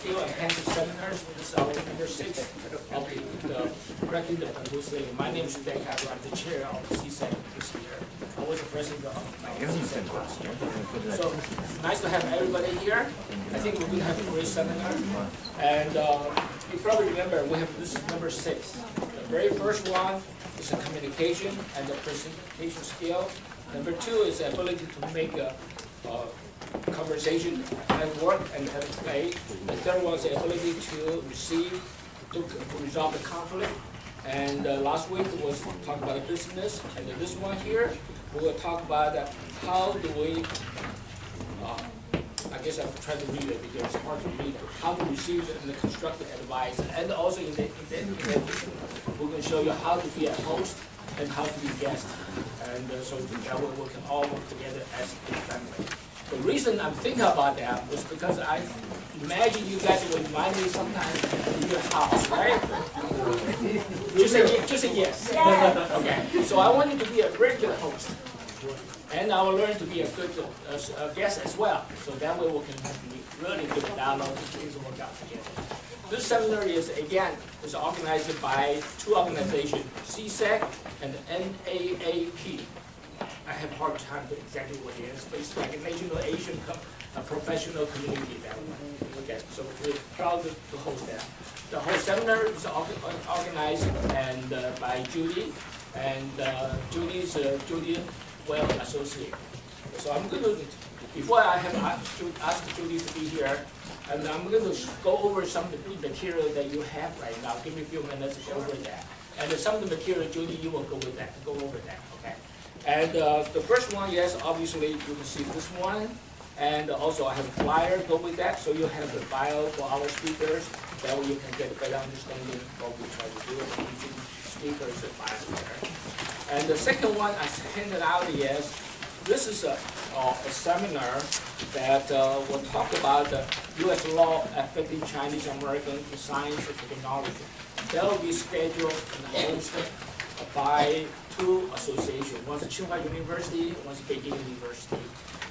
Steel and Hands seminars. This is our number 6 of the Cracking the Bamboo Ceiling. My name is Dan Capper. I'm the chair of the CSEC this year. I was the president of CSEC last year. So nice to have everybody here. I think we're going to have a great seminar. And you probably remember this is number 6. The very first one is the communication and the presentation skill. Number 2 is the ability to make a conversation at work and at play. The third one is the ability to receive, to resolve the conflict. And last week was talk about business. And this one here, we will talk about how do we, I guess I'll try to read it because it's hard to read, how to receive the constructive advice. And also in addition, we're going to show you how to be a host and how to be a guest. And so that way we can all work together as a family. The reason I'm thinking about that was because I imagine you guys will invite me sometimes to your house, right? Just a yes. Okay. So I want you to be a very good host. And I will learn to be a good guest as well. So that way we can have really good dialogue and things will work out together. This seminar is organized by 2 organizations, CSEC and NAAP. I have a hard time with exactly what it is, but it's like a National Asian Professional Community that way. Okay, so we're proud to host that. The whole seminar is organized and by Judy, and Judy is Judy Well Associate. So I'm going to, before I have asked Judy to be here, and I'm going to go over some of the material that you have right now. Give me a few minutes to go over that. And some of the material, Judy, you will go over that, okay? And the first one, yes, obviously you can see this one. And also I have a flyer go with that, so you have the bio for our speakers. That way you can get a better understanding of what we try to do and each speaker's bio there. And the second one I handed out is, this is a seminar that will talk about the U.S. law affecting Chinese American science and technology. That will be scheduled and hosted by 2 associations. One's Tsinghua University, one's Beijing University.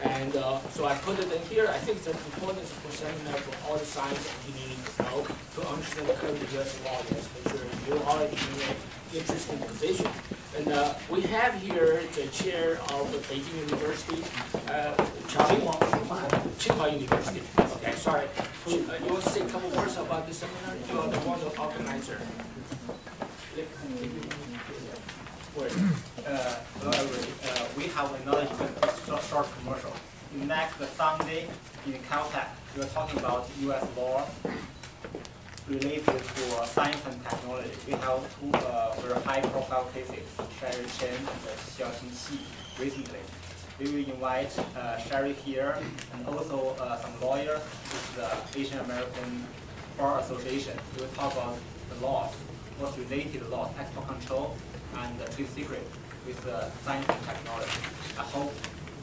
And so I put it in here. I think it's important for seminar for all the science and engineering to know, to understand the current U.S. law, especially you are in an interesting position. And we have here the chair of the Beijing University, Tsinghua University. Okay, sorry. You want to say a couple words about this seminar? You are the one the organizer. Hello everybody. We have another event, short commercial. Next Sunday in Caltech, we are talking about U.S. law related to science and technology. We have 2 very high-profile cases, Sherry Chen and Xiaoxin Xi, recently. We will invite Sherry here and also some lawyers with the Asian American Bar Association. We will talk about the laws, what's related to laws, export control, and trade secret with science and technology. I hope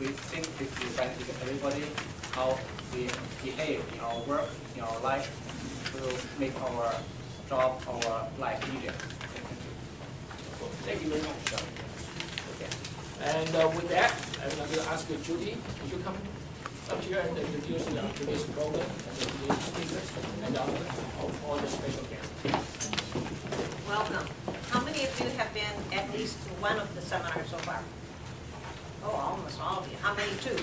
we think this will benefit everybody, how we behave in our work, in our life, will make our job, our life easier. Thank you very much. Okay. And with that, I'm going to ask Judy, would you come up here and introduce today's program and today's speakers and all the special guests. Welcome. How many of you have been at least to one of the seminars so far? Oh, almost all of you. How many? 2?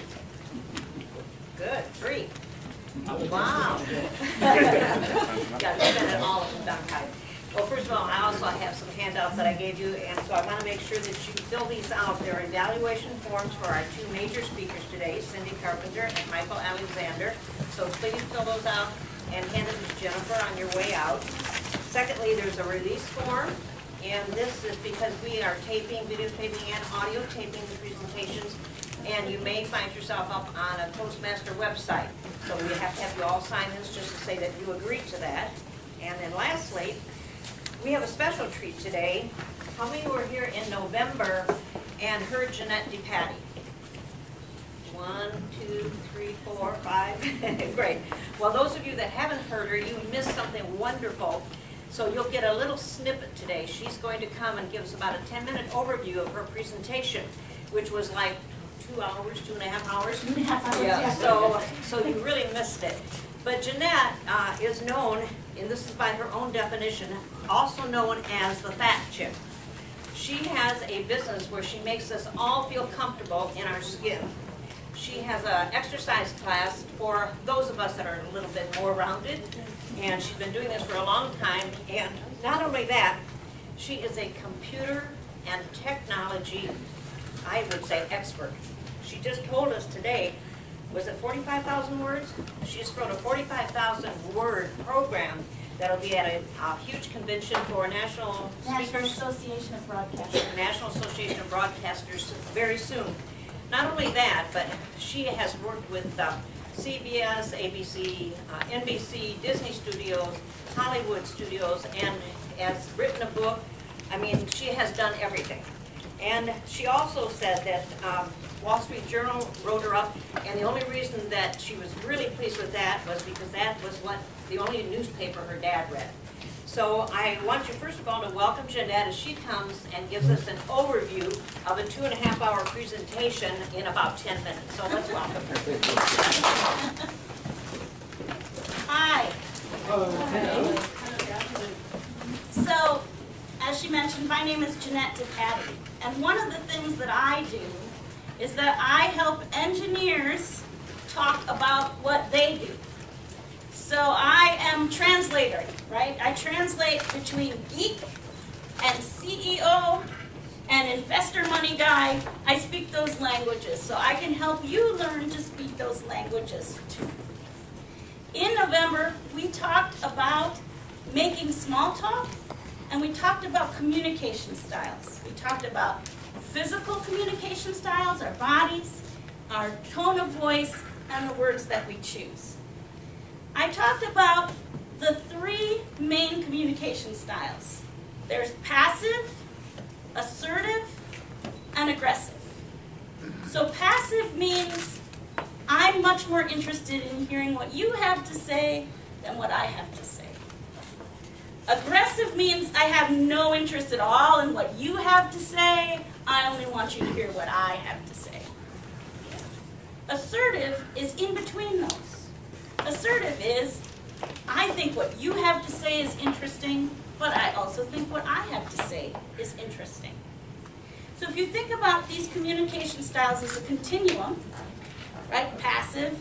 Good. 3. Wow. Yeah, you've been at all of them, Don Kai. Well, first of all, I also have some handouts that I gave you, and so I want to make sure that you fill these out. There are evaluation forms for our 2 major speakers today, Cindy Carpenter and Michael Alexander. So please fill those out and hand them to Jennifer on your way out. Secondly, there's a release form, and this is because we are taping, videotaping, and audio taping the presentations, and you may find yourself up on a Toastmaster website. So we have to have you all sign this just to say that you agree to that. And then lastly, we have a special treat today. How many were here in November and heard Jeanette DePatty? 1, 2, 3, 4, 5. Great. Well, those of you that haven't heard her, you missed something wonderful. So you'll get a little snippet today. She's going to come and give us about a 10-minute overview of her presentation, which was like 2 hours, 2.5 hours. 2.5 hours, yeah. So you really missed it. But Jeanette is known, and this is by her own definition, also known as the fat chick. She has a business where she makes us all feel comfortable in our skin. She has an exercise class for those of us that are a little bit more rounded, and she's been doing this for a long time. And not only that, she is a computer and technology, I would say, expert. She just told us today, was it 45,000 words? She just wrote a 45,000 word program that'll be at a huge convention for National Association of Broadcasters. National Association of Broadcasters very soon. Not only that, but she has worked with CBS, ABC, NBC, Disney Studios, Hollywood Studios, and has written a book. I mean, she has done everything. And she also said that Wall Street Journal wrote her up, and the only reason that she was really pleased with that was because that was the only newspaper her dad read. So I want you, first of all, to welcome Jeanette as she comes and gives us an overview of a 2.5-hour presentation in about 10 minutes. So let's welcome her. Hi. So, as she mentioned, my name is Jeanette DePatty, and one of the things that I do is that I help engineers talk about what they do. So I am translator, right? I translate between geek and CEO and investor money guy. I speak those languages, so I can help you learn to speak those languages too. In November, we talked about making small talk, and we talked about communication styles. We talked about physical communication styles, our bodies, our tone of voice, and the words that we choose. I talked about the 3 main communication styles. There's passive, assertive, and aggressive. So passive means I'm much more interested in hearing what you have to say than what I have to say. Aggressive means I have no interest at all in what you have to say. I only want you to hear what I have to say. Assertive is in between those. Assertive is, I think what you have to say is interesting, but I also think what I have to say is interesting. So if you think about these communication styles as a continuum, right? Passive,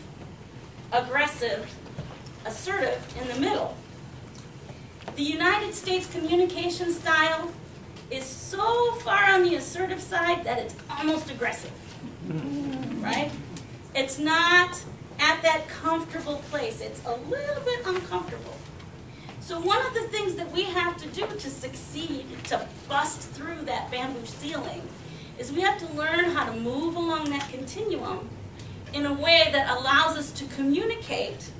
aggressive, assertive in the middle. The United States communication style is so far on the assertive side that it's almost aggressive, right? It's not at that comfortable place. It's a little bit uncomfortable. So one of the things that we have to do to succeed, to bust through that bamboo ceiling, is we have to learn how to move along that continuum in a way that allows us to communicate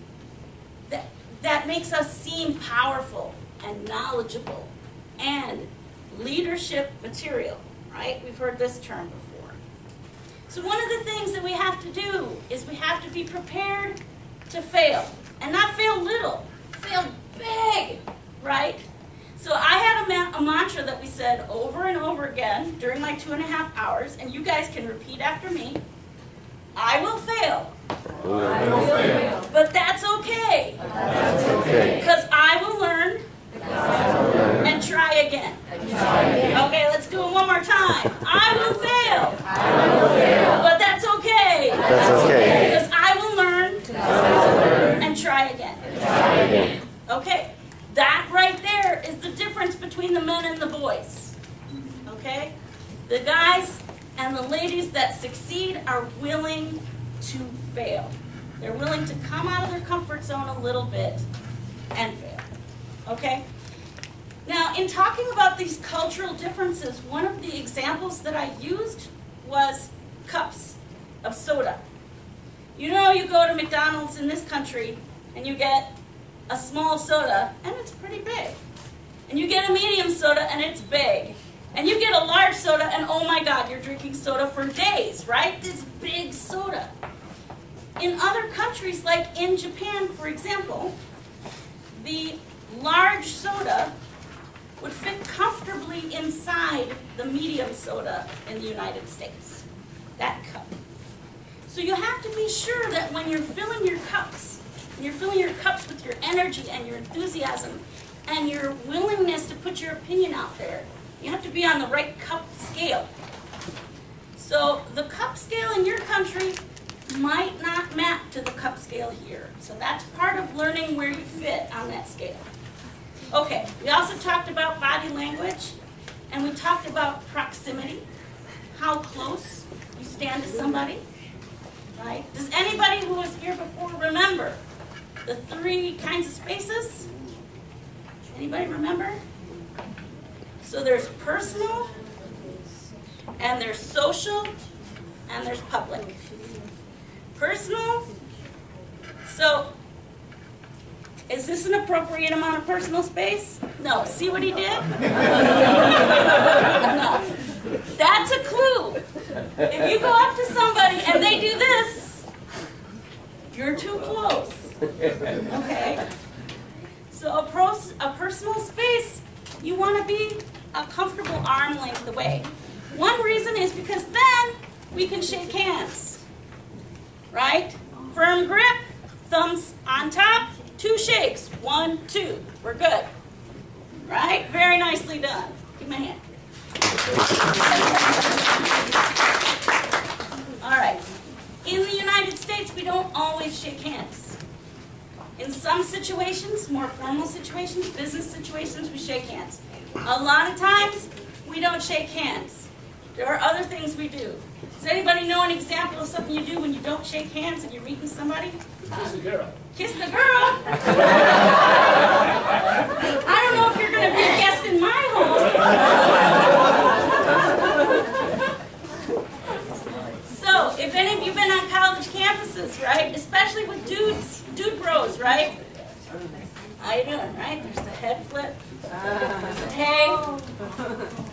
that makes us seem powerful and knowledgeable and leadership material, right? We've heard this term before. So one of the things that we have to do is we have to be prepared to fail. And not fail little, fail big, right? So I had a mantra that we said over and over again during my 2.5 hours, and you guys can repeat after me. I will fail. I will fail. But that's okay. That's okay. Because I will learn and try again. Okay, let's do it one more time. I will fail. I will fail. But that's okay. That's okay. Because I will learn and try again. Okay, that right there is the difference between the men and the boys. Okay? The guys and the ladies that succeed are willing to fail. They're willing to come out of their comfort zone a little bit and fail. Okay? Now, in talking about these cultural differences, one of the examples that I used was cups of soda. You know, you go to McDonald's in this country and you get a small soda and it's pretty big. And you get a medium soda and it's big. And you get a large soda and oh my God, you're drinking soda for days, right? This big soda. In other countries, like in Japan, for example, the large soda would fit comfortably inside the medium soda in the United States, that cup. So you have to be sure that when you're filling your cups, and you're filling your cups with your energy and your enthusiasm and your willingness to put your opinion out there. You have to be on the right cup scale. So the cup scale in your country might not map to the cup scale here. So that's part of learning where you fit on that scale. Okay, we also talked about body language, and we talked about proximity, how close you stand to somebody, right? Does anybody who was here before remember the 3 kinds of spaces? Anybody remember? So there's personal, and there's social, and there's public. Personal, so is this an appropriate amount of personal space? No. See what he did? No. That's a clue. If you go up to somebody and they do this, you're too close. Okay? So a personal space, you want to be a comfortable arm length away. One reason is because then we can shake hands. Right? Firm grip, thumbs on top, 2 shakes. 1, 2. We're good. Right? Very nicely done. Give me a hand. All right. In the United States, we don't always shake hands. In some situations, more formal situations, business situations, we shake hands. A lot of times, we don't shake hands. There are other things we do. Does anybody know an example of something you do when you don't shake hands and you're meeting somebody? Kiss the girl. Kiss the girl? I don't know if you're going to be a guest in my home. So, if any of you have been on college campuses, right? Especially with dude bros, right? How you doing, right? There's the head flip. Hey.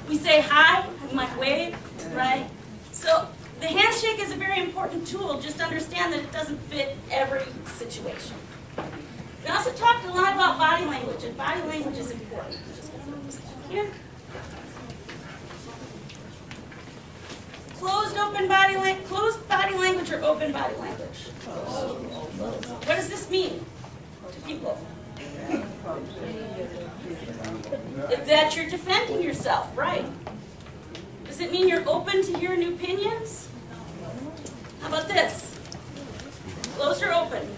We say hi, we might wave, right? So the handshake is a very important tool. Just understand that it doesn't fit every situation. We also talked a lot about body language, and body language is important. Just going to move this down here. Closed body language or open body language? What does this mean to people? That you're defending yourself, right? Does it mean you're open to hear new opinions? How about this? Closed or open?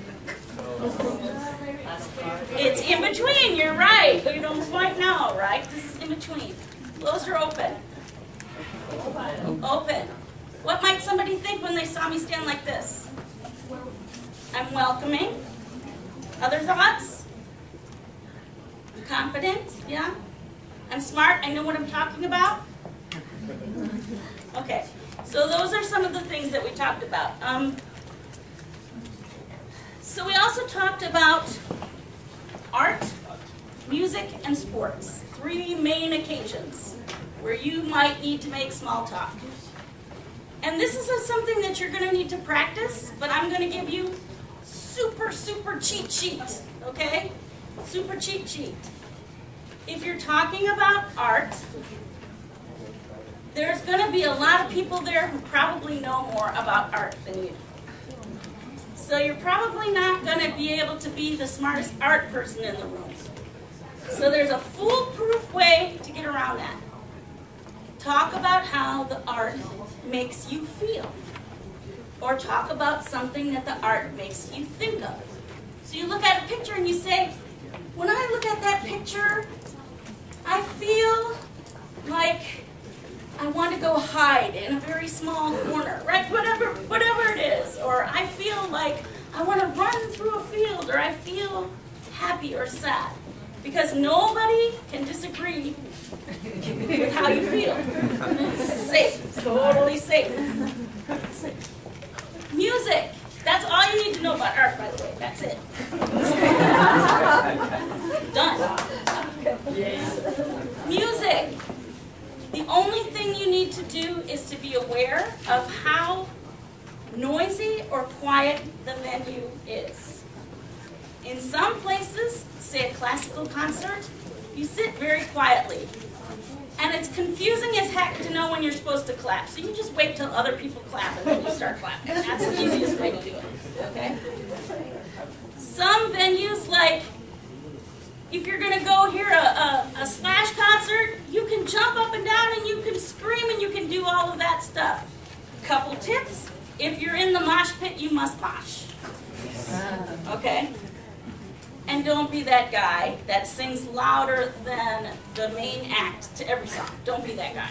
It's in between, you're right. You don't quite know, right? This is in between. Closed or open? Open. What might somebody think when they saw me stand like this? I'm welcoming. Other thoughts? I'm confident, yeah? I'm smart, I know what I'm talking about? Okay, so those are some of the things that we talked about. So we also talked about art, music, and sports. 3 main occasions where you might need to make small talk. And this is something that you're going to need to practice, but I'm going to give you super cheat sheet, okay? Super cheat sheet. If you're talking about art, there's going to be a lot of people there who probably know more about art than you. So you're probably not going to be able to be the smartest art person in the room. So there's a foolproof way to get around that. Talk about how the art makes you feel. Or talk about something that the art makes you think of. So you look at a picture and you say, when I look at that picture, I feel like I want to go hide in a very small corner, right? Whatever it is. Or I feel like I want to run through a field, or I feel happy or sad. Because nobody can disagree with how you feel. Safe, totally safe. Music. That's all you need to know about art, by the way. That's it. Done. Music. The only thing you need to do is to be aware of how noisy or quiet the venue is. In some places, say a classical concert, you sit very quietly. And it's confusing as heck to know when you're supposed to clap. So you just wait till other people clap and then you start clapping. That's the easiest way to do it. Okay? Some venues, like if you're going to go hear a Slash concert, you can jump up and down and you can scream and you can do all of that stuff. Couple tips: if you're in the mosh pit, you must mosh. Okay? And don't be that guy that sings louder than the main act to every song. Don't be that guy.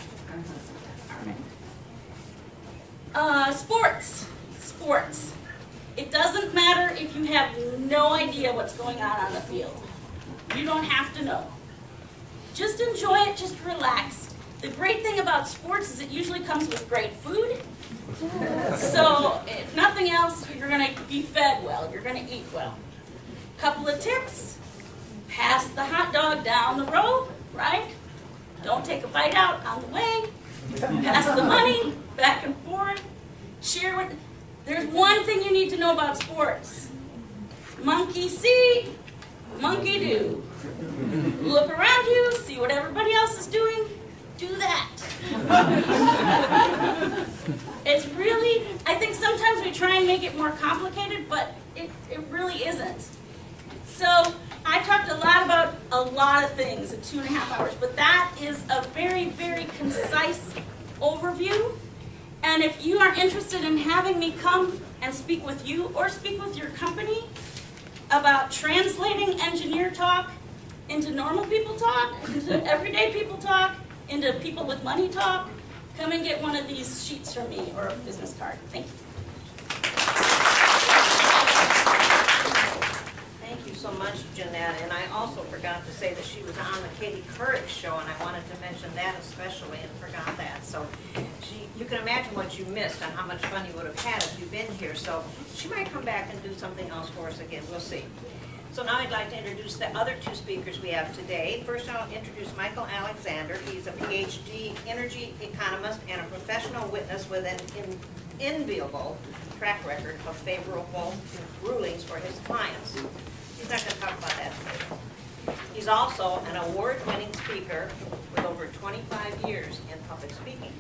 Sports. It doesn't matter if you have no idea what's going on the field. You don't have to know. Just enjoy it, just relax. The great thing about sports is it usually comes with great food. So, if nothing else, you're going to be fed well. You're going to eat well. Couple of tips: pass the hot dog down the road, right? Don't take a bite out on the way. Pass the money back and forth. Share with. There's one thing you need to know about sports: monkey see, monkey do. Look around you, see what everybody else is doing. Do that. It's really. I think sometimes we try and make it more complicated, but it really isn't. So I talked a lot about a lot of things in 2.5 hours, but that is a very, very concise overview. And if you are interested in having me come and speak with you or speak with your company about translating engineer talk into normal people talk, into everyday people talk, into people with money talk, come and get one of these sheets from me or a business card. Thank you. Thank you so much, Jeanette. And I also forgot to say that she was on the Katie Couric show, and I wanted to mention that especially and forgot that. So you can imagine what you missed and how much fun you would have had if you'd been here. So she might come back and do something else for us again. We'll see. So now I'd like to introduce the other two speakers we have today. First, I'll introduce Michael Alexander. He's a PhD energy economist and a professional witness with an enviable track record of favorable rulings for his clients. He's not going to talk about that today. He's also an award-winning speaker with over 25 years in public speaking.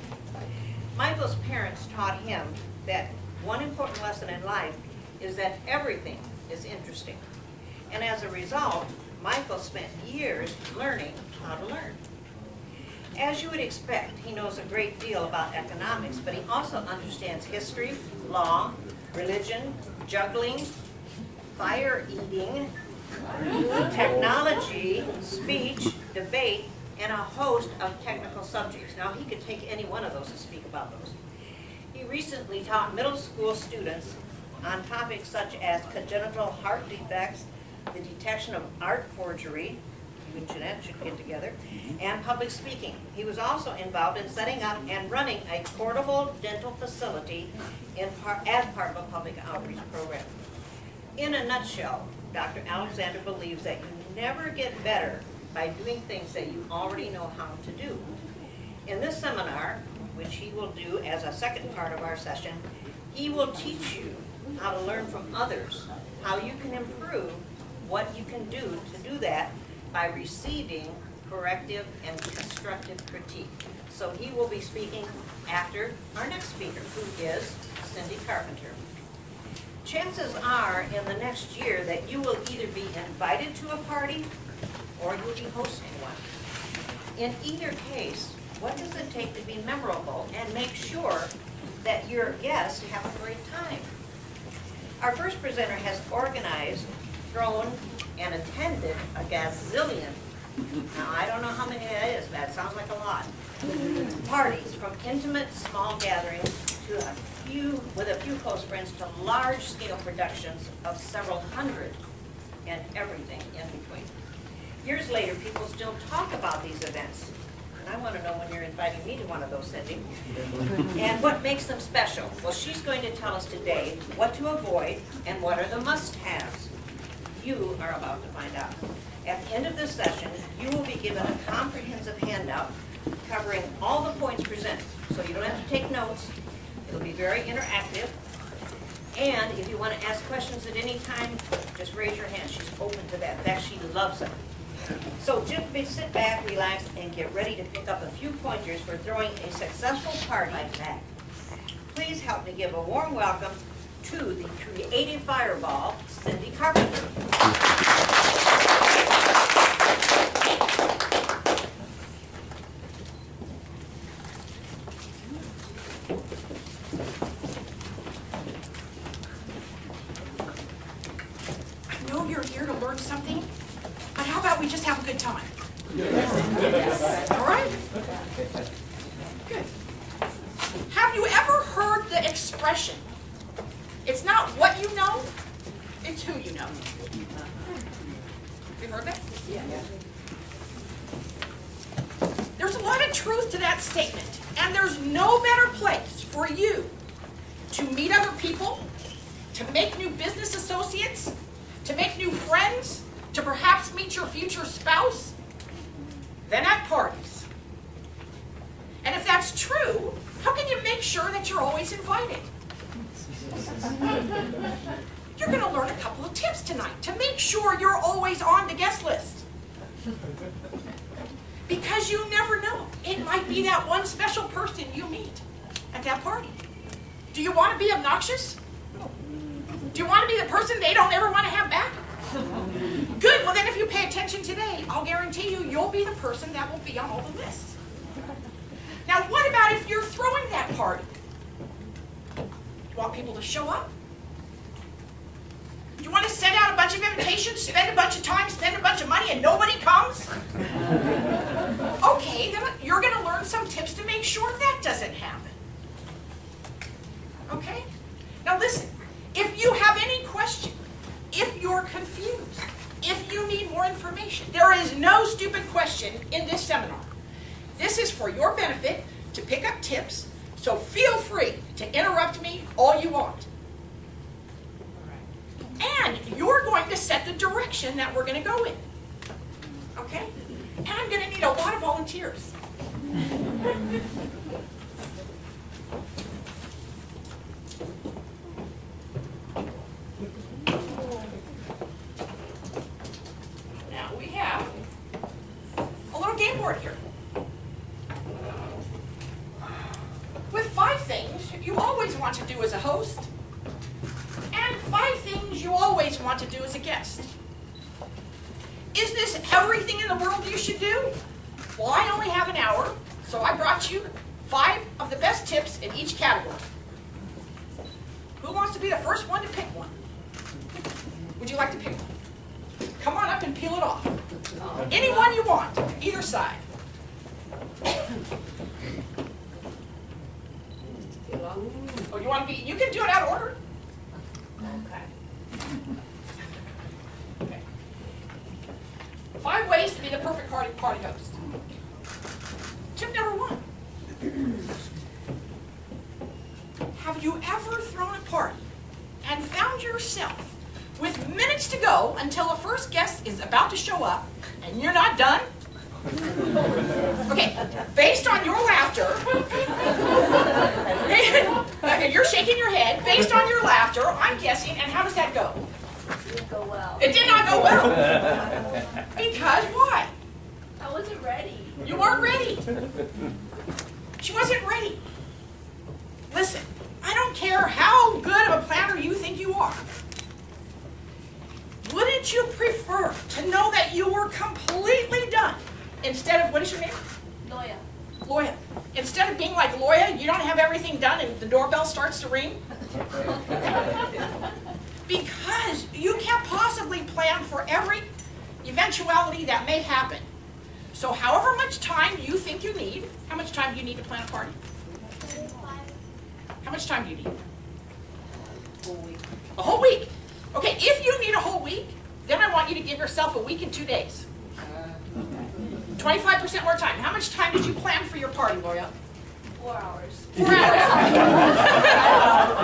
Michael's parents taught him that one important lesson in life is that everything is interesting. And as a result, Michael spent years learning how to learn. As you would expect, he knows a great deal about economics, but he also understands history, law, religion, juggling, fire eating, technology, speech, debate, and a host of technical subjects. Now, he could take any one of those and speak about those. He recently taught middle school students on topics such as congenital heart defects, the detection of art forgery, you and Jeanette should get together, and public speaking. He was also involved in setting up and running a portable dental facility as part of a public outreach program. In a nutshell, Dr. Alexander believes that you never get better by doing things that you already know how to do. In this seminar, which he will do as a second part of our session, he will teach you how to learn from others, how you can improve what you can do to do that by receiving corrective and constructive critique. So he will be speaking after our next speaker, who is Cindy Carpenter. Chances are in the next year that you will either be invited to a party or you'll be hosting one. In either case, what does it take to be memorable and make sure that your guests have a great time? Our first presenter has organized, thrown, and attended a gazillion. Now, I don't know how many that is, but that sounds like a lot. Parties, from intimate small gatherings to with a few close friends to large-scale productions of several hundred, and everything in between. Years later, people still talk about these events. And I want to know when you're inviting me to one of those, Cindy. And what makes them special? Well, she's going to tell us today what to avoid and what are the must-haves. You are about to find out. At the end of this session, you will be given a comprehensive handout covering all the points presented. So you don't have to take notes. It'll be very interactive. And if you want to ask questions at any time, just raise your hand. She's open to that. In fact, she loves them. So just sit back, relax, and get ready to pick up a few pointers for throwing a successful party like that. Please help me give a warm welcome to the Creative Fireball, Cindy Carpenter. I know you're here to learn something, but how about we just have a good time? All right? Good. Have you ever heard the expression, it's not what you know, it's who you know? Have you heard that? Yeah. There's a lot of truth to that statement, and there's no better place for you to meet other people, to make new business associates, to make new friends, to perhaps meet your future spouse, than at parties. And if that's true, how can you make sure that you're always invited? You're going to learn a couple of tips tonight to make sure you're always on the guest list. Because you never know. It might be that one special person you meet at that party. Do you want to be obnoxious? Do you want to be the person they don't ever want to have back? Good, well then if you pay attention today, I'll guarantee you, you'll be the person that will be on all the lists. Now what about if you're throwing that party? Do you want people to show up? Do you want to send out a bunch of invitations, spend a bunch of time, spend a bunch of money, and nobody comes? Okay, then you're going to learn some tips to make sure that doesn't happen. Okay? Now listen, if you have any question, if you're confused, if you need more information, there is no stupid question in this seminar. This is for your benefit to pick up tips, so feel free to interrupt me all you want. And you're going to set the direction that we're going to go in. Okay? And I'm going to need a lot of volunteers. Now we have a little game board here with 5 things you always want to do as a host and 5 things you always want to do as a guest. Is this everything in the world you should do? Well, I only have an hour, so I brought you 5 of the best tips in each category. Who wants to be the first one to pick one? Would you like to pick one? Come on up and peel it off. Any one you want, either side. Oh, you want to be, you can do it out of order. Okay. 5 ways to be the perfect party host. Tip number 1. Have you ever thrown a party and found yourself with minutes to go until the first guest is about to show up and you're not done? Okay, based on your laughter, you're shaking your head, based on your laughter, I'm guessing, and how does that go? It didn't go well. It did not go well. Because why? I wasn't ready. You weren't ready. She wasn't ready. Listen, I don't care how good of a planner you think you are. Wouldn't you prefer to know that you were completely done instead of, what is your name? Loya. Loya. Instead of being like Loya, you don't have everything done and the doorbell starts to ring? Because you can't possibly plan for every eventuality that may happen. So however much time you think you need, how much time do you need to plan a party? How much time do you need? A whole week. Okay, if you need a whole week, then I want you to give yourself a week and 2 days. 25% more time. How much time did you plan for your party, Loya? 4 hours. 4 hours.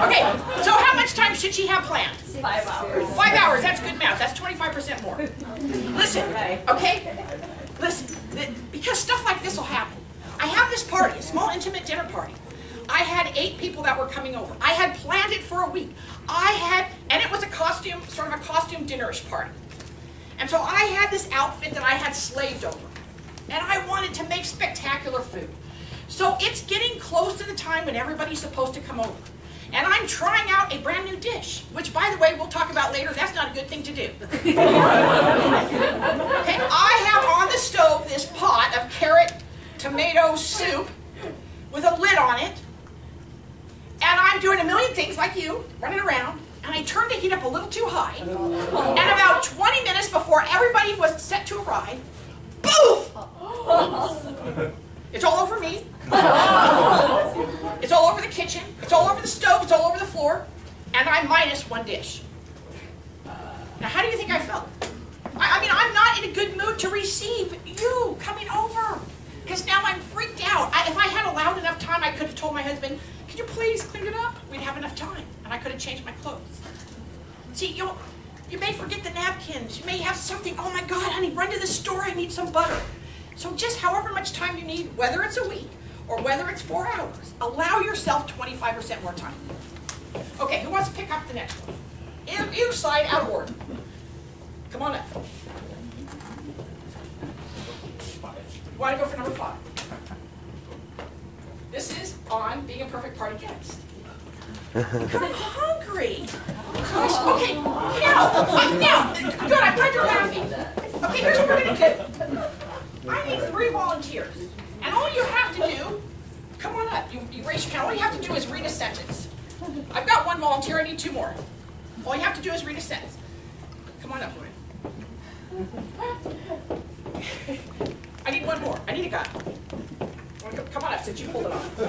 Okay, so how much time should she have planned? 5 hours. 5 hours, that's good math. That's 25% more. Listen, okay? Listen, because stuff like this will happen. I have this party, a small intimate dinner party. I had 8 people that were coming over. I had planned it for a week. And it was a costume, sort of a costume dinnerish party. And so I had this outfit that I had slaved over. And I wanted to make spectacular food. So it's getting close to the time when everybody's supposed to come over. and I'm trying out a brand new dish, which, by the way, we'll talk about later. That's not a good thing to do. Okay, I have on the stove this pot of carrot tomato soup with a lid on it, and I'm doing a million things like you, running around, and I turned the heat up a little too high, and about 20 minutes before everybody was set to arrive, poof! It's all over me. It's all over the kitchen. It's all over the stove. It's all over the floor. And I'm minus one dish. Now, how do you think I felt? I mean, I'm not in a good mood to receive you coming over. Because now I'm freaked out. If I had allowed enough time, I could have told my husband, could you please clean it up? We'd have enough time. And I could have changed my clothes. See, you may forget the napkins. You may have something. Oh, my God, honey, run to the store. I need some butter. So just however much time you need, whether it's a week or whether it's 4 hours, allow yourself 25% more time. Okay, who wants to pick up the next one? Either side, out of order. Come on up. You want to go for number 5? This is on being a perfect party guest. I'm hungry. Okay, now, good, I'm glad you're laughing. Okay, here's what we're going to do. I need 3 volunteers. And all you have to do, come on up, you raise your hand. All you have to do is read a sentence. I've got 1 volunteer, I need 2 more. All you have to do is read a sentence. Come on up, Roy. I need 1 more. I need a guy. Come on up, since you pulled it off.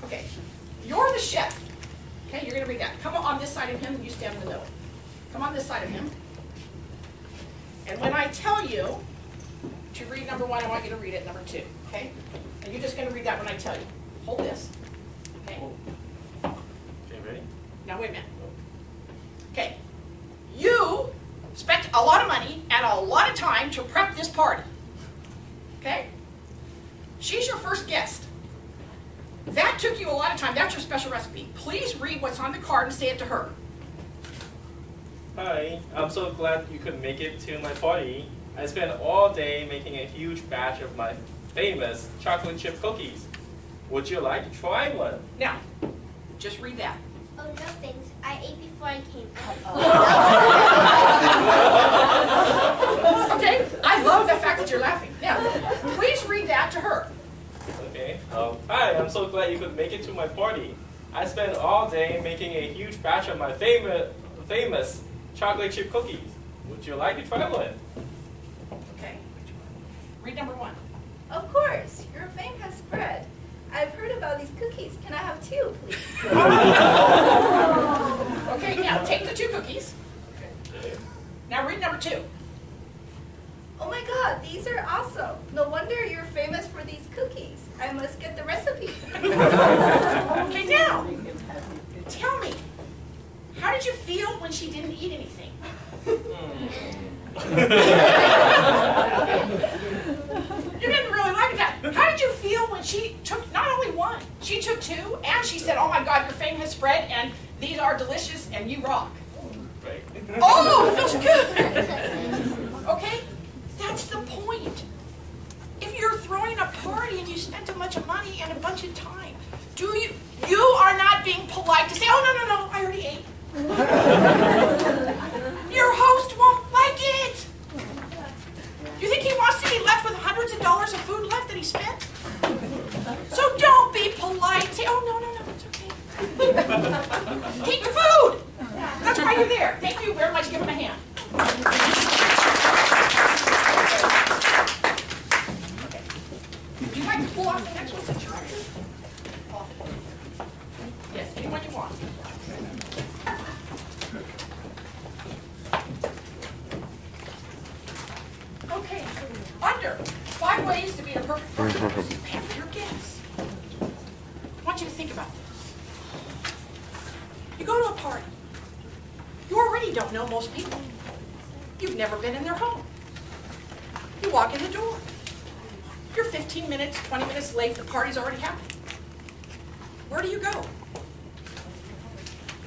Okay, you're the chef. Okay, you're going to read that. Come on this side of him, you stand in the middle. Come on this side of him. And when I tell you to read number 1, I want you to read it number 2, okay? And you're just going to read that when I tell you. Hold this, okay? Okay, ready? Now wait a minute. Okay, you spent a lot of money and a lot of time to prep this party, okay? She's your first guest. That took you a lot of time. That's your special recipe. Please read what's on the card and say it to her. Hi, I'm so glad you could make it to my party. I spent all day making a huge batch of my famous chocolate chip cookies. Would you like to try one? Now, just read that. Oh, no thanks. I ate before I came. Okay, I love the fact that you're laughing. Now, please read that to her. Okay. Hi, I'm so glad you could make it to my party. I spent all day making a huge batch of my famous chocolate chip cookies. Would you like to try one? Okay. Read number 1. Of course, your fame has spread. I've heard about these cookies. Can I have 2, please? Okay, now take the 2 cookies. Now read number 2. Oh my God, these are awesome. No wonder you're famous for these cookies. I must get the recipe. Okay, now, tell me, how did you feel when she didn't eat anything? You didn't really like that. How did you feel when she took not only 1, she took 2, and she said, oh my God, your fame has spread, and these are delicious, and you rock. Right. Oh, it feels good. Okay, that's the point. If you're throwing a party and you spent a bunch of money and a bunch of time, you are not being polite to say, oh, no, I already ate. Your host won't like it. You think he wants to be left with hundreds of dollars of food left that he spent? So don't be polite. Say, oh, no, it's okay. Keep your food. That's why you're there. Thank you very much. Give him a hand. Okay. Would you like to pull off the next one since you're right here? Yes, anyone you want. Okay, under 5 ways to be a perfect party host. Pamper your guests. I want you to think about this. You go to a party. You already don't know most people. You've never been in their home. You walk in the door. You're 15 minutes, 20 minutes late. The party's already happening. Where do you go?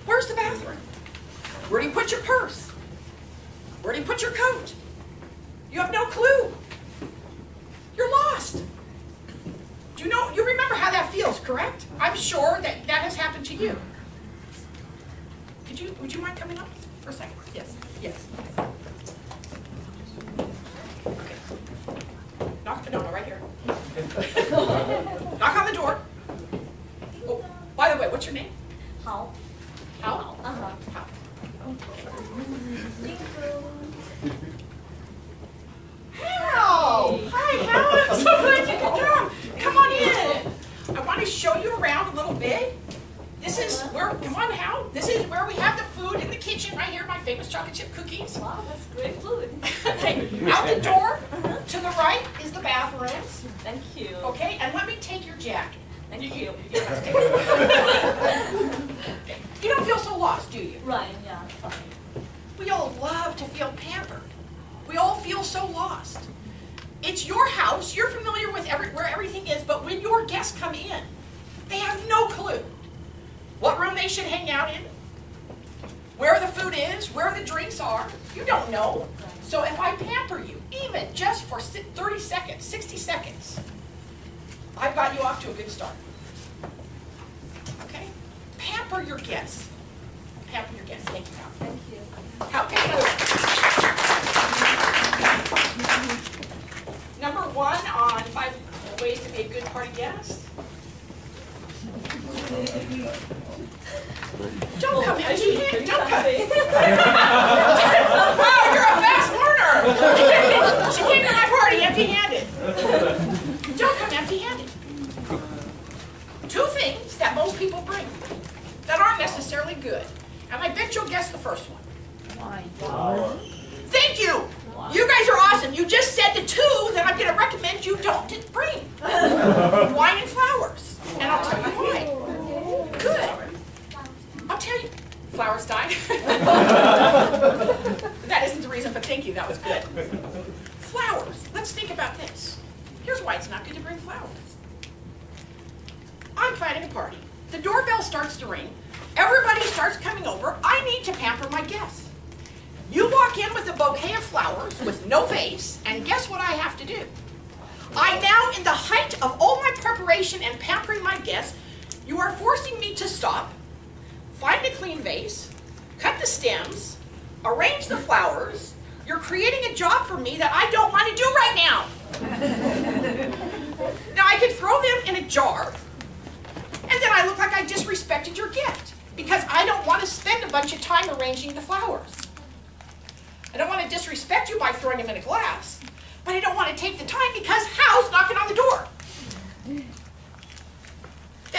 Where's the bathroom? Where do you put your purse? Where do you put your coat? You have no clue. You're lost. Do you know? You remember correct? I'm sure that that has happened to you. Would you mind coming up for a second? Yes, yes. Okay. No, right here. Knock on the door. Oh, by the way, what's your name? How? Hal? Uh-huh. Hal. Hal! Hi, Hal. I'm so glad you could come. Come on in. I want to show you around a little bit. This is where, come on, Hal. This is where we have the food in the kitchen right here, my famous chocolate chip cookies. Wow, that's great food. Okay, out the door to the right is the bathrooms. Thank you. Okay, and let me take your jacket. Thank you. You don't feel so lost, do you? Right, yeah. We all love to feel pampered. We all feel so lost. It's your house. You're familiar with where everything is, but when your guests come in, they have no clue what room they should hang out in, where the food is, where the drinks are. You don't know. So if I pamper you, even just for 30 seconds, 60 seconds, I've got you off to a good start. Okay? Pamper your guests. Pamper your guests. Thank you, Hal. Thank you. How can Number 1 on 5 ways to be a good party guest. Don't come empty-handed. Don't come. Wow, you're a fast learner. She came to my party empty-handed. Don't come empty-handed. 2 things that most people bring that aren't necessarily good. And I bet you'll guess the first one. Wine. Thank you. You guys are awesome. You just said the 2 that I'm going to recommend you don't bring. Wine and flowers. And I'll tell you why. Good. I'll tell you. Flowers die. That isn't the reason, but thank you. That was good. Flowers. Let's think about this. Here's why it's not good to bring flowers. I'm planning a party. The doorbell starts to ring. Everybody starts coming over. I need to pamper my guests. You walk in with a bouquet of flowers with no vase, and guess what I have to do? I'm now in the height of all my preparation and pampering my guests. You are forcing me to stop, find a clean vase, cut the stems, arrange the flowers. You're creating a job for me that I don't want to do right now. Now I could throw them in a jar, and then I look like I disrespected your gift because I don't want to spend a bunch of time arranging the flowers. I don't want to disrespect you by throwing them in a glass, but I don't want to take the time because Hal's knocking on the door.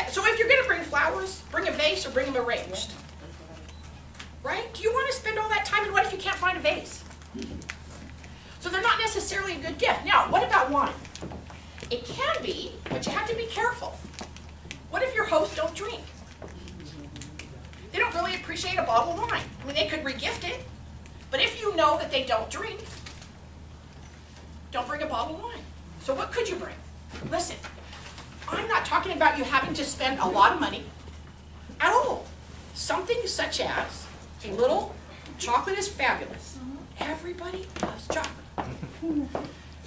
So if you're going to bring flowers, bring a vase or bring them arranged. Right? Do you want to spend all that time, and what if you can't find a vase? So they're not necessarily a good gift. Now, what about wine? It can be, but you have to be careful. What if your hosts don't drink? They don't really appreciate a bottle of wine. I mean, they could re-gift it. But if you know that they don't drink, don't bring a bottle of wine. So what could you bring? Listen, I'm not talking about you having to spend a lot of money at all. Something such as a little chocolate is fabulous. Everybody loves chocolate.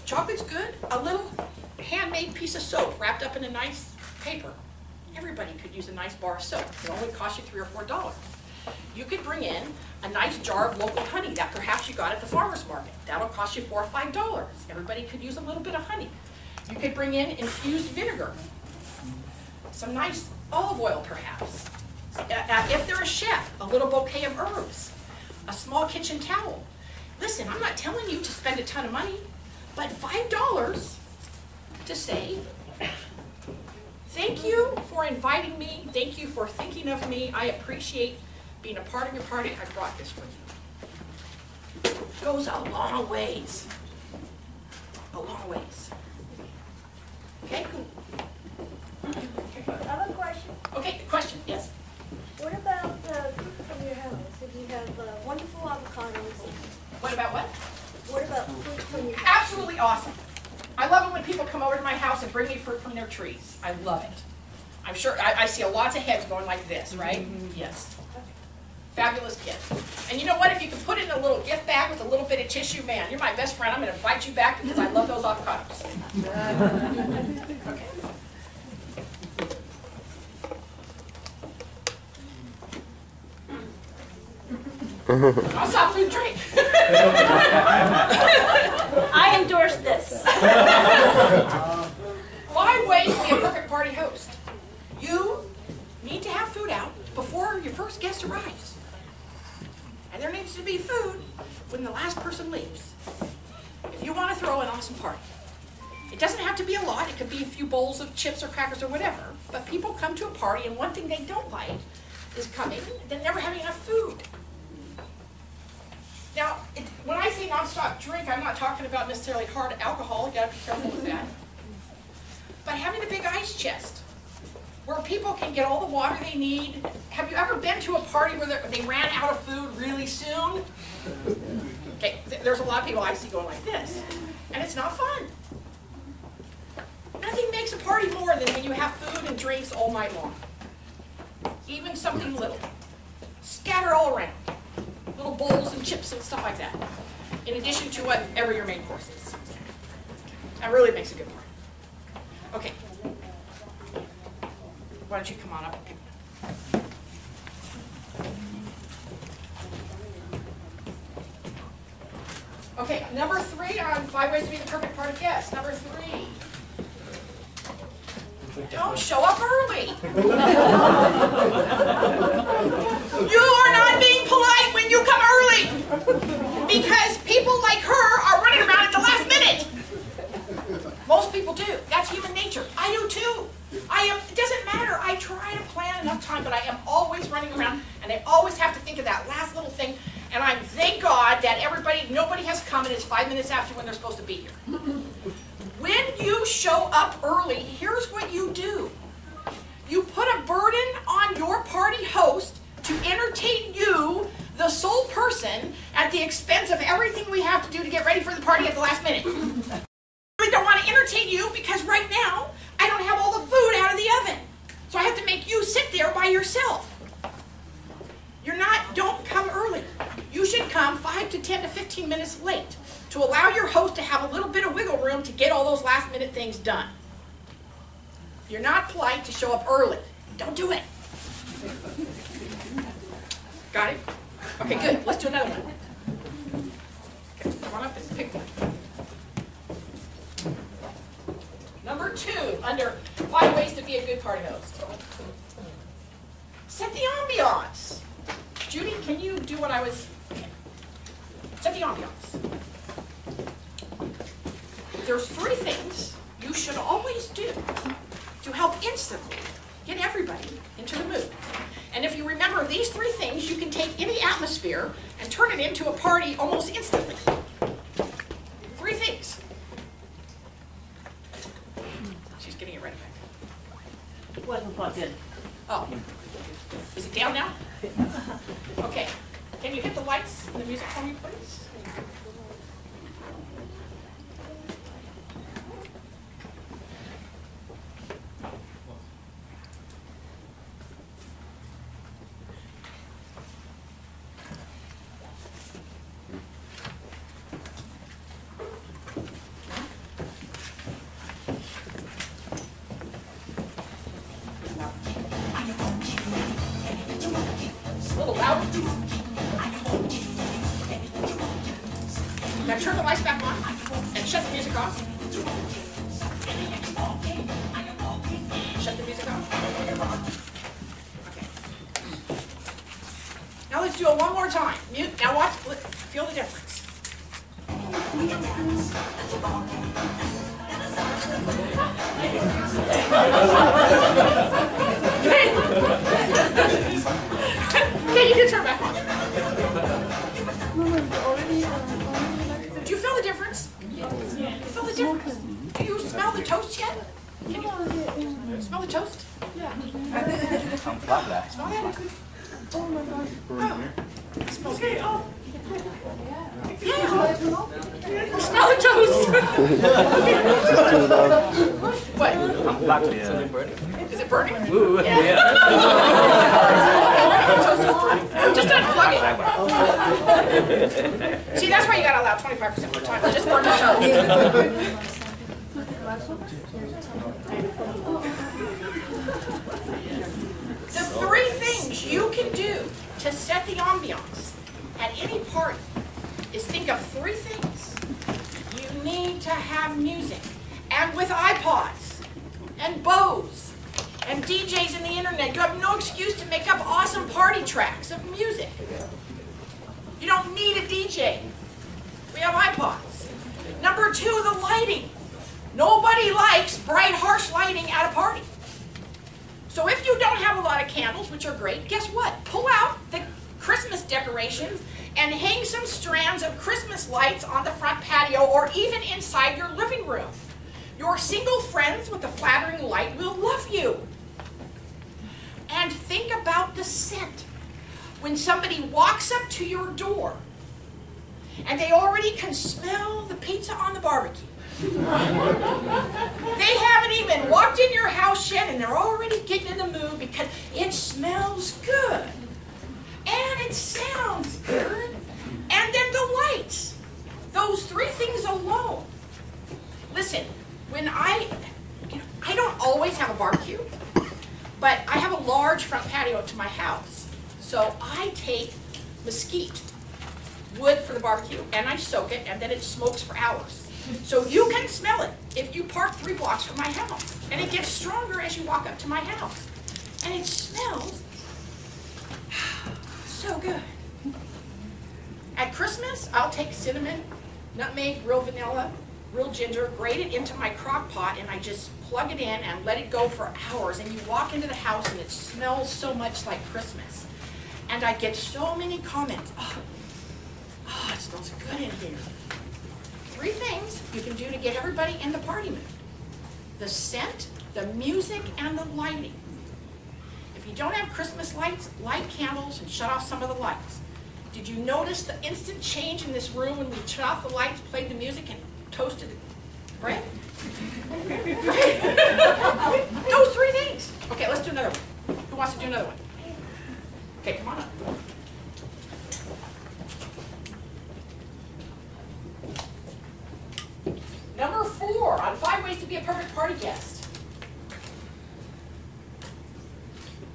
Chocolate's good. A little handmade piece of soap wrapped up in a nice paper. Everybody could use a nice bar of soap. It only costs you $3 or $4. You could bring in a nice jar of local honey that perhaps you got at the farmer's market. That'll cost you $4 or $5. Everybody could use a little bit of honey. You could bring in infused vinegar, some nice olive oil perhaps. If they're a chef, a little bouquet of herbs, a small kitchen towel. Listen, I'm not telling you to spend a ton of money, but $5 to say, thank you for inviting me. Thank you for thinking of me. I appreciate being a part of your party. I brought this for you. Goes a long ways. A long ways. Okay? I have a question. Okay, question, yes? What about food from your house? If you have wonderful avocados. What about what? What about food from your house? Absolutely awesome. I love it when people come over to my house and bring me fruit from their trees. I love it. I'm sure, I see lots of heads going like this, right? Yes. Fabulous gift. And you know what? If you can put it in a little gift bag with a little bit of tissue, man, you're my best friend. I'm going to invite you back because I love those avocados. Okay. I'll stop food and drink. I endorse this. 5 ways to be a perfect party host. You need to have food out before your first guest arrives. And there needs to be food when the last person leaves. If you want to throw an awesome party. It doesn't have to be a lot. It could be a few bowls of chips or crackers or whatever. But people come to a party, and one thing they don't like is coming and never having enough food. Now, when I say nonstop drink, I'm not talking about necessarily hard alcohol. You gotta be careful with that. But having a big ice chest where people can get all the water they need. Have you ever been to a party where they ran out of food really soon? Okay, there's a lot of people I see going like this, and it's not fun. Nothing makes a party more than when you have food and drinks all night long. Even something little. Scattered all around. Little bowls and chips and stuff like that. In addition to whatever your main course is. That really makes a good party. Okay. Why don't you come on up and pick one? Okay, number 3 on 5 ways to be the perfect party guest. Number 3. Don't show up early. You are not being polite when you come early. Because people like her are running around at the last minute. Most people do. That's human nature. I do too. It doesn't matter. I try to plan enough time, but I am always running around, and I always have to think of that last little thing. And I thank God that nobody has come and it's 5 minutes after when they're supposed to be here. When you show up early, here's what you do. You put a burden on your party host to entertain you, the sole person, at the expense of everything we have to do to get ready for the party at the last minute. I don't want to entertain you because right now I don't have all the food out of the oven. So I have to make you sit there by yourself. Don't come early. You should come 5 to 10 to 15 minutes late to allow your host to have a little bit of wiggle room to get all those last minute things done. You're not polite to show up early. Don't do it. Got it? Okay, good. Let's do another one. Okay, come on up and pick one. Number 2, under 5 ways to be a good party host. Set the ambiance. Judy, can you do what I was... Okay. Set the ambiance. There's 3 things you should always do to help instantly get everybody into the mood. And if you remember these 3 things, you can take any atmosphere and turn it into a party almost instantly. 3 things. She's getting it ready back. It wasn't plugged in. Oh. Is it down now? Okay. Can you hit the lights and the music for me, please? A little louder. Now turn the lights back on and shut the music off. Shut the music off. Okay. Now let's do it one more time. Mute. Now watch. Feel the difference. Okay, you can turn back on. Do you feel the difference? You feel the difference? Do you smell the toast yet? Can you smell the toast? Yeah. Smell that? Oh my gosh. Oh. It smells good. Yeah. Smell the toast. What? Is it burning? Ooh, yeah. Toast is burning. Just unplug it. See, that's why you gotta allow 25% more time. Just burn the toast. The 3 things you can do to set the ambiance at any party is think of 3 things. You need to have music. And with iPods and Bose and DJs and the internet, you have no excuse to make up awesome party tracks of music. You don't need a DJ. We have iPods. Number 2, the lighting. Nobody likes bright, harsh lighting at a party. So if you don't have a lot of candles, which are great, guess what? Pull out the Christmas decorations and hang some strands of Christmas lights on the front patio or even inside your living room. Your single friends with the flattering light will love you. And think about the scent. When somebody walks up to your door and they already can smell the pizza on the barbecue. They haven't even walked in your house yet and they're already getting in the mood because it smells good. And it sounds good. And then the lights. Those 3 things alone. Listen, when I don't always have a barbecue, but I have a large front patio to my house. So I take mesquite, wood for the barbecue, and I soak it, and then it smokes for hours. So you can smell it if you park 3 blocks from my house. And it gets stronger as you walk up to my house. And it smells so good. At Christmas, I'll take cinnamon, nutmeg, real vanilla, real ginger, grate it into my crock pot, and I just plug it in and let it go for hours. And you walk into the house and it smells so much like Christmas. And I get so many comments. Oh, it smells good in here. 3 things you can do to get everybody in the party mood. The scent, the music, and the lighting. If you don't have Christmas lights, light candles and shut off some of the lights. Did you notice the instant change in this room when we shut off the lights, played the music, and toasted bread? Those 3 things. Okay, let's do another one. Who wants to do another one? Okay, come on up. Number 4 on 5 ways to be a perfect party guest.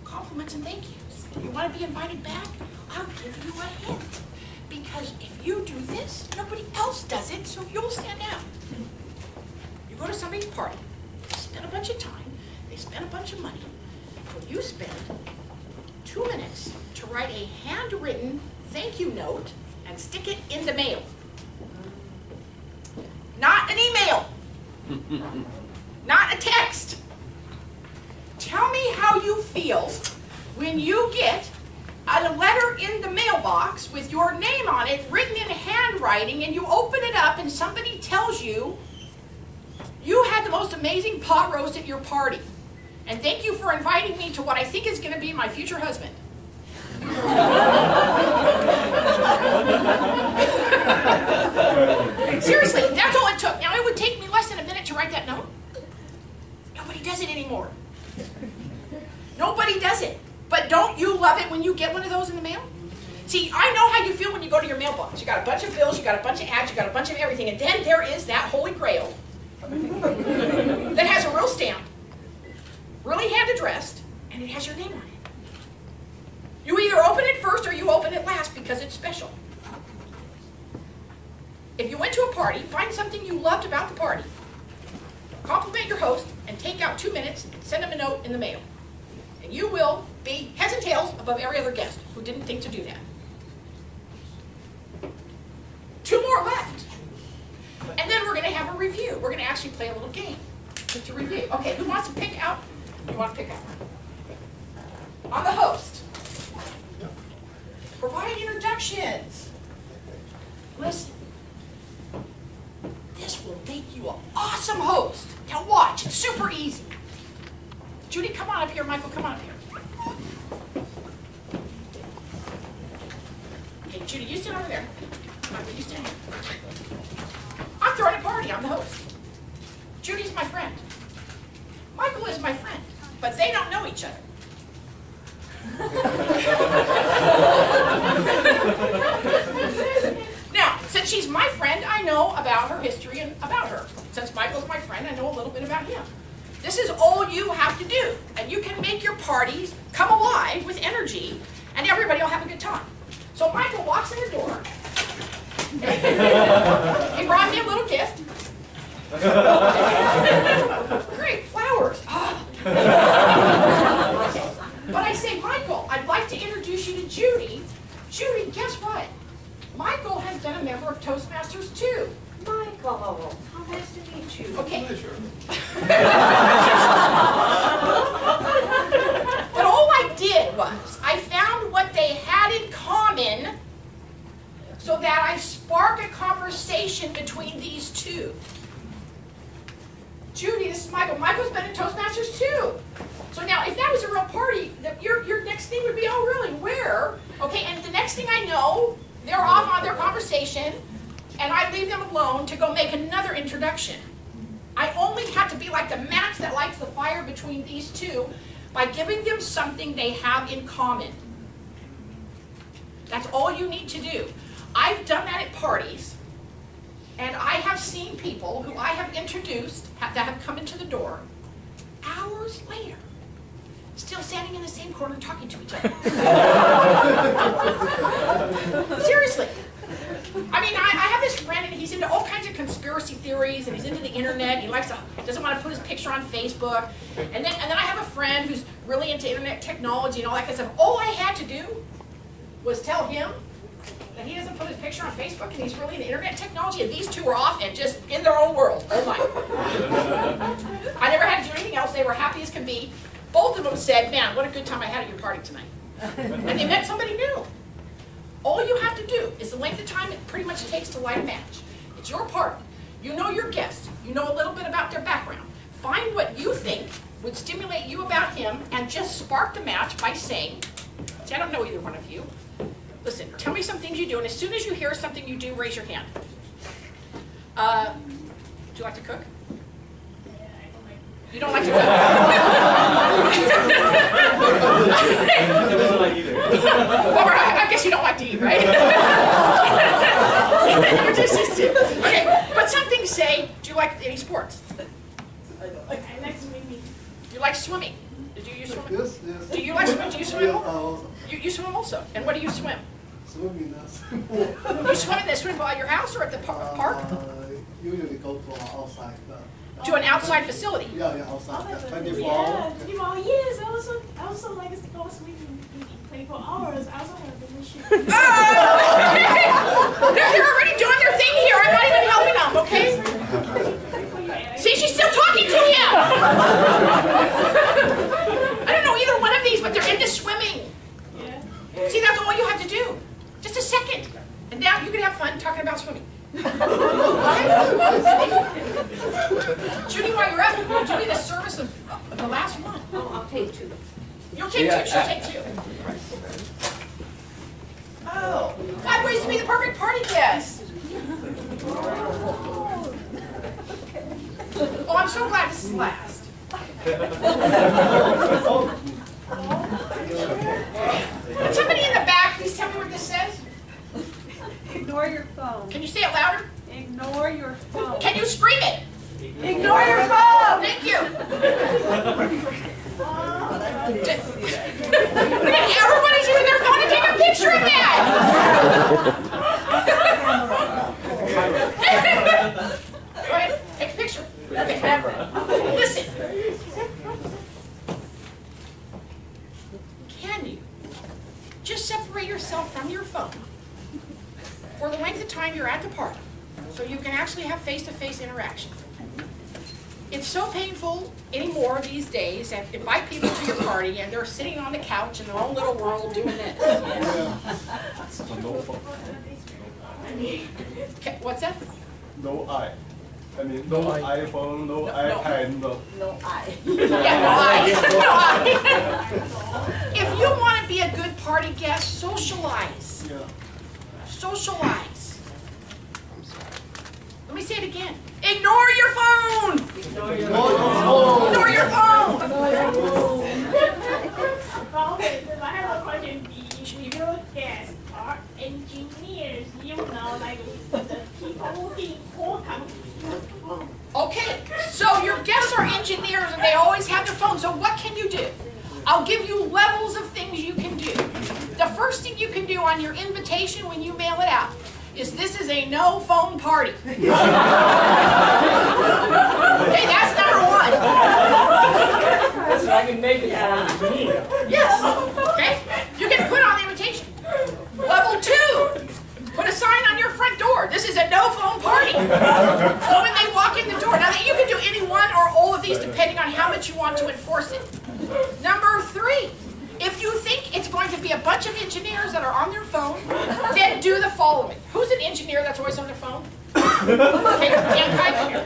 Compliments and thank yous. You want to be invited back? I'll give you a hint. Because if you do this, nobody else does it, so you'll stand out. You go to somebody's party, they spend a bunch of time, they spend a bunch of money, so you spend 2 minutes to write a handwritten thank you note and stick it in the mail. Not an email. Not a text. Tell me how you feel when you get a letter in the mailbox with your name on it, written in handwriting, and you open it up and somebody tells you, you had the most amazing pot roast at your party. And thank you for inviting me to what I think is going to be my future husband. Seriously, that's all it took. Now, it would take me less than a minute to write that note. Nobody does it anymore. Nobody does it. But don't you love it when you get one of those in the mail? See, I know how you feel when you go to your mailbox. You got a bunch of bills, you got a bunch of ads, you got a bunch of everything, and then there is that holy grail that has a real stamp, really hand addressed, and it has your name on it. You either open it first or you open it last because it's special. If you went to a party, find something you loved about the party, compliment your host, and take out 2 minutes and send them a note in the mail. And you will be heads and tails above every other guest who didn't think to do that. 2 more left. And then we're going to have a review. We're going to actually play a little game to review. Okay, who wants to pick out? You want to pick out? On the host. Provide introductions. Listen. This will make you an awesome host. Now watch, it's super easy. Judy, come on up here. Michael, come on up here. Okay, Judy, you stand over there. Michael, you stand here. I'm throwing a party. I'm the host. Judy's my friend. Michael is my friend, but they don't know each other. Now, since she's my friend, I know about her history and about her. Since Michael's my friend, I know a little bit about him. This is all you have to do, and you can make your parties come alive with energy, and everybody will have a good time. So Michael walks in the door. He brought me a little gift. Great, flowers. But I say, Michael, I'd like to introduce you to Judy. Judy, guess what? Michael has been a member of Toastmasters too. Michael, how nice to meet you. Okay. But all I did was, I found what they had in common so that I spark a conversation between these two. Judy, this is Michael. Michael's been in Toastmasters too. So now, if that was a real party, your next thing would be, oh really, where? Okay, and the next thing I know, they're off on their conversation, and I leave them alone to go make another introduction. I only have to be like the match that lights the fire between these two by giving them something they have in common. That's all you need to do. I've done that at parties, and I have seen people who I have introduced that have come into the door hours later, still standing in the same corner talking to each other. Seriously. I mean, I have this friend, and he's into all kinds of conspiracy theories, and he's into the internet. He doesn't want to put his picture on Facebook. And then I have a friend who's really into internet technology and all that kind of stuff. All I had to do was tell him that he doesn't put his picture on Facebook, and he's really into internet technology, and these two were off and just in their own world. Oh my. I never had to do anything else. They were happy as can be. Both of them said, man, what a good time I had at your party tonight. And they met somebody new. All you have to do is the length of time it pretty much takes to light a match. It's your party. You know your guest. You know a little bit about their background. Find what you think would stimulate you about him and just spark the match by saying, see, I don't know either one of you. Listen, tell me some things you do, and as soon as you hear something you do, raise your hand. Do you like to cook? You don't like to cook? Well, I guess you don't like to eat, right? You're just used to. Okay, but some things say, do you like any sports? I like swimming. You like swimming? Do you swim? Yes, yes. Do you like swimming? Do you swim? Also. You swim also. And what do you swim? Swimming, You swim in the swim pool at your house or at the park? Usually go to outside. To an outside facility? Yeah, outside. 24 Yeah, hours. 24 hours. Yes, I also like to go swimming 24 hours. I also have the machine. They're already doing their thing here. I'm not even helping them, okay? See, she's still talking to him. I don't know either one of these, but they're into swimming. Yeah. See, that's all you have to do. Just a second. And now you can have fun talking about swimming. Judy, while you're up, do me the service of the last one. Oh, I'll take two. You'll take two. She'll take two. Oh, 5 ways to be the perfect party guest. Oh, I'm so glad this is last. Can somebody in the back please tell me what this says? Ignore your phone. Can you say it louder? Ignore your phone. Can you scream it? Ignore your phone. Thank you. Everybody's using their phone to take a picture of that. Go ahead, take a picture. Okay. Listen. Can you just separate yourself from your phone for the length of time you're at the party so you can actually have face-to-face interaction? It's so painful anymore these days that invite people to your party and they're sitting on the couch in their own little world doing this. Okay, what's that? No eye. I mean, no iPhone, no iPad, no. No I. Yeah, no eye. No eye. If you want to be a good party guest, socialize. Yeah. Socialize. Let me say it again. Ignore your phone. Ignore your phone. Ignore your phone. I have a question. Your guests are engineers. You know, like the people working for companies. Okay, so your guests are engineers and they always have their phone. So what can you do? I'll give you levels of things you can do. the first thing you can do on your invitation when you mail it out is this is a no phone party. Okay, that's number one. Listen, I can make it for me. Yes. Okay. You can put on the invitation. Level 2. Put a sign on your front door. This is a no phone party. So when they walk in the door, now you can do any one or all of these depending on how much you want to enforce it. Number 3. If you think it's going to be a bunch of engineers that are on their phone, then do the following. Who's an engineer that's always on their phone? Okay, Dan Kai here.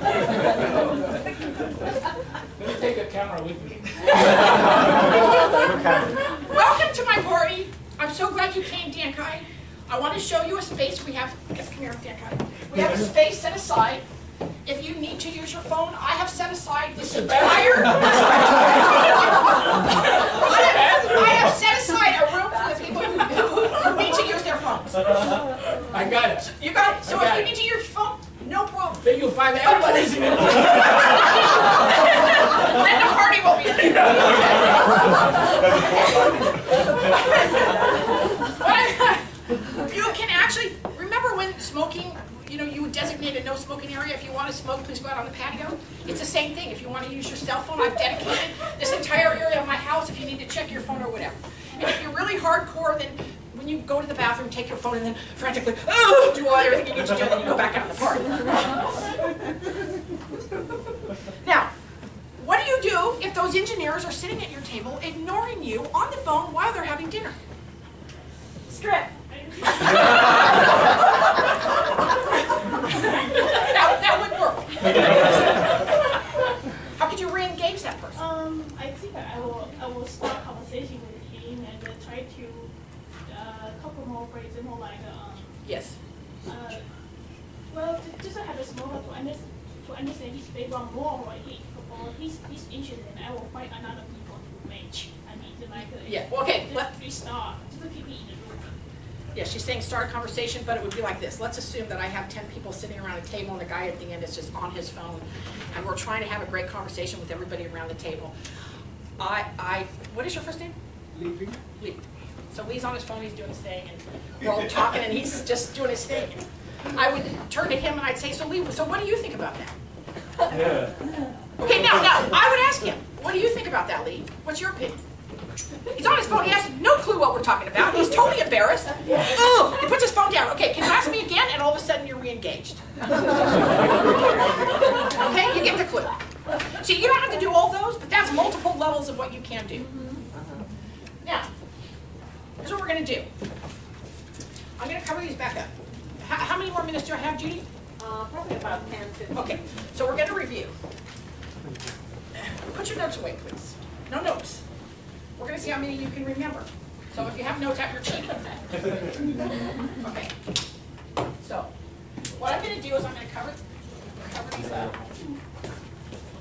Let me take a camera with me. Welcome to my party. I'm so glad you came, Dan Kai. I want to show you a space we have. Come here, Dan Kai. We have a space set aside. If you need to use your phone, I have set aside this entire. I have set aside a room for the people who need to use their phones. I got it. You got it. So if you need to use your phone, no problem. Then you'll find everybody's in it. Then the party will be in. You can actually remember when smoking. You know, you would designate a no smoking area. If you want to smoke, please go out on the patio. It's the same thing. If you want to use your cell phone, I've dedicated this entire area of my house if you need to check your phone or whatever. And if you're really hardcore, then when you go to the bathroom, take your phone and then frantically, oh, do everything you need to do, and then you go back out in the party. Now, what do you do if those engineers are sitting at your table ignoring you on the phone while they're having dinner? Strip. That would work. How could you re-engage that person? I think I will start a conversation with him and try to couple more, for example, like Yes. Well, just to have a small to understand his background more, or his interest, and I will find another people to match. I mean, like Yeah. Okay. Just restart, just to keep it in the room. Yeah, she's saying start a conversation, but it would be like this. Let's assume that I have 10 people sitting around a table and the guy at the end is just on his phone, and we're trying to have a great conversation with everybody around the table. What is your first name? Lee. So Lee's on his phone, he's doing his thing, and we're all talking, and he's just doing his thing. I would turn to him and I'd say, so Lee, so what do you think about that? Yeah. Okay, now, I would ask him, what do you think about that, Lee? What's your opinion? He's on his phone, he has no clue what we're talking about. He's totally embarrassed. Oh, he puts his phone down. Okay, can you ask me again? And all of a sudden you're re-engaged. Okay, you get the clue. See, you don't have to do all those, but that's multiple levels of what you can do. Now, here's what we're going to do. I'm going to cover these back up. How many more minutes do I have, Judy? Probably about 10, 15. Okay, so we're going to review. Put your notes away, please. No notes. We're going to see how many you can remember. So if you have notes out, you're cheating. Okay. So what I'm going to do is I'm going to cover these up.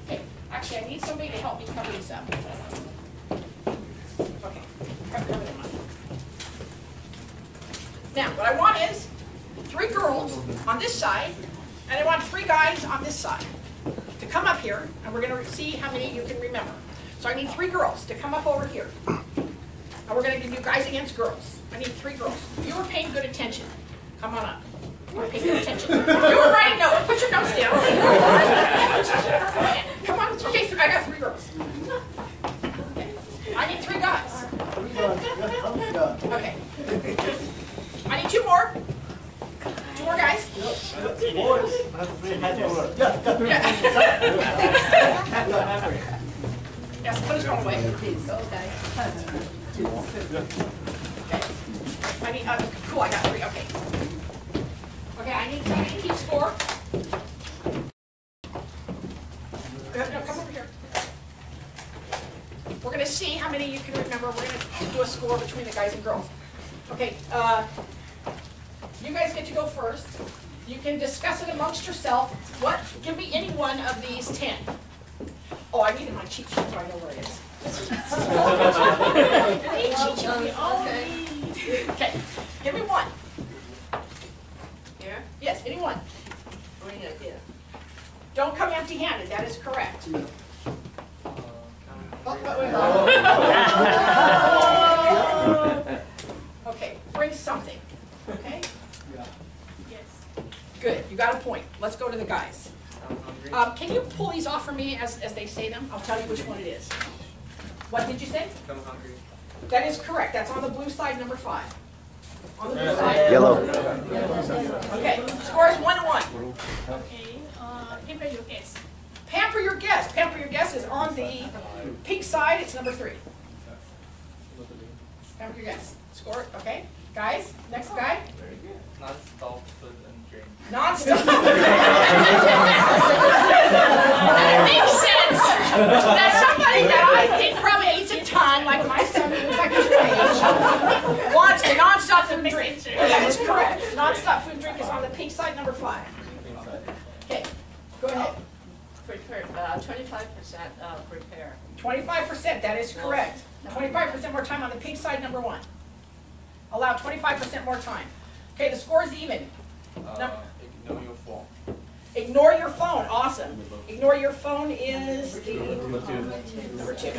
Okay. Actually, I need somebody to help me cover these up. Okay. Cover them up. Now, what I want is 3 girls on this side, and I want 3 guys on this side to come up here, and we're going to see how many you can remember. So I need 3 girls to come up over here. And we're going to do guys against girls. I need 3 girls. You were paying good attention. Come on up. You were paying good attention. You were writing notes. Put your notes down. Come on. Okay, I got 3 girls. Okay. I need 3 guys. Okay. I need 2 more. 2 more guys. Yes, put his phone away. Okay. I need, cool, I got 3, okay. Okay, I need to keep score. No, come over here. We're going to see how many you can remember. We're going to do a score between the guys and girls. Okay, you guys get to go first. You can discuss it amongst yourself. Give me any one of these 10. Oh, I needed my cheat sheet so I know where it is. Okay, give me one. Here? Yes, any one. Bring it here. Don't come empty-handed, that is correct. Yes. Good, you got a point. Let's go to the guys. I'm hungry. Can you pull these off for me as they say them? I'll tell you which one it is. What did you say? I'm hungry. That is correct. That's on the blue side, number 5. On the blue side. Yellow. Okay, score is 1-1. Okay. Pamper your guest. Pamper your guest. Pamper your guest is on the pink side. It's number 3. Pamper your guest. Score. Okay, guys. Next guy. Non-stop food and drink. Non-stop. That makes sense. That's somebody that I think probably eats a ton, like my son, who's like his age, wants the non-stop food and drink. That is correct. Non-stop food and drink is on the pink side, number 5. Okay, go ahead. Prepare, 25% prepare. 25%, that is correct. 25% more time on the pink side, number 1. Allow 25% more time. Okay, the score is even. Ignore your phone. Ignore your phone, awesome. Ignore your phone is the number 2.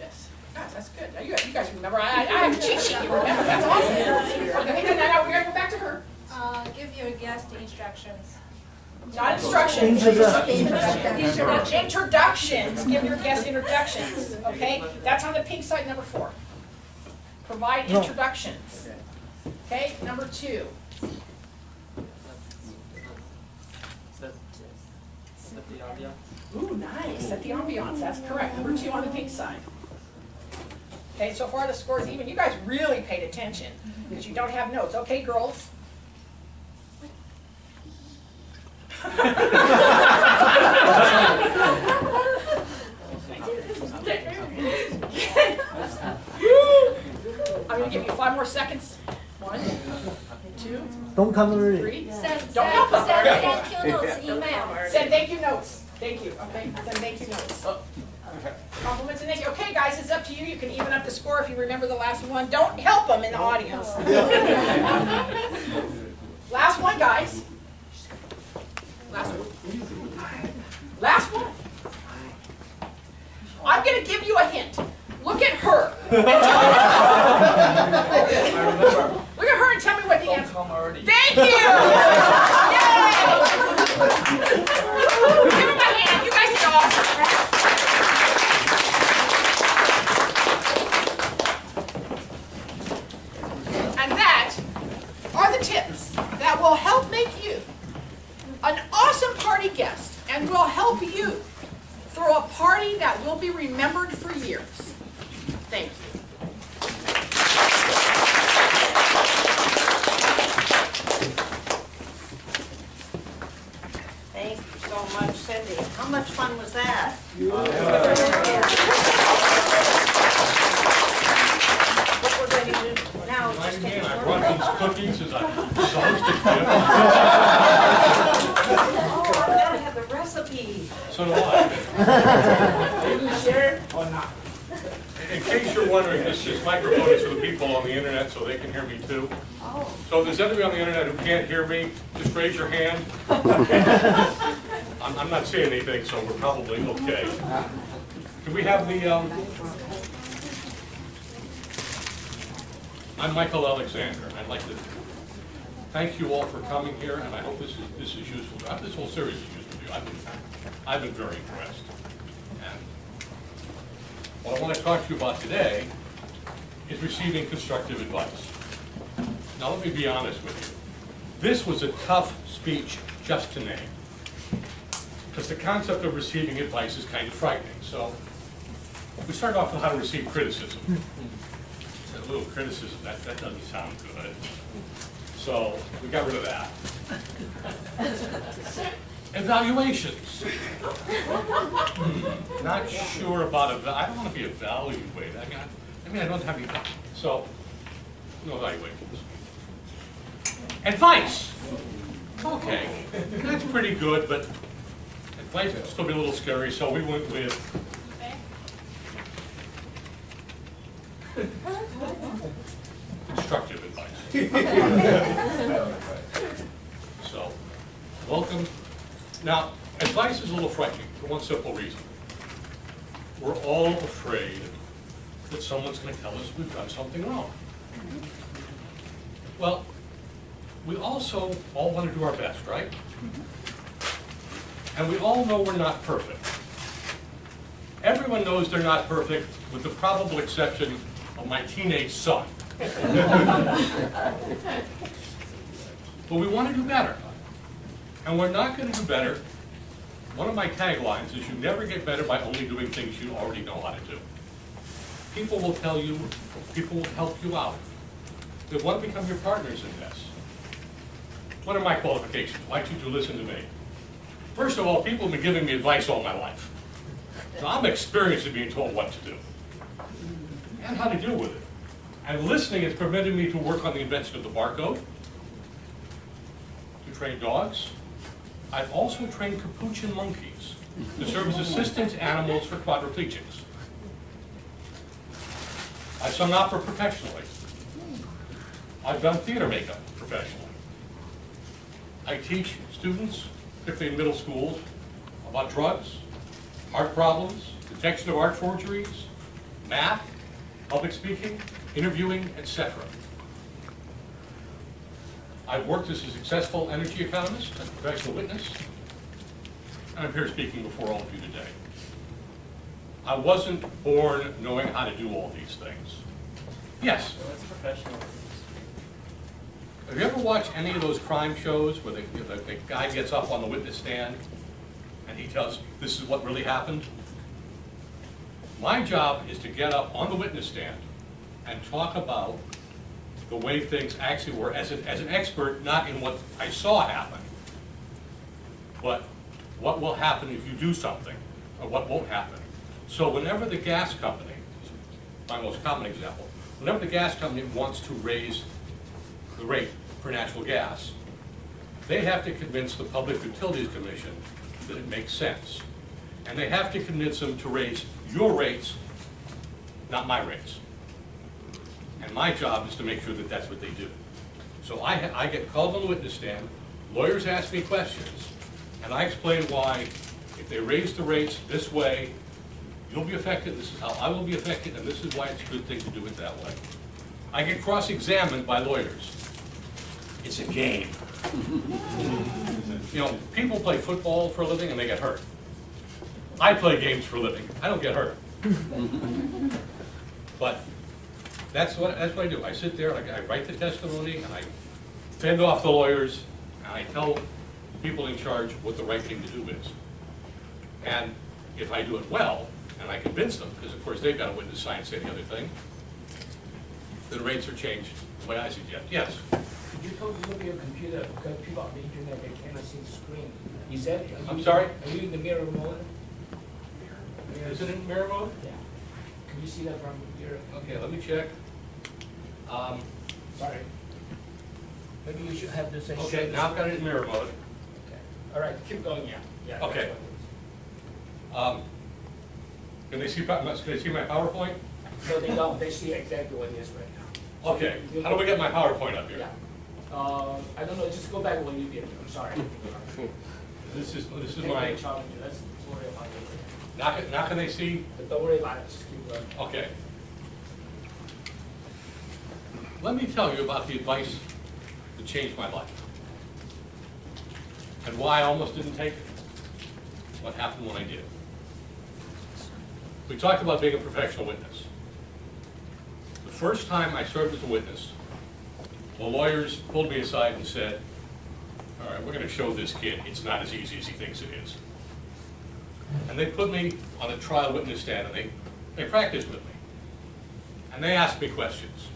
Yes. Guys, that's good. You guys remember. I have a cheat sheet, you remember. That's awesome. Okay, now we're going to go back to her. Give your guest instructions. Not instructions. Introductions. Give your guest introductions. Okay? That's on the pink side, number 4. Provide introductions. Okay? Number 2. Set the ambiance. Ooh, nice. Set the ambiance. That's correct. Number 2 on the pink side. Okay, so far the score is even. You guys really paid attention because you don't have notes. Okay, girls? I'm going to give you 5 more seconds. 1, 2, Don't come early. 3. Send Don't help us. thank you notes, email. Send thank you notes. Thank you. Okay, send thank you notes. Compliments and thank you. Okay, guys, it's up to you. You can even up the score if you remember the last one. Don't help them in the audience. Last one, guys. Last one. Last one. I'm going to give you a hint. Look at her. Look at her and tell me what the answer is. Thank you! Yay! Give him a hand. You guys are awesome. And that are the tips that will help make you an awesome party guest and will help you throw a party that will be remembered for years. Thank you. Thank you so much, Cindy. How much fun was that? What we're going to do now is just take a I short brought break. these cookies as a hosting gift. Oh, I've got to have the recipe. So do I. Did you share it or not? In case you're wondering, this microphone is for the people on the internet so they can hear me too. Oh. So if there's anybody on the internet who can't hear me, just raise your hand. I'm not saying anything, so we're probably okay. Can we have the, I'm Michael Alexander. I'd like to thank you all for coming here, and I hope this is useful. I hope this whole series is useful to you. I've been very impressed. And what I want to talk to you about today is receiving constructive advice. Now let me be honest with you. This was a tough speech just to name, because the concept of receiving advice is kind of frightening. So we started off with how to receive criticism. Said, "Ooh, criticism, that doesn't sound good." So we got rid of that. Evaluations. Not sure about I don't want to be evaluated. I mean, I don't have any. So, no evaluations. Advice. Okay, that's pretty good, but advice would still be a little scary. So we went with constructive advice. So, welcome. Now, advice is a little frightening for one simple reason. We're all afraid that someone's going to tell us we've done something wrong. Well, we also all want to do our best, right? And we all know we're not perfect. Everyone knows they're not perfect, with the probable exception of my teenage son. But we want to do better. And we're not going to do better. One of my taglines is you never get better by only doing things you already know how to do. People will tell you, people will help you out. They want to become your partners in this. What are my qualifications? Why should you listen to me? First of all, people have been giving me advice all my life. So I'm experienced in being told what to do and how to deal with it. And listening has permitted me to work on the invention of the barcode, to train dogs. I've also trained capuchin monkeys to serve as assistance animals for quadriplegics. I've sung opera professionally. I've done theater makeup professionally. I teach students, particularly in middle schools, about drugs, art problems, detection of art forgeries, math, public speaking, interviewing, etc. I've worked as a successful energy economist and professional witness, and I'm here speaking before all of you today. I wasn't born knowing how to do all these things. Yes? Well, it's professional. Have you ever watched any of those crime shows where the guy gets up on the witness stand and he tells, this is what really happened? My job is to get up on the witness stand and talk about the way things actually were as an expert, not in what I saw happen, but what will happen if you do something, or what won't happen. So whenever the gas company, my most common example, whenever the gas company wants to raise the rate for natural gas, they have to convince the Public Utilities Commission that it makes sense. And they have to convince them to raise your rates, not my rates. And my job is to make sure that that's what they do. So I get called on the witness stand, lawyers ask me questions, and I explain why if they raise the rates this way, you'll be affected, this is how I will be affected, and this is why it's a good thing to do it that way. I get cross-examined by lawyers. It's a game. You know, people play football for a living and they get hurt. I play games for a living. I don't get hurt. But that's what I do. I sit there, I write the testimony, and I fend off the lawyers, and I tell people in charge what the right thing to do is. And if I do it well, and I convince them, because of course they've got a witness sign and say the other thing, the rates are changed the way I suggest. Yes? Could you talk a little bit your computer, because people on the internet, they cannot see the screen. Is that, I'm sorry? Are you in the mirror mode? Is it in mirror mode? Yeah. Can you see that from your? Okay, let me check. Sorry. Maybe you should have this. Okay, now I've got it in mirror mode. Okay. All right, keep going, yeah. Yeah. Okay. Can they see my PowerPoint? No, they don't. They see exactly what it is right now. Okay. How do we get my PowerPoint up here? Yeah. I don't know. Just go back when you did. I'm sorry. This is Take my. the challenge. Let's worry about it. Now can they see? But don't worry about it. Just keep going. Okay. Let me tell you about the advice that changed my life and why I almost didn't take it. What happened when I did. We talked about being a professional witness. The first time I served as a witness, the lawyers pulled me aside and said, all right, we're going to show this kid it's not as easy as he thinks it is. And they put me on a trial witness stand and they practiced with me. And they asked me questions.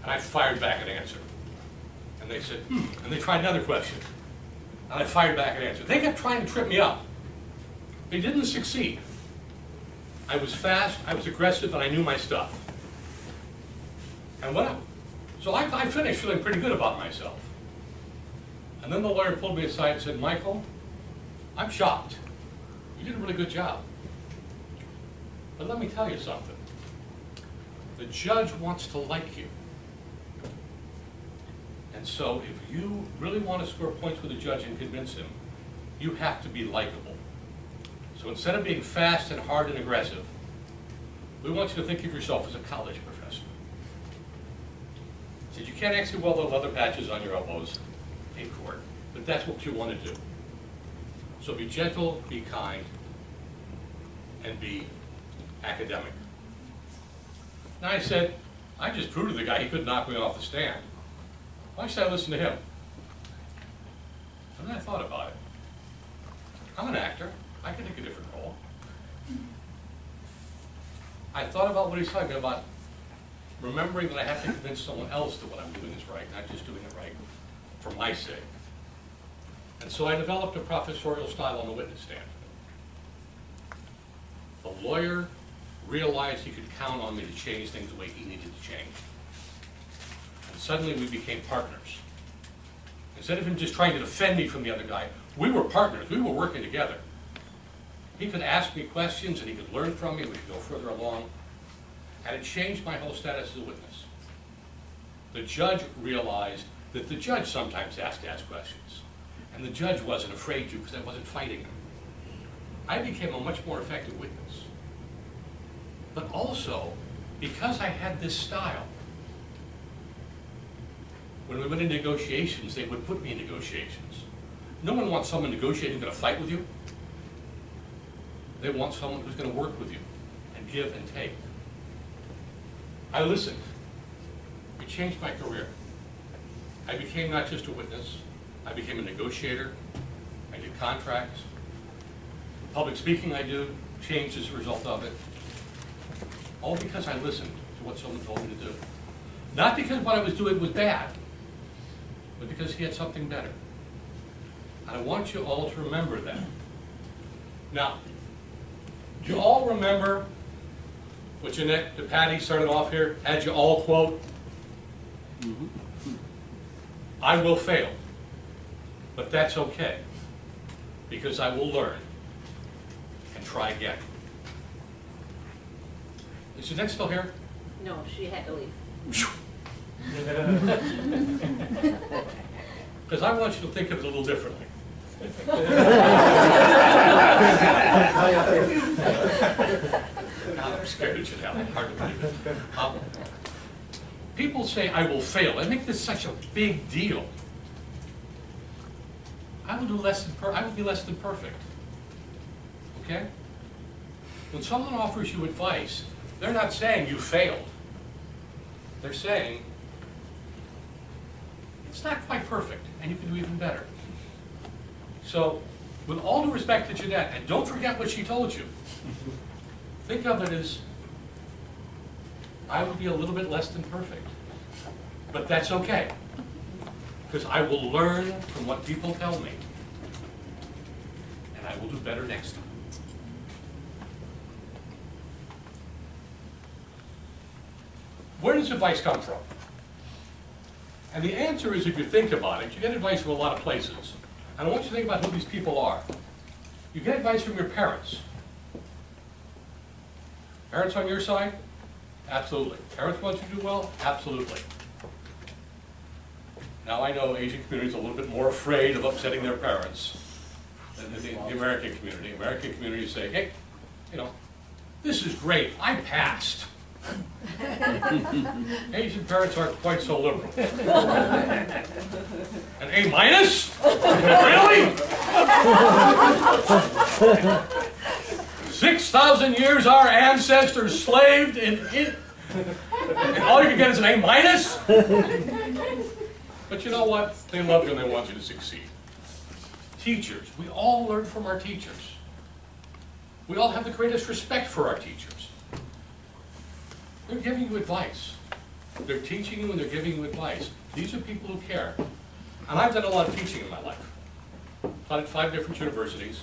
And I fired back an answer. And they said, and they tried another question. And I fired back an answer. They kept trying to trip me up. They didn't succeed. I was fast, I was aggressive, and I knew my stuff. And so I finished feeling pretty good about myself. And then the lawyer pulled me aside and said, Michael, I'm shocked. You did a really good job. But let me tell you something. The judge wants to like you. And so if you really want to score points with a judge and convince him, you have to be likable. So instead of being fast and hard and aggressive, we want you to think of yourself as a college professor. He said, you can't actually weld the leather patches on your elbows in court, but that's what you want to do. So be gentle, be kind, and be academic. Now I said, I just proved to the guy he couldn't knock me off the stand. Why should I listen to him? And then I thought about it. I'm an actor. I can take a different role. I thought about what he's talking about, remembering that I have to convince someone else that what I'm doing is right, not just doing it right for my sake. And so I developed a professorial style on the witness stand. The lawyer realized he could count on me to change things the way he needed to change. And suddenly we became partners. Instead of him just trying to defend me from the other guy, we were partners, we were working together. He could ask me questions and he could learn from me, we could go further along. And it changed my whole status as a witness. The judge realized that the judge sometimes has to ask questions. And the judge wasn't afraid to because I wasn't fighting him. I became a much more effective witness. But also, because I had this style, when we went into negotiations, they would put me in negotiations. No one wants someone negotiating who's going to fight with you. They want someone who's going to work with you and give and take. I listened. It changed my career. I became not just a witness, I became a negotiator. I did contracts. Public speaking I do changed as a result of it. All because I listened to what someone told me to do. Not because what I was doing was bad, but because he had something better. And I want you all to remember that. Now, do you all remember what Jeanette DePatty started off here? Had you all quote? I will fail, but that's okay, because I will learn and try again. Is Jeanette still here? No, she had to leave. Because I want you to think of it a little differently. I'm scared of Jeanette. Hard to believe it. People say, I will fail. I make this such a big deal. I will do less than I will be less than perfect. Okay? When someone offers you advice, they're not saying you failed. They're saying it's not quite perfect, and you can do even better. So, with all due respect to Jeanette, and don't forget what she told you, think of it as, I will be a little bit less than perfect. But that's okay, because I will learn from what people tell me, and I will do better next time. Where does advice come from? And the answer is, if you think about it, you get advice from a lot of places. And I want you to think about who these people are. You get advice from your parents. Parents on your side? Absolutely. Parents want you to do well? Absolutely. Now I know Asian communities are a little bit more afraid of upsetting their parents than the American community. American communities say, hey, you know, this is great, I passed. Asian parents aren't quite so liberal. An A minus? Really? 6,000 years our ancestors slaved and all you can get is an A minus? But you know what? They love you and they want you to succeed. Teachers, we all learn from our teachers. We all have the greatest respect for our teachers. They're giving you advice. They're teaching you and they're giving you advice. These are people who care. And I've done a lot of teaching in my life. Taught at 5 different universities,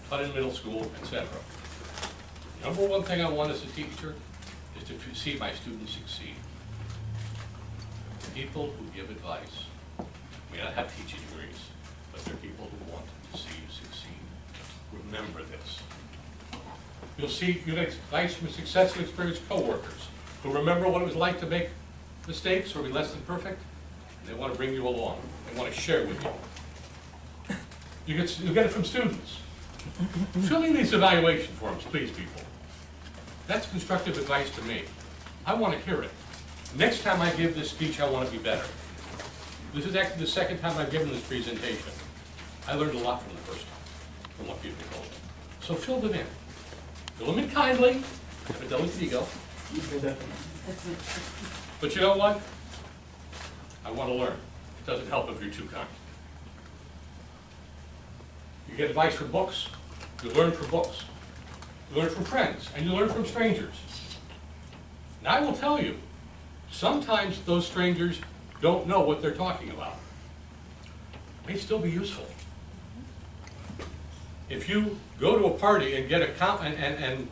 taught in middle school, etc. Number one thing I want as a teacher is to see my students succeed. People who give advice may not have teaching degrees, but they're people who want to see you succeed. Remember this. You'll get advice from successfully experienced coworkers who remember what it was like to make mistakes or be less than perfect, and they want to bring you along. They want to share with you. You'll get it from students. Fill in these evaluation forms, please, people. That's constructive advice to me. I want to hear it. Next time I give this speech, I want to be better. This is actually the second time I've given this presentation. I learned a lot from the first time, from what people told me. So fill them in. Fill them in kindly, have a delicate ego. But you know what? I want to learn. It doesn't help if you're too kind. You get advice from books, you learn from books. You learn from friends, and you learn from strangers. Now I will tell you, sometimes those strangers don't know what they're talking about. It may still be useful. If you go to a party and get a and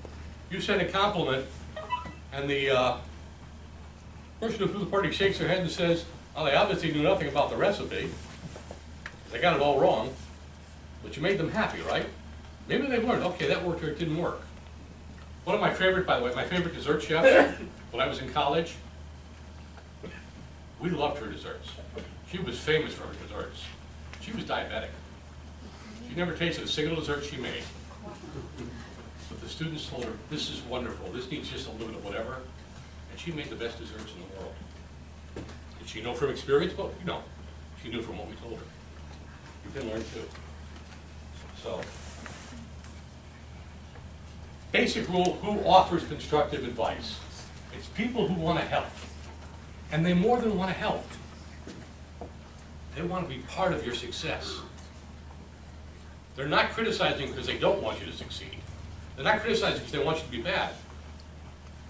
you send a compliment, and the person who threw the party shakes their head and says, "Well, they obviously knew nothing about the recipe. They got it all wrong, but you made them happy, right?" Maybe they've learned, okay, that worked or it didn't work. One of my favorite, by the way, my favorite dessert chef when I was in college, we loved her desserts. She was famous for her desserts. She was diabetic. She never tasted a single dessert she made. But the students told her, "This is wonderful. This needs just a little bit of whatever." And she made the best desserts in the world. Did she know from experience? Well, no. She knew from what we told her. You can learn too. So, basic rule, who offers constructive advice? It's people who want to help. And they more than want to help. They want to be part of your success. They're not criticizing because they don't want you to succeed. They're not criticizing because they want you to be bad.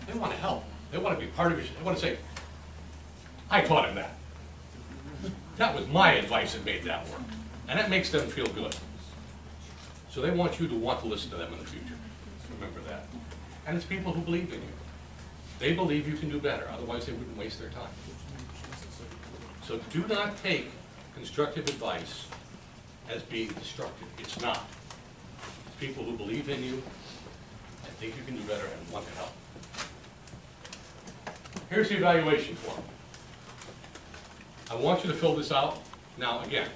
They want to help. They want to be part of your, they want to say, "I taught him that. That was my advice that made that work." And that makes them feel good. So they want you to want to listen to them in the future. Remember that. And it's people who believe in you. They believe you can do better, otherwise they wouldn't waste their time. So do not take constructive advice as being destructive. It's not. It's people who believe in you and think you can do better and want to help. Here's the evaluation form. I want you to fill this out. Now again,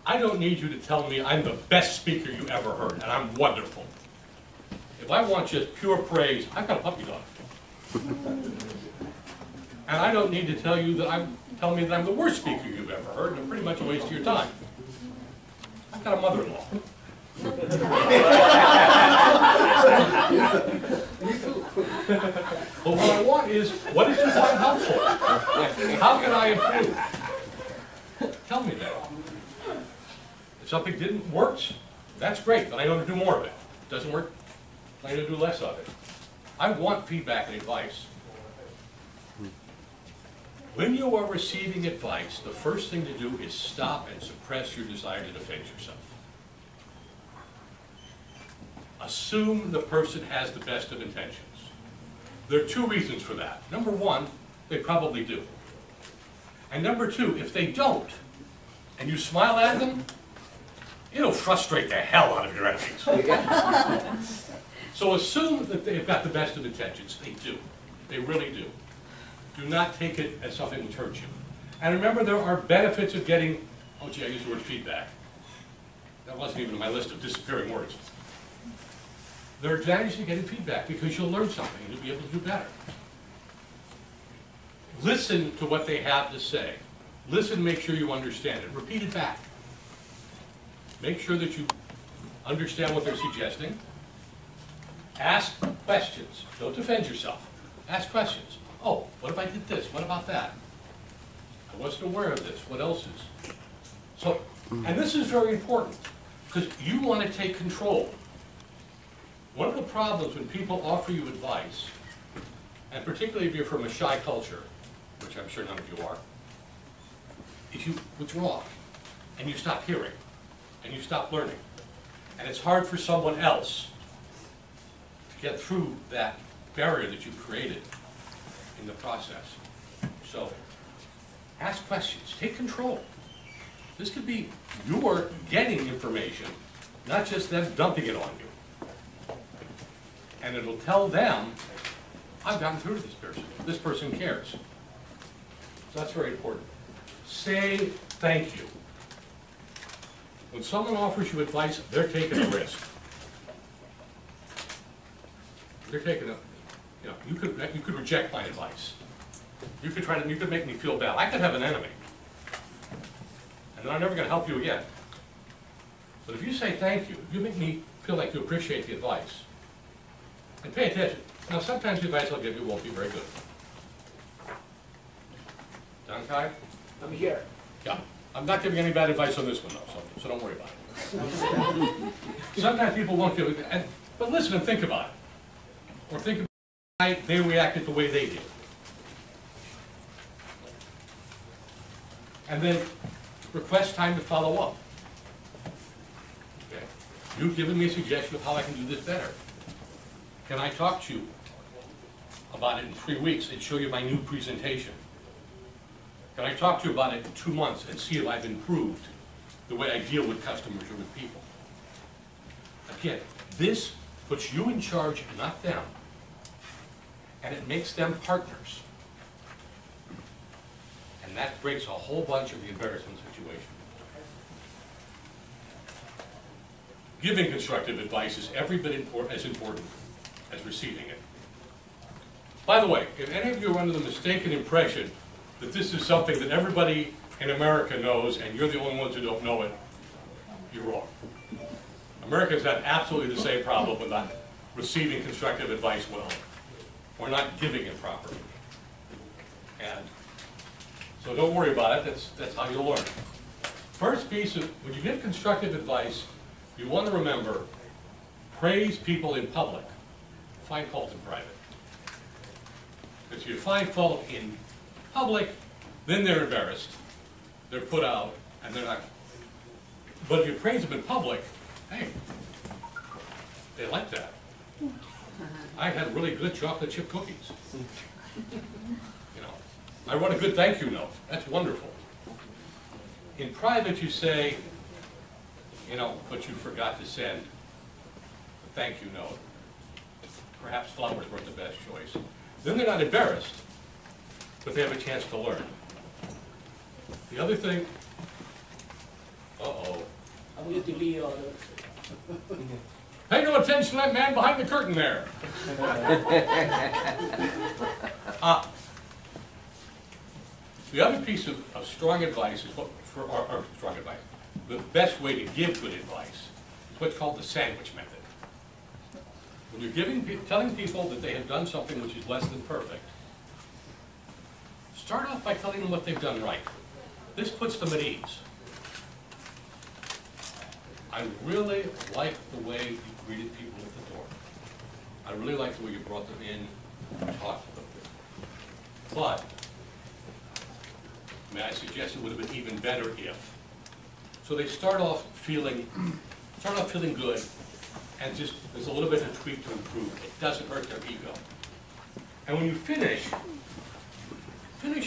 I don't need you to tell me I'm the best speaker you ever heard and I'm wonderful. If I want just pure praise, I've got a puppy dog. And I don't need to tell you that tell me that I'm the worst speaker you've ever heard, and I'm pretty much a waste of your time. I've got a mother-in-law. But what I want is, what did you find helpful? How can I improve? Tell me that. If something didn't work, that's great, but I know to do more of it. If it doesn't work, I know to do less of it. I want feedback and advice. When you are receiving advice, the first thing to do is stop and suppress your desire to defend yourself. Assume the person has the best of intentions. There are two reasons for that. Number one, they probably do. And number two, if they don't, and you smile at them, it'll frustrate the hell out of your enemies. So assume that they've got the best of intentions. They do. They really do. Do not take it as something which hurts you. And remember, there are benefits of getting, oh gee, I used the word feedback. That wasn't even on my list of disappearing words. There are advantages to getting feedback because you'll learn something and you'll be able to do better. Listen to what they have to say. Listen, make sure you understand it. Repeat it back. Make sure that you understand what they're suggesting. Ask questions. Don't defend yourself. Ask questions. Oh, what if I did this? What about that? I wasn't aware of this. What else is? So, and this is very important because you want to take control. One of the problems when people offer you advice, and particularly if you're from a shy culture, which I'm sure none of you are, is you withdraw and you stop hearing and you stop learning. And it's hard for someone else to get through that barrier that you've created in the process. So, ask questions, take control. This could be your getting information, not just them dumping it on you. And it'll tell them, I've gotten through to this person. This person cares. So that's very important. Say thank you. When someone offers you advice, they're taking a risk. They're taking a, You know, you could reject my advice. You could make me feel bad. I could have an enemy. And then I'm never going to help you again. But if you say thank you, you make me feel like you appreciate the advice. And pay attention. Now, sometimes the advice I'll give you won't be very good. Done, Kai? I'm here. Yeah. I'm not giving any bad advice on this one, though, so don't worry about it. Sometimes people won't give it, but listen and think about it. Or think about why they reacted the way they did. And then request time to follow up. Okay. You've given me a suggestion of how I can do this better. Can I talk to you about it in 3 weeks and show you my new presentation? Can I talk to you about it in 2 months and see if I've improved the way I deal with customers or with people? Again, this puts you in charge, not them, and it makes them partners. And that breaks a whole bunch of the embarrassment situation. Giving constructive advice is every bit as important as receiving it. By the way, if any of you are under the mistaken impression that this is something that everybody in America knows and you're the only ones who don't know it, you're wrong. Americans have absolutely the same problem with not receiving constructive advice well, or not giving it properly. And so don't worry about it, that's how you'll learn. First piece of, when you give constructive advice, you want to remember, praise people in public, find fault in private. Because if you find fault in public, then they're embarrassed, they're put out, and they're not. But if you praise them in public, hey, they like that. I had really good chocolate chip cookies. You know, I wrote a good thank you note. That's wonderful. In private, you say, you know, but you forgot to send a thank you note. Perhaps flowers weren't the best choice. Then they're not embarrassed, but they have a chance to learn. The other thing, uh-oh. I'm going to delete all the... Pay no attention to that man behind the curtain there. The other piece of strong advice is strong advice. The best way to give good advice is what's called the sandwich method. When you're telling people that they have done something which is less than perfect, start off by telling them what they've done right. This puts them at ease. I really like the way you greeted people at the door. I really like the way you brought them in and talked to them. But, may I suggest it would have been even better if. So they start off feeling good, and just there's a little bit of tweak to improve. It doesn't hurt their ego. And when you finish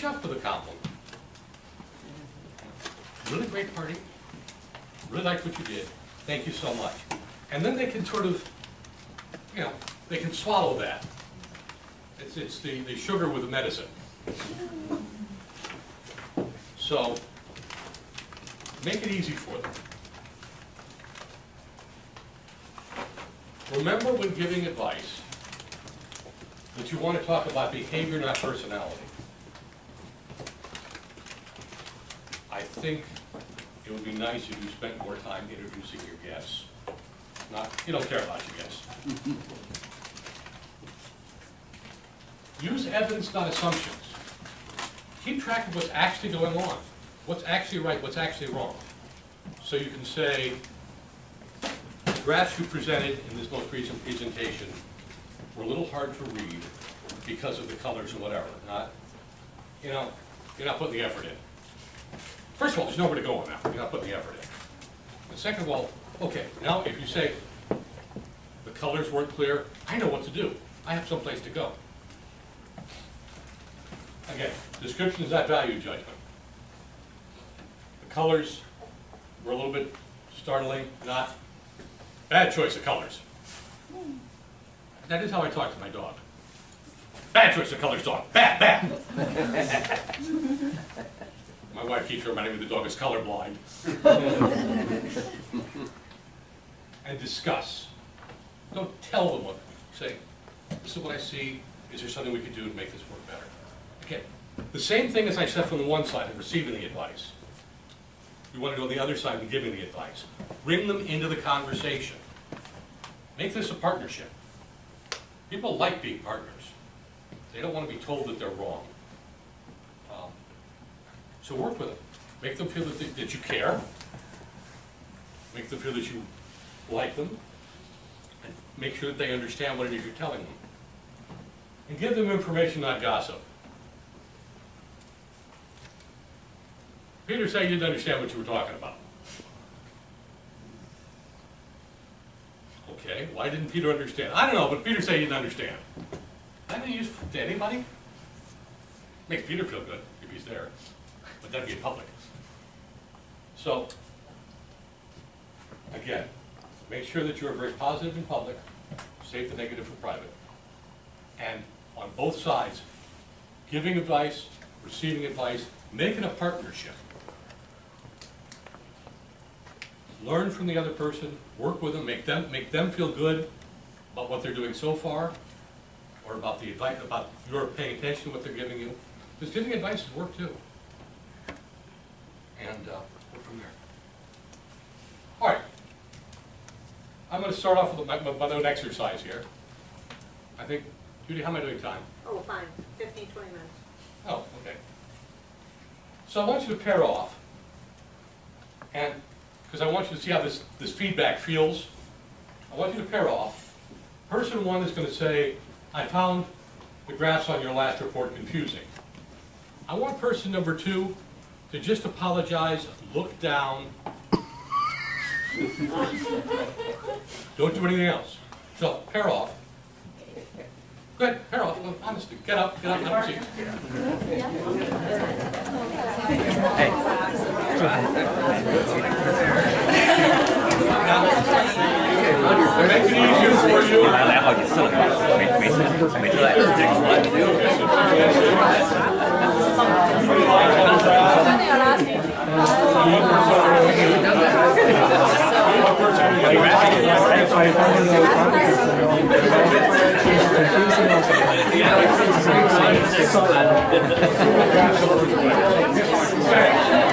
up with a compliment. Really great party. Really liked what you did. Thank you so much. And then they can sort of, you know, they can swallow that. It's the sugar with the medicine. So, make it easy for them. Remember when giving advice that you want to talk about behavior, not personality. I think it would be nice if you spent more time introducing your guests. You don't care about your guests. Use evidence, not assumptions. Keep track of what's actually going on. What's actually right, what's actually wrong. So you can say, the graphs you presented in this most recent presentation were a little hard to read because of the colors or whatever. You're not putting the effort in. First of all, there's nowhere to go on that. You're not putting the effort in. And second of all, okay, now if you say the colors weren't clear, I know what to do. I have someplace to go. Again, description is not value judgment. The colors were a little bit startling, not bad choice of colors. That is how I talk to my dog. Bad choice of colors, dog. Bad, bad. My wife keeps reminding me the dog is colorblind. And discuss. Don't tell them what. Say, this is what I see. Is there something we could do to make this work better? Okay, the same thing as I said from the one side of receiving the advice. We want to go on the other side and giving the advice. Bring them into the conversation. Make this a partnership. People like being partners. They don't want to be told that they're wrong. So work with them. Make them feel that you care. Make them feel that you like them. And make sure that they understand what it is you're telling them. And give them information, not gossip. Peter said he didn't understand what you were talking about. Okay, why didn't Peter understand? I don't know, but Peter said he didn't understand. That any use to anybody? Makes Peter feel good if he's there, but that'd be in public. So, again, make sure that you're very positive in public, save the negative for private. And on both sides, giving advice, receiving advice, make it a partnership. Learn from the other person, work with them, make them feel good about what they're doing so far, or about the advice, about your paying attention to what they're giving you. Because giving advice is work too. And work from there. All right. I'm going to start off with my own exercise here. I think, Judy, how am I doing time? Oh, fine, 15, 20 minutes. Oh, okay. So I want you to pair off, and because I want you to see how this feedback feels, I want you to pair off. Person one is going to say, I found the graphs on your last report confusing. I want person number two to just apologize, look down. Don't do anything else. So, pair off. Good, pair off. Honestly, get up, have a seat. To make it easier for you.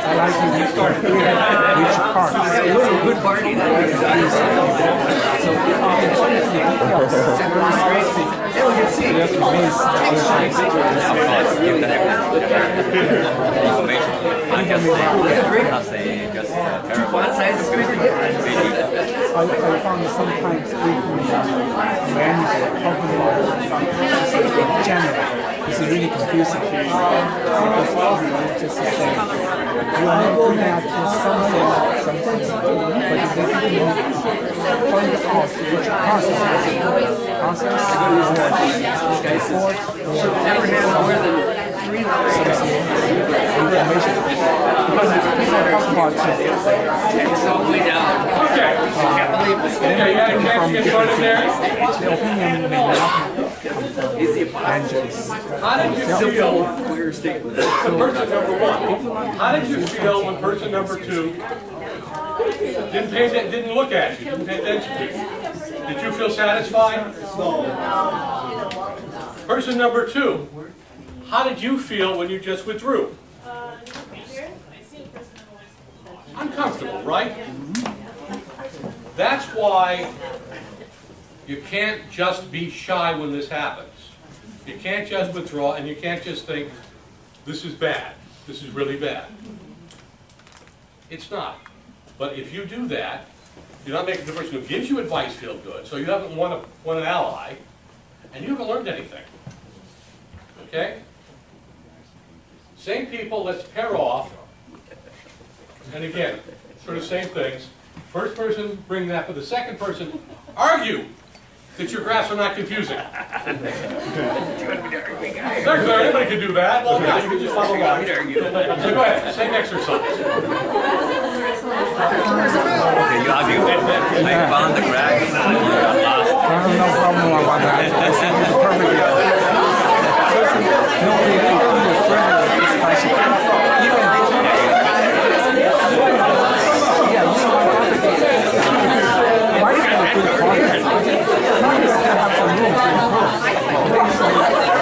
I like when you start figuring out which part. It's a really good party. So yeah, we can see. You have to base I found sometimes it's really confusing. Just to say, you are not good at something, but if they didn't point out which process never had more than 3 levels information. Because it's talk about it's all the way down. Okay. Okay, you had a chance to get started there? The opinion may not How did you feel? Clear statement. Person number one. How did you feel when person number two didn't look at you, didn't pay attention to you? Did you feel satisfied? No. Person number two. How did you feel when you just withdrew? Uncomfortable, right? That's why you can't just be shy when this happens. You can't just withdraw, and you can't just think, this is bad. This is really bad. It's not. But if you do that, you're not making the person who gives you advice feel good, so you haven't won an ally, and you haven't learned anything. Okay? Same people, let's pair off. And again, sort of same things. First person, bring that, but the second person, argue that your graphs are not confusing. Anybody can do that. Well, yeah, you can just follow along. So go ahead, same exercise. Okay, you argue. I found the graphs and I got lost. I don't know how more about that. It's perfectly. Why is that a good part? As long as you have some room for improvement.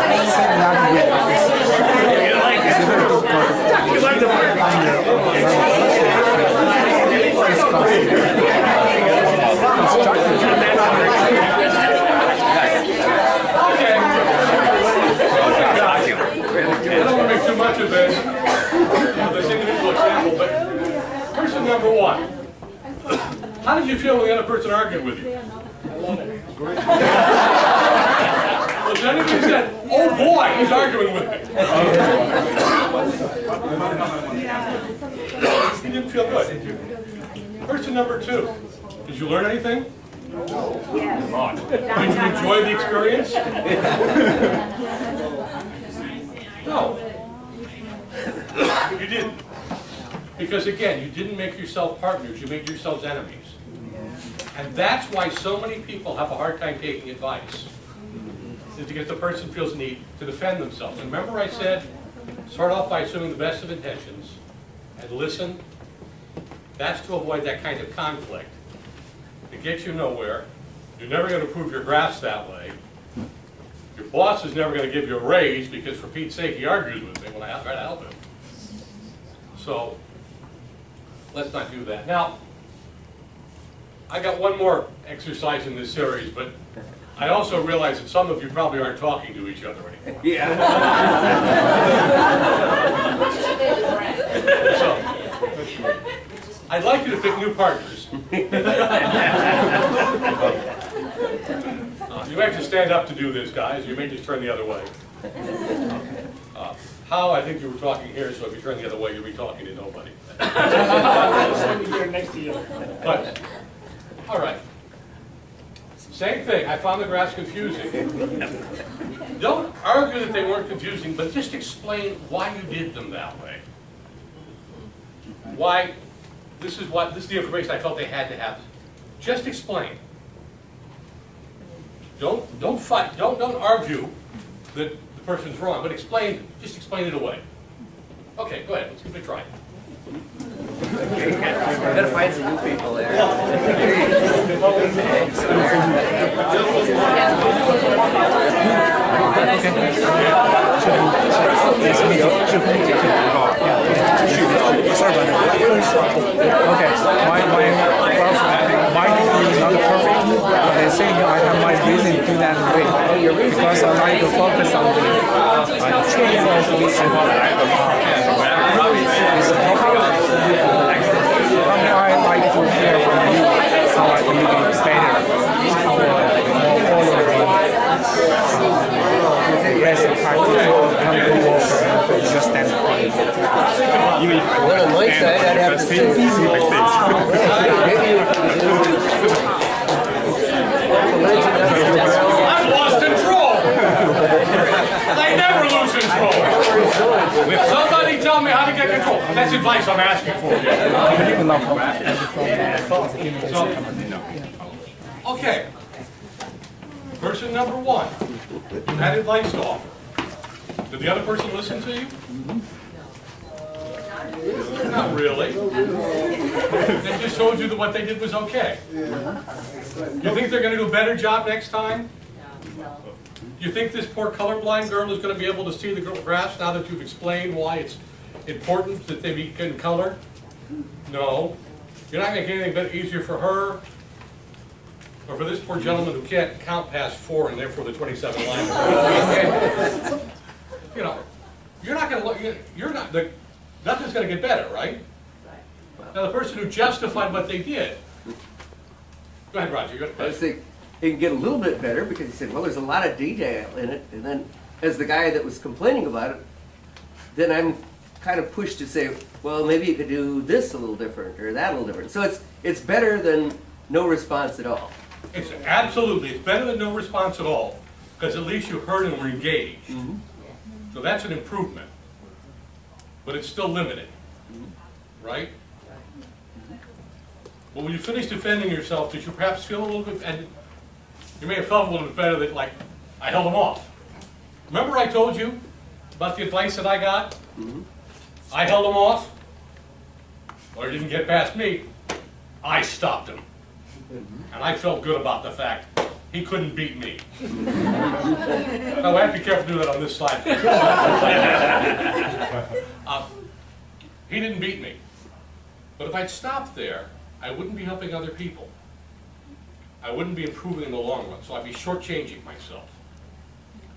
this individual example, but person number one. How did you feel when the other person argued with you? I love it. Great. Was there anybody who said, oh boy, he's arguing with me? You didn't feel good. Person number two. Did you learn anything? Yes. Did you enjoy the experience? No. You didn't. Because again, you didn't make yourself partners, you made yourselves enemies. And that's why so many people have a hard time taking advice. Is because the person feels the need to defend themselves. And remember I said, start off by assuming the best of intentions and listen. That's to avoid that kind of conflict. It gets you nowhere. You're never going to prove your graphs that way. Your boss is never going to give you a raise because, for Pete's sake, he argues with me when I try to help him. So let's not do that. Now, I got one more exercise in this series, but I also realize that some of you probably aren't talking to each other anymore. Yeah. So, I'd like you to pick new partners. You may have to stand up to do this, guys. You may just turn the other way. How, I think you were talking here, so if you turn the other way, you'll be talking to nobody. Standing here next to you. But, all right. Same thing. I found the graphs confusing. Don't argue that they weren't confusing, but just explain why you did them that way. Why, this is the information I felt they had to have. Just explain. Don't fight. Don't argue that the person's wrong, but just explain it away. Okay, go ahead. Let's give it a try. You gotta find some new people there. Sorry about that. Okay, my degree is not perfect, but they say I have my reason to that way because I like to focus on the change of this I like to hear from you how I can make it better, how I follow the best practice and go over and just stand up. Well, on my side, I'd have to say, maybe I've lost control! They never lose control! Somebody tell me how to get control. That's advice I'm asking for. Okay. Person number one. You had advice to offer. Did the other person listen to you? Not really. They just told you that what they did was okay. You think they're going to do a better job next time? You think this poor colorblind girl is going to be able to see the graphs now that you've explained why it's important that they be in color? No. You're not going to make anything easier for her or for this poor gentleman who can't count past 4 and therefore the 27 lines. You know, you're not going to look. Nothing's going to get better, right? Now, the person who justified what they did. Go ahead, Roger. I was thinking it can get a little bit better because he said, well, there's a lot of detail in it. And then as the guy that was complaining about it, then I'm kind of pushed to say, well, maybe you could do this a little different or that a little different. So it's better than no response at all. It's better than no response at all because at least you heard and were engaged. Mm-hmm. So that's an improvement. But it's still limited, right? Well, when you finish defending yourself, did you perhaps feel a little bit, and you may have felt a little bit better that, like, I held them off. Remember I told you about the advice that I got? Mm-hmm. I held them off, or it didn't get past me. I stopped him. Mm-hmm. And I felt good about the fact he couldn't beat me. Now, I have to be careful to do that on this slide. He didn't beat me. But if I'd stopped there, I wouldn't be helping other people. I wouldn't be improving in the long run, so I'd be shortchanging myself.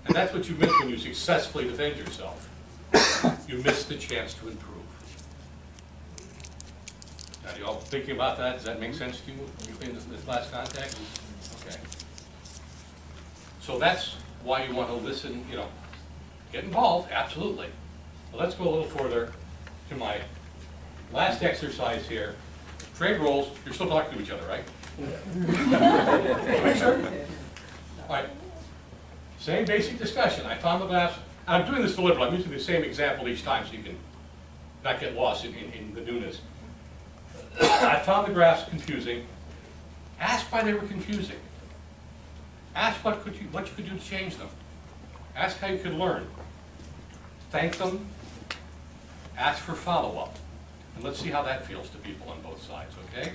And that's what you miss when you successfully defend yourself. you missed the chance to improve. Now, you all thinking about that? Does that make sense to you in this last context? Okay. So that's why you want to listen, you know, get involved, absolutely. But let's go a little further to my last exercise here. Trade roles, you're still talking to each other, right? Make sure. All right. Same basic discussion. I found the glass. I'm doing this deliberately. I'm using the same example each time so you can not get lost in the newness. I found the graphs confusing. Ask why they were confusing. Ask what you could do to change them. Ask how you could learn. Thank them. Ask for follow-up. And let's see how that feels to people on both sides, okay?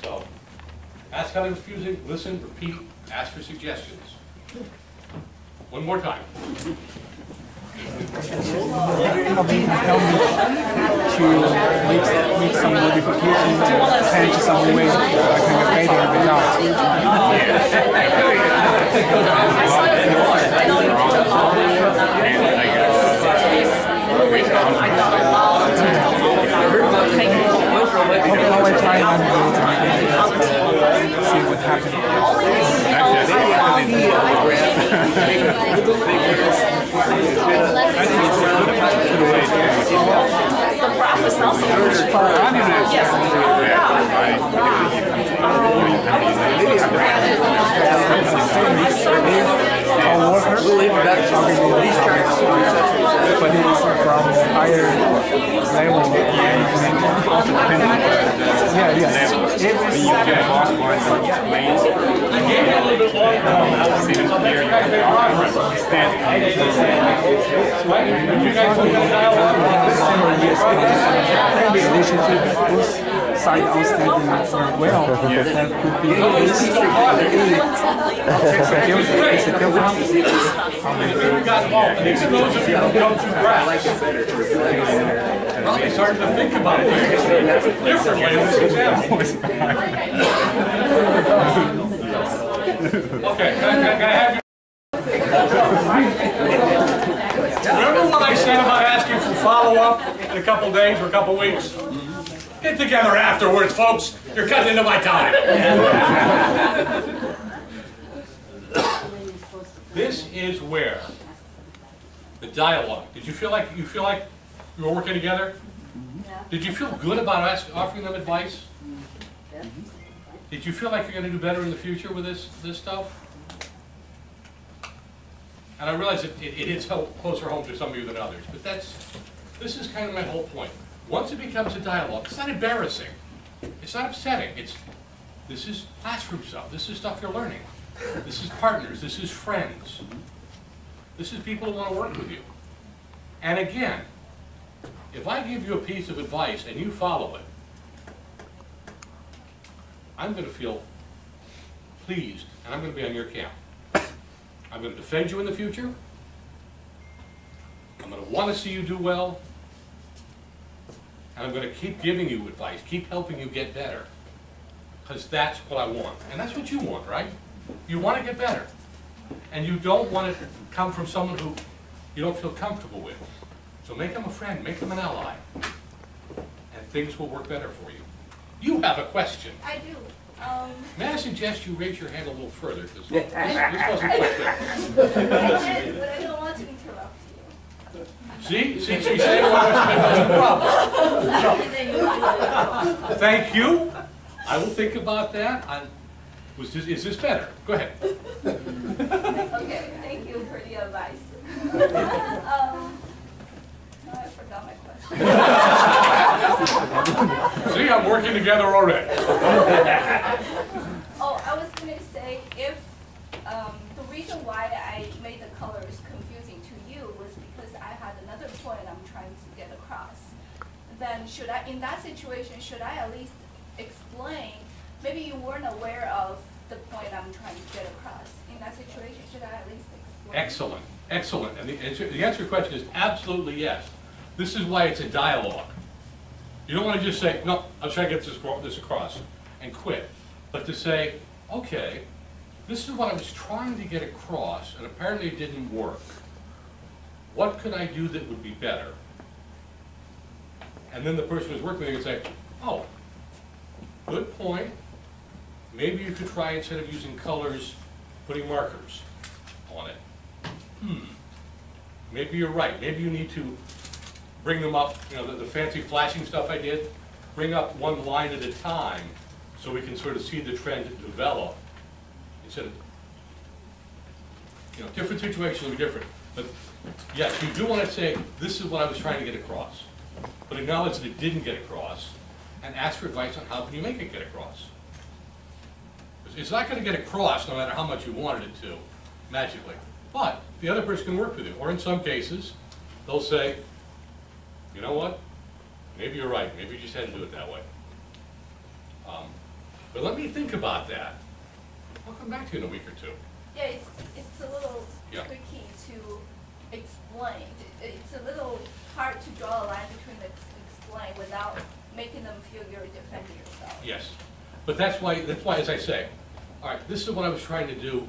So, ask how they're confusing, listen, repeat, ask for suggestions. One more time. Help me to make some modifications, change some ways I can get better How I try and see what happens. The process also moves forward. Yes. Our workers are these charts, but it's from higher level. Side outstanding well, that could be Probably starting to think about it differently in this example. Okay, can I have you? Remember what I said about asking for follow-up in a couple days or a couple weeks? Get together afterwards, folks. You're cutting into my time. This is where the dialogue. Did you feel like you were working together? Yeah. Did you feel good about offering them advice? Yeah. Did you feel like you're going to do better in the future with this stuff? And I realize it hits closer home to some of you than others, but this is kind of my whole point. Once it becomes a dialogue, it's not embarrassing. It's not upsetting. This is classroom stuff. This is stuff you're learning. This is partners. This is friends. This is people who want to work with you. And again, if I give you a piece of advice and you follow it, I'm going to feel pleased, and I'm going to be on your camp. I'm going to defend you in the future. I'm going to want to see you do well. And I'm going to keep giving you advice, keep helping you get better. Because that's what I want. And that's what you want, right? You want to get better. And you don't want it to come from someone who you don't feel comfortable with. So make them a friend, make them an ally. And things will work better for you. You have a question. I do. May I suggest you raise your hand a little further? Because this wasn't quite I did, but I don't want to interrupt you. See, she's saying what's the problem. Thank you. I will think about that. Is this better? Go ahead. Okay, thank you for the advice. I forgot my question. See, I'm working together already. Oh, I was going to say, if the reason why I made the colors confusing to you was because I had another point I'm trying to get across, then should I, in that situation, should I at least explain, maybe you weren't aware of the point I'm trying to get across. In that situation, should I at least explain? Excellent, excellent. And the answer to your question is absolutely yes. This is why it's a dialogue. You don't want to just say, no, I'm trying to get this across and quit. But to say, okay, this is what I was trying to get across, and apparently it didn't work. what could I do that would be better? And then the person who's working with you would say, oh, good point. Maybe you could try, instead of using colors, putting markers on it. Maybe you're right. Maybe you need to bring them up, you know, the fancy flashing stuff I did, bring up one line at a time so we can sort of see the trend develop. Instead of, you know, different situations will be different. But yes, you do want to say, this is what I was trying to get across. But acknowledge that it didn't get across and ask for advice on how can you make it get across. It's not going to get across no matter how much you wanted it to, magically. But the other person can work with you. Or in some cases, they'll say, you know what? Maybe you're right. Maybe you just had to do it that way. But let me think about that. I'll come back to you in a week or two. Yeah, it's a little Yeah. tricky to explain. It's a little hard to draw a line between explain without making them feel you're defending yourself. Yes. But that's why, as I say, all right, this is what I was trying to do.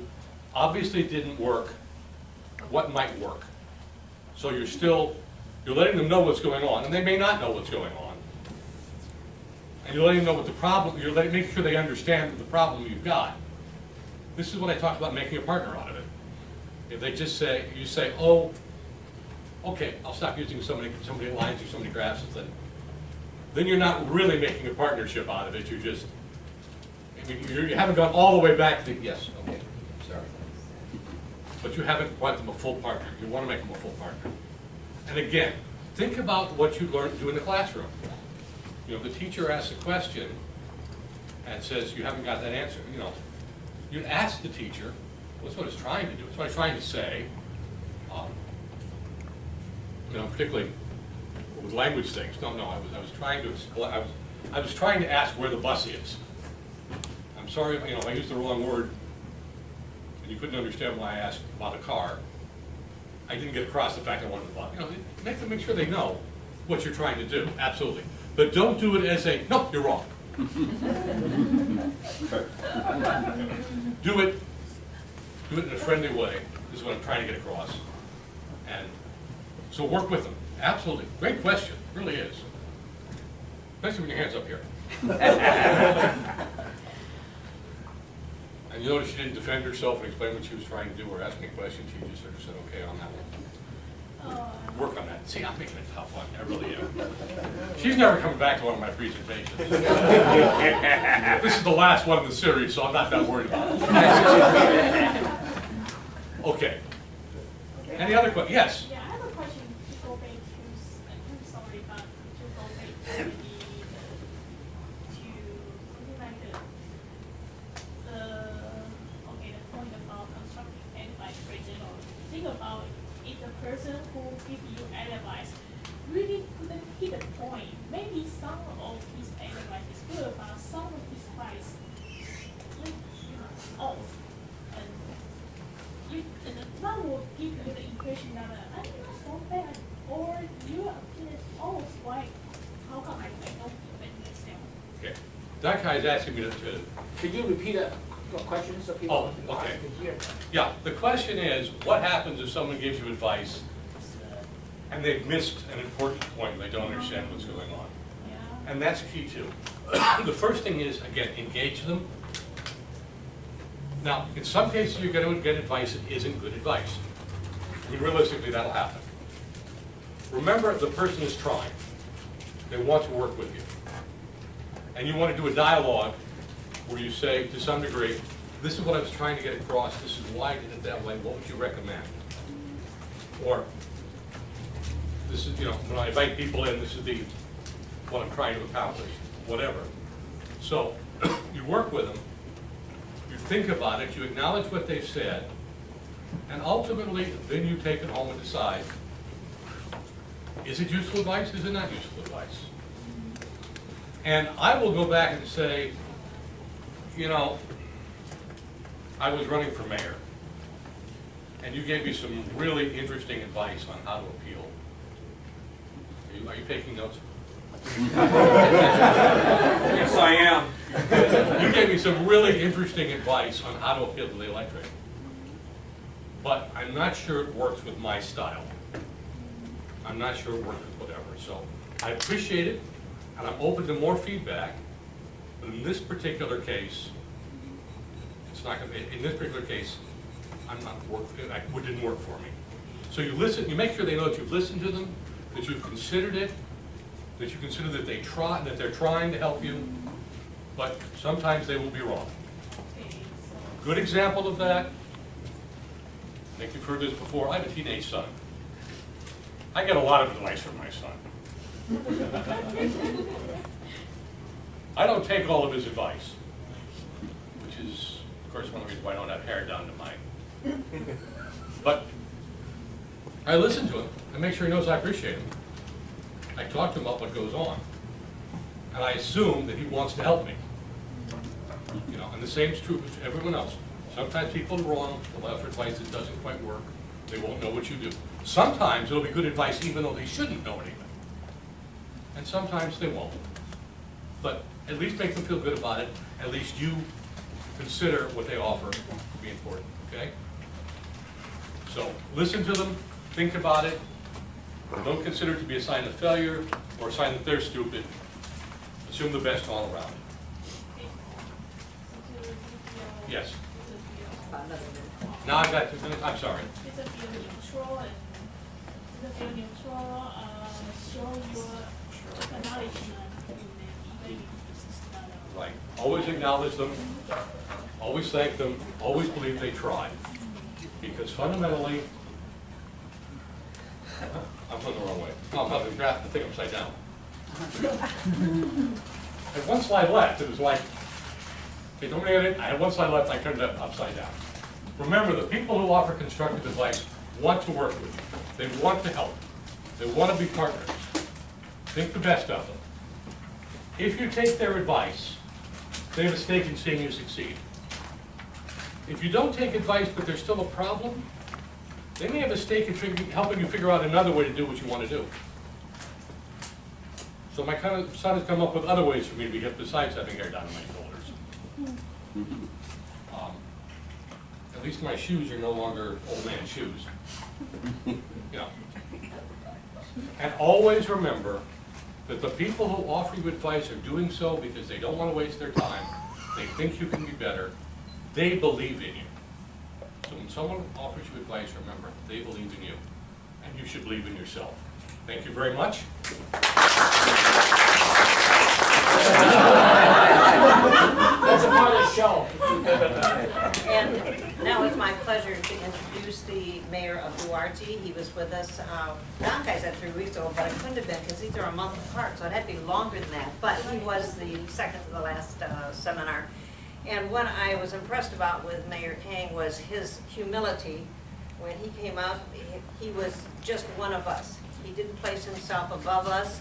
Obviously it didn't work. What might work? So you're letting them know what's going on, and they may not know what's going on. And you're letting them know what the problem, making sure they understand the problem you've got. This is what I talk about, making a partner out of it. If they just say, you say, oh, okay, I'll stop using so many lines or so many graphs, then you're not really making a partnership out of it. You're just, I mean, you haven't gone all the way back to, yes, okay, sorry. But you haven't brought them a full partner. You want to make them a full partner. And again, think about what you learned to do in the classroom. You know, the teacher asks a question and says, you haven't got that answer. You know, you ask the teacher, well, that's what it's trying to do. It's what I'm trying to say. You know, particularly with language things. No, I was trying to explain. I was trying to ask where the bus is. I'm sorry, you know, if I used the wrong word and you couldn't understand why I asked about a car. I didn't get across the fact I wanted the bus. You know, make sure they know what you're trying to do. Absolutely, but don't do it as a no. You're wrong. Do it in a friendly way. This is what I'm trying to get across. And so work with them. Absolutely. Great question. It really is. Especially when your hand's up here. And you notice she didn't defend herself and explain what she was trying to do or ask me a question. She just sort of said, okay on that one. Work on that. See, I'm making it tough on you. I really am. She's never coming back to one of my presentations. This is the last one in the series, so I'm not that worried about it. Okay. Any other questions? Yes? Yeah, I have a question to go back to, I'm sorry, but to go back to something like the point about constructive advice, for example. Think about if the person who gives you advice really couldn't hit the point. Maybe some of his advice is good, but some of his advice is off. And that will give you the impression that I'm not so bad, or you appear off. Why? How come I don't understand? Okay. That guy is asking me to. Could you repeat the question so people okay. can hear? Yeah, the question is, what happens if someone gives you advice and they've missed an important point, they don't understand what's going on? Yeah. And that's key too. The first thing is, again, engage them. Now, in some cases you're going to get advice that isn't good advice. I mean, realistically, that'll happen. Remember, the person is trying. They want to work with you. And you want to do a dialogue where you say, to some degree, this is what I was trying to get across, this is why I did it that way, what would you recommend? Or, this is, you know, when I invite people in, this is what I'm trying to accomplish, whatever. So, you work with them, you think about it, you acknowledge what they've said, and ultimately, then you take it home and decide, is it useful advice, is it not useful advice? And I will go back and say, you know, I was running for mayor, and you gave me some really interesting advice on how to appeal. Are you taking notes? Yes, I am. You gave me some really interesting advice on how to appeal to the electorate. But I'm not sure it works with my style. I'm not sure it worked with whatever. So I appreciate it, and I'm open to more feedback. But in this particular case, it's not going to. In this particular case, I'm not work. It didn't work for me. So you listen. You make sure they know that you've listened to them, that you've considered it, that you consider that they're trying to help you. But sometimes they will be wrong. A good example of that. I think you've heard this before. I have a teenage son. I get a lot of advice from my son. I don't take all of his advice, which is, of course, one of the reasons why I don't have hair down to mine. But I listen to him and make sure he knows I appreciate him. I talk to him about what goes on, and I assume that he wants to help me. You know, and the same is true with everyone else. Sometimes people are wrong. They'll ask for advice that doesn't quite work. They won't know what you do. Sometimes it'll be good advice even though they shouldn't know anything. And sometimes they won't. But at least make them feel good about it. At least you consider what they offer to be important, okay? So listen to them, think about it. Don't consider it to be a sign of failure or a sign that they're stupid. Assume the best all around. Yes? Now I've got 2 minutes. I'm sorry. It's a feel neutral and show your acknowledgement even if it's not Right. Always acknowledge them. Always thank them. Always believe they tried. Because fundamentally, I'm going the wrong way. No, I'm not going to grab the thing upside down. I had 1 slide left. It was like, okay, don't get it. I had 1 slide left. I turned it upside down. Remember, the people who offer constructive advice want to work with you. They want to help. They want to be partners. Think the best of them. If you take their advice, they have a stake in seeing you succeed. If you don't take advice but there's still a problem, they may have a stake in helping you figure out another way to do what you want to do. So my son has come up with other ways for me to be hip besides having hair down to my shoulders. At least my shoes are no longer old man shoes. Yeah. And always remember that the people who offer you advice are doing so because they don't want to waste their time. They think you can be better. They believe in you. So when someone offers you advice, remember, they believe in you. And you should believe in yourself. Thank you very much. That's a part of the show. And now it's my pleasure to introduce the mayor of Duarte. He was with us, I said 3 weeks ago, but it couldn't have been because these are a month apart, so it had to be longer than that. But he was the second to the last seminar. And what I was impressed about with Mayor Kang was his humility. When he came up, he was just one of us. He didn't place himself above us,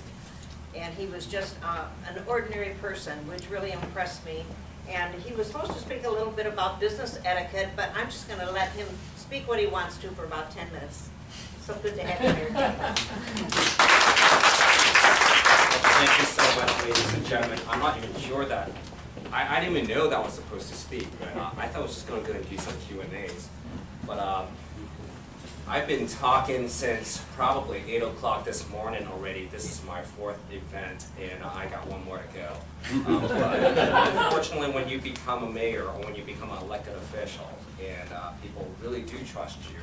and he was just an ordinary person, which really impressed me. And he was supposed to speak a little bit about business etiquette, but I'm just going to let him speak what he wants to for about 10 minutes. So good to have you here. Thank you so much, ladies and gentlemen. I'm not even sure that, I didn't even know that I was supposed to speak, but I thought I was just going to go and do some Q&As. But I've been talking since probably 8 o'clock this morning already. This is my 4th event, and I got 1 more to go. But unfortunately, when you become a mayor or when you become an elected official and people really do trust you,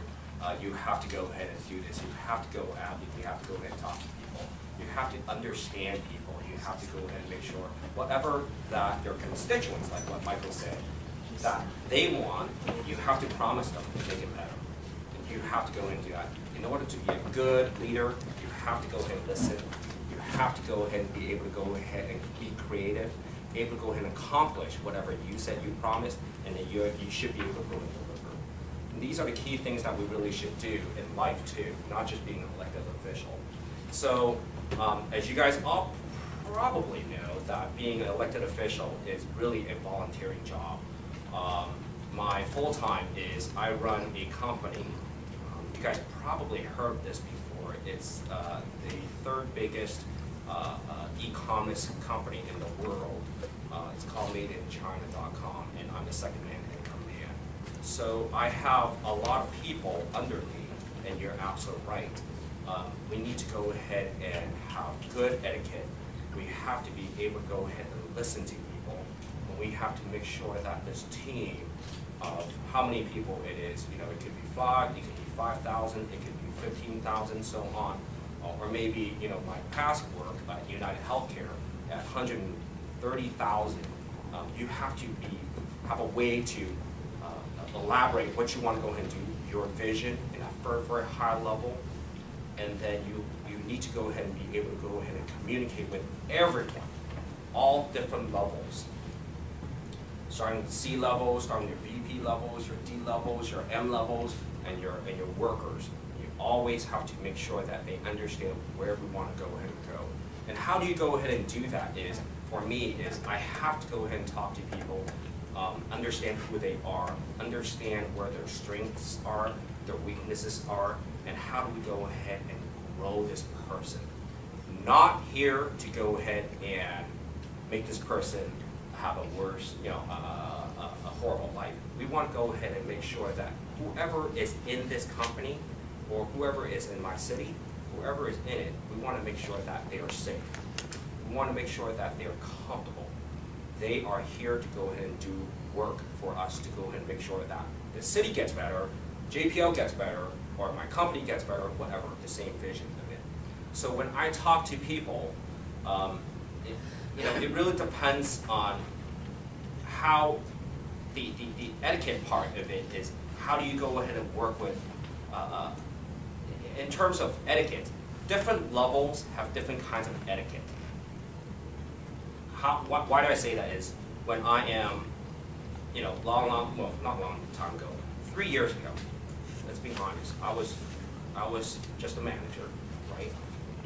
you have to go ahead and do this. You have to go out, you have to go ahead and talk to people. You have to understand people. You have to go ahead and make sure whatever that your constituents, like what Michael said, that they want, you have to promise them to make it better. You have to go and do that. In order to be a good leader, you have to go ahead and listen. You have to go ahead and be able to go ahead and be creative, able to go ahead and accomplish whatever you said you promised, and then you should be able to go and deliver. And these are the key things that we really should do in life too, not just being an elected official. So, as you guys all probably know, that being an elected official is really a volunteering job. My full-time is I run a company. You guys probably heard this before. It's the 3rd biggest e-commerce company in the world. It's called MadeInChina.com, and I'm the 2nd man in command. So I have a lot of people under me, and you're absolutely right. we need to go ahead and have good etiquette. We have to be able to go ahead and listen to people. And we have to make sure that this team of how many people it is, you know, it could be 5, it could be 5,000, it could be 15,000, so on. Or maybe, you know, my past work at United Healthcare at 130,000. You have to have a way to elaborate what you want to go ahead and do, your vision in a very, very high level, and then you need to go ahead and be able to go ahead and communicate with everyone, all different levels. Starting with C levels, starting with your VP levels, your D levels, your M levels, and your workers. You always have to make sure that they understand where we want to go ahead and go. And how do you go ahead and do that is, for me, is I have to go ahead and talk to people, understand who they are, understand where their strengths are, their weaknesses are, and how do we go ahead and grow this person. Not here to go ahead and make this person have a worse, you know, a horrible life. We want to go ahead and make sure that whoever is in this company, or whoever is in my city, whoever is in it, we want to make sure that they are safe. We want to make sure that they are comfortable. They are here to go ahead and do work for us to go ahead and make sure that the city gets better, JPL gets better, or my company gets better, whatever, the same vision of it. So when I talk to people, it really depends on how the etiquette part of it is. How do you go ahead and work with, in terms of etiquette, different levels have different kinds of etiquette. Why do I say that is, when I am, you know, well, not long time ago, 3 years ago, let's be honest, I was just a manager, right?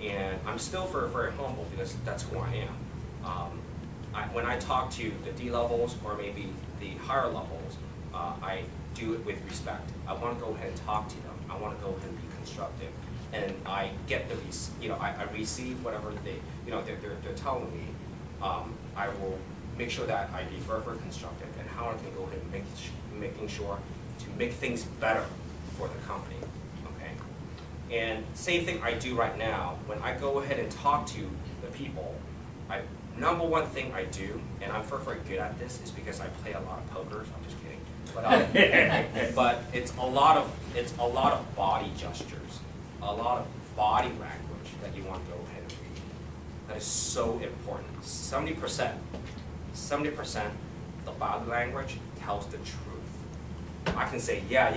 And I'm still very, very humble because that's who I am. When I talk to the D levels or maybe the higher levels, I do it with respect. I want to go ahead and talk to them. I want to go ahead and be constructive, and I get the, I receive whatever they're telling me. I will make sure that I be very, very constructive, and how I can go ahead and making sure to make things better for the company. Okay, and same thing I do right now when I go ahead and talk to the people. Number one thing I do, and I'm very, very good at this, is because I play a lot of pokers. I'm just kidding, but it's a lot of body gestures, a lot of body language that you want to go ahead and read. That is so important. 70% the body language tells the truth. I can say yeah,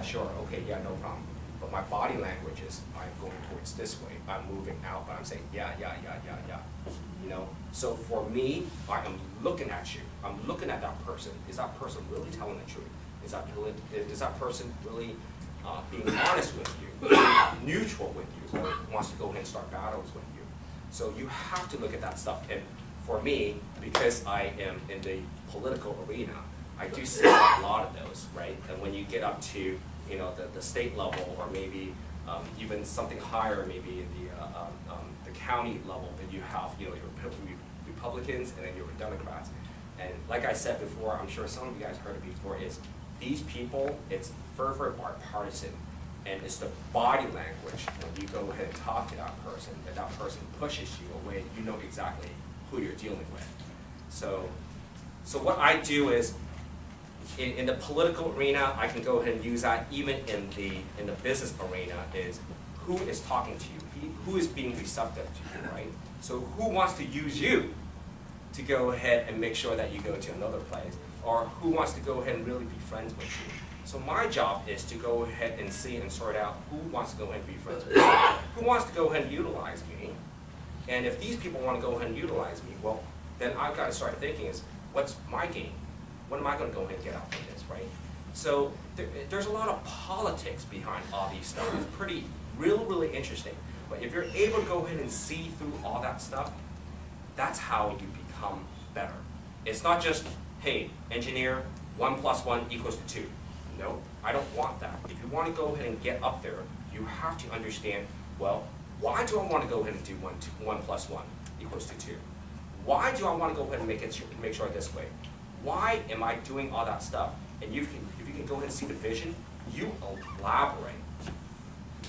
sure, okay, yeah, no problem. But my body language is, I'm going towards this way. I'm moving out, but I'm saying yeah. You know, so for me, I am looking at you. I'm looking at that person. Is that person really telling the truth? Is that person really being honest with you, neutral with you, or wants to go ahead and start battles with you? So you have to look at that stuff. And for me, because I am in the political arena, I do see a lot of those, right? And when you get up to, you know, the state level, or maybe even something higher, maybe in the county level, then you have, you know, your Republicans and then your Democrats. And like I said before, I'm sure some of you guys heard it before, is these people, it's very, very bipartisan. And it's the body language when you go ahead and talk to that person pushes you away, you know exactly who you're dealing with. So what I do is, in the political arena, I can go ahead and use that. Even in the business arena, is who is talking to you, who is being receptive to you, right? So who wants to use you to go ahead and make sure that you go to another place, or who wants to go ahead and really be friends with you? So my job is to go ahead and see and sort out who wants to go ahead and be friends with me, who wants to go ahead and utilize me. And if these people want to go ahead and utilize me, well, then I've got to start thinking is, what's my game? What am I going to go ahead and get out from this, right? So there's a lot of politics behind all these stuff. It's pretty, really interesting. But if you're able to go ahead and see through all that stuff, that's how you become better. It's not just, hey, engineer, 1 + 1 = 2. No, I don't want that. If you want to go ahead and get up there, you have to understand, well, why do I want to go ahead and do 1 + 1 = 2? Why do I want to go ahead and make sure this way? Why am I doing all that stuff? And if you can go ahead and see the vision, you elaborate.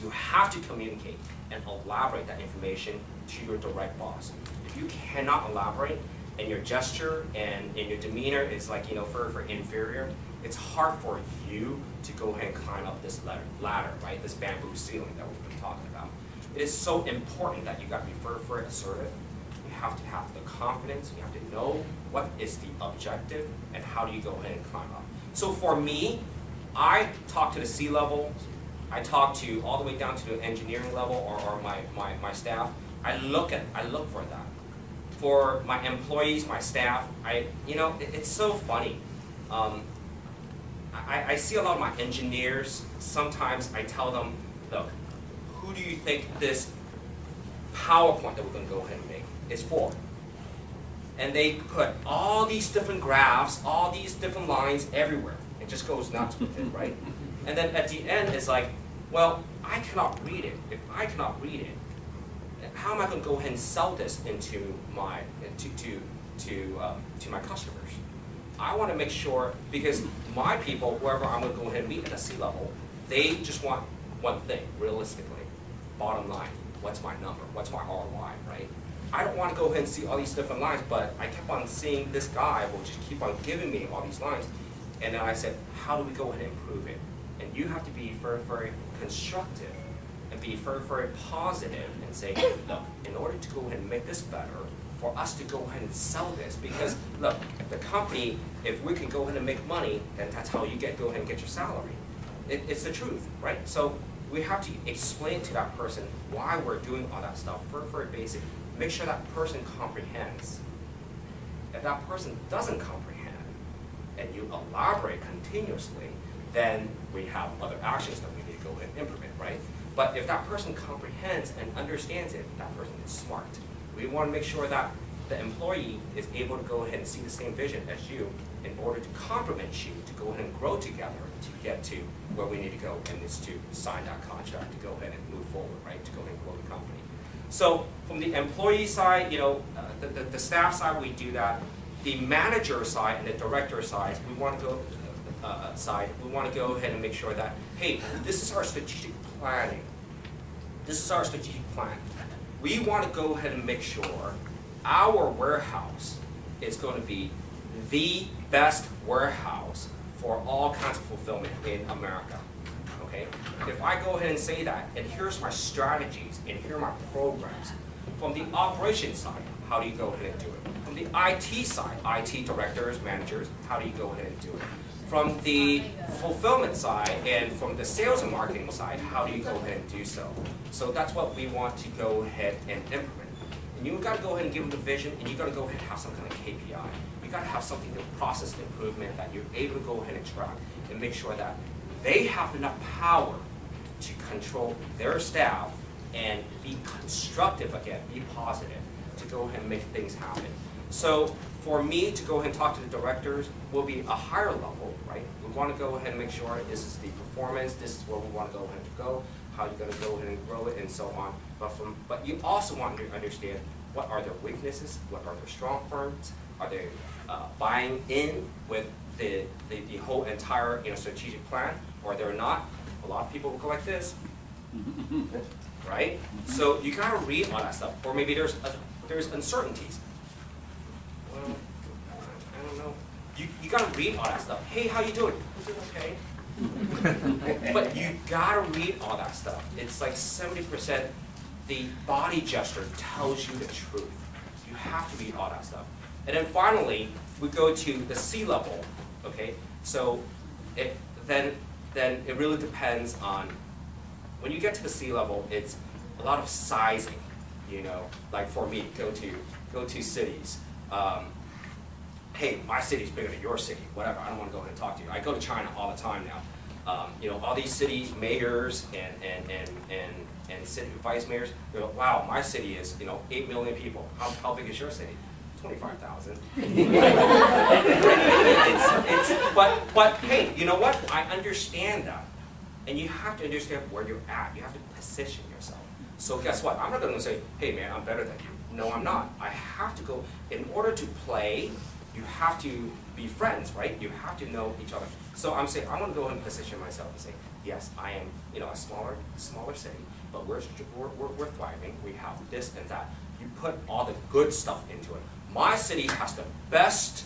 You have to communicate and elaborate that information to your direct boss. If you cannot elaborate, and your gesture and your demeanor is like, for inferior, it's hard for you to go ahead and climb up this ladder, right? This bamboo ceiling that we've been talking about. It is so important that you got to be very assertive. You have to have the confidence. You have to know what is the objective and how do you go ahead and climb up. So for me, I talk to the C-level. I talk to all the way down to the engineering level or my staff. I look for that. For my employees, my staff, it's so funny. I see a lot of my engineers. Sometimes I tell them, look, who do you think this PowerPoint that we're going to go ahead and make is for? And they put all these different graphs, all these different lines everywhere. It just goes nuts with it, right? And then at the end, it's like, well, I cannot read it. If I cannot read it, how am I going to go ahead and sell this into my to my customers? I want to make sure, because my people, whoever I'm going to go ahead and meet at a C-level, they just want one thing, realistically, bottom line. What's my number? What's my ROI, right? I don't want to go ahead and see all these different lines, but I kept on seeing this guy will just keep on giving me all these lines. And then I said, how do we go ahead and improve it? And you have to be very constructive and be very positive and say, look, in order to go ahead and make this better, for us to go ahead and sell this, because look, the company, if we can go ahead and make money, then that's how you go ahead and get your salary. It's the truth, right? So we have to explain to that person why we're doing all that stuff, very basic. Make sure that person comprehends. If that person doesn't comprehend, and you elaborate continuously, then we have other actions that we need to go ahead and implement, right? But if that person comprehends and understands it, that person is smart. We want to make sure that the employee is able to go ahead and see the same vision as you in order to complement you, to go ahead and grow together to get to where we need to go, and it's to sign that contract to go ahead and move forward, right, to go ahead and grow the company. So from the employee side, the staff side, we do that. The manager side and the director side, we want to go we want to go ahead and make sure that, hey, this is our strategic planning. This is our strategic plan. We want to go ahead and make sure our warehouse is going to be the best warehouse for all kinds of fulfillment in America. Okay? If I go ahead and say that, and here's my strategies, and here are my programs. From the operations side, how do you go ahead and do it? From the IT side, IT directors, managers, how do you go ahead and do it? From the fulfillment side and from the sales and marketing side, how do you go ahead and do so? So that's what we want to go ahead and implement. And you've got to go ahead and give them the vision, and you've got to go ahead and have some kind of KPI. You've got to have something to process improvement that you're able to go ahead and track and make sure that they have enough power to control their staff and be constructive again, be positive, to go ahead and make things happen. So for me to go ahead and talk to the directors will be a higher level, right? We want to go ahead and make sure this is the performance, this is where we want to go ahead and go, how you're going to go ahead and grow it, and so on. But you also want to understand what are their weaknesses, what are their strong points, are they buying in with the whole entire strategic plan, or they're not. A lot of people will go like this, right? So you got to read all that stuff, or maybe there's uncertainties. Well, I don't know. You got to read all that stuff. Hey, how you doing? Is it okay? But you got to read all that stuff. It's like 70% the body gesture tells you the truth. You have to read all that stuff. And then finally, we go to the C-level. Okay, so then it really depends on, when you get to the C-level, it's a lot of sizing. Like for me, go to cities. Hey, my city's bigger than your city. Whatever. I don't want to go ahead and talk to you. I go to China all the time now. All these city mayors and city vice mayors. They're like, wow, my city is 8 million people. How big is your city? 25,000. But hey, you know what? I understand that, and you have to understand where you're at. You have to position yourself. So guess what? I'm not going to say, hey man, I'm better than you. No, I'm not. I have to go. In order to play, you have to be friends, right? You have to know each other. So I'm saying, I want to go ahead and position myself and say, yes, I am, a smaller city, but we're thriving. We have this and that. You put all the good stuff into it. My city has the best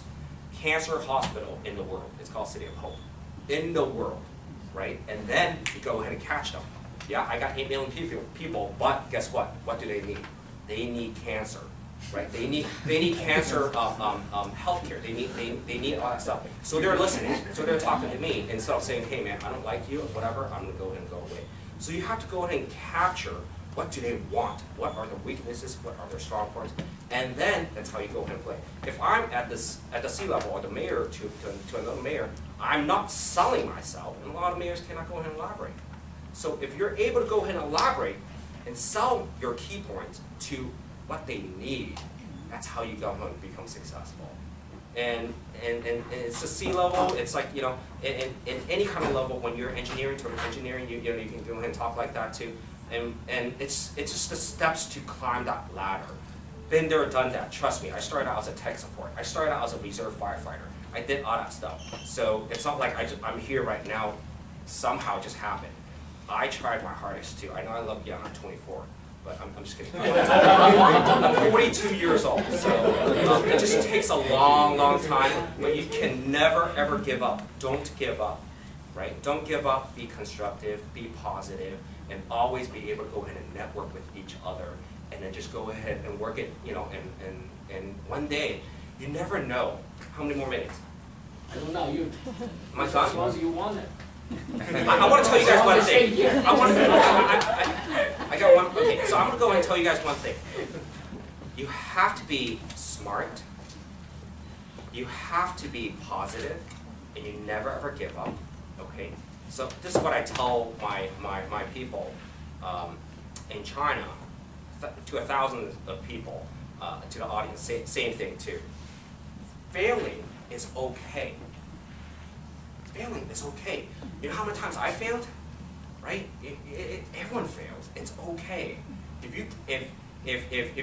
cancer hospital in the world. It's called City of Hope. In the world, right? And then you go ahead and catch them. Yeah, I got 8 million people, but guess what? What do they need? They need cancer, right? They need cancer healthcare. They need all that stuff. So they're listening. So they're talking to me instead of saying, hey man, I don't like you, whatever. I'm gonna go ahead and go away. So you have to go ahead and capture what do they want, what are their weaknesses, what are their strong points, and then that's how you go ahead and play. If I'm at the C level or the mayor to another mayor, I'm not selling myself, and a lot of mayors cannot go ahead and elaborate. So if you're able to go ahead and elaborate and sell your key points to what they need, that's how you go ahead and become successful. And it's a C level. It's like, in any kind of level, when you're engineering to engineering, you can go ahead and talk like that too. And it's just the steps to climb that ladder. Been there, done that. Trust me, I started out as a tech support. I started out as a reserve firefighter. I did all that stuff. So it's not like I'm here right now, somehow it just happened. I tried my hardest too. I know I look young, I'm 24, but I'm just kidding. I'm 42 years old, so it just takes a long, long time, but you can never, ever give up. Don't give up, right? Don't give up, be constructive, be positive, and always be able to go ahead and network with each other, and then just go ahead and work it, and one day, you never know. How many more minutes? I don't know, you. Am I done? As long as you want it. I want to tell you guys one thing. I got one. Okay, so I'm going to go ahead and tell you guys one thing. You have to be smart. You have to be positive, and you never ever give up. Okay. So this is what I tell my people in China, to 1,000 of people, to the audience. Same thing too. Failing is okay. Failing is okay. You know how many times I failed? Right? Everyone fails. It's okay. If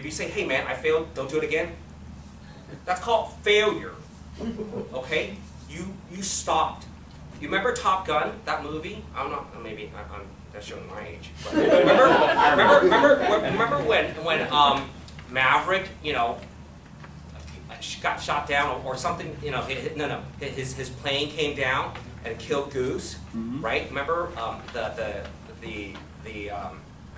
you say, hey man, I failed, don't do it again, that's called failure. Okay? You stopped. You remember Top Gun, that movie? I'm that's showing my age. But remember when Maverick, got shot down or something, his plane came down and killed Goose, right? Remember I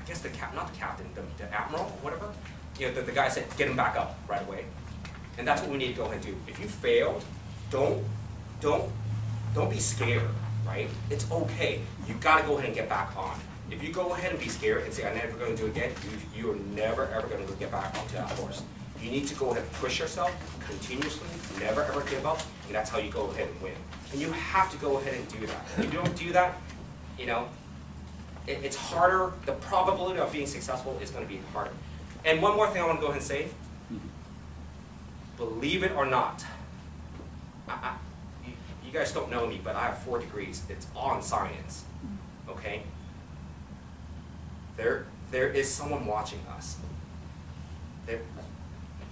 guess not the captain, the admiral, whatever. The guy said, get him back up right away. And that's what we need to go ahead and do. If you failed, don't be scared, right? It's okay. You gotta go ahead and get back on. If you go ahead and be scared and say, I'm never going to do it again, you are never ever going to get back onto that horse. You need to go ahead and push yourself continuously, never ever give up, and that's how you go ahead and win. And you have to go ahead and do that. If you don't do that, it's harder. The probability of being successful is going to be harder. And one more thing I want to go ahead and say, believe it or not, you guys don't know me, but I have 4 degrees. It's all in science, okay? There is someone watching us.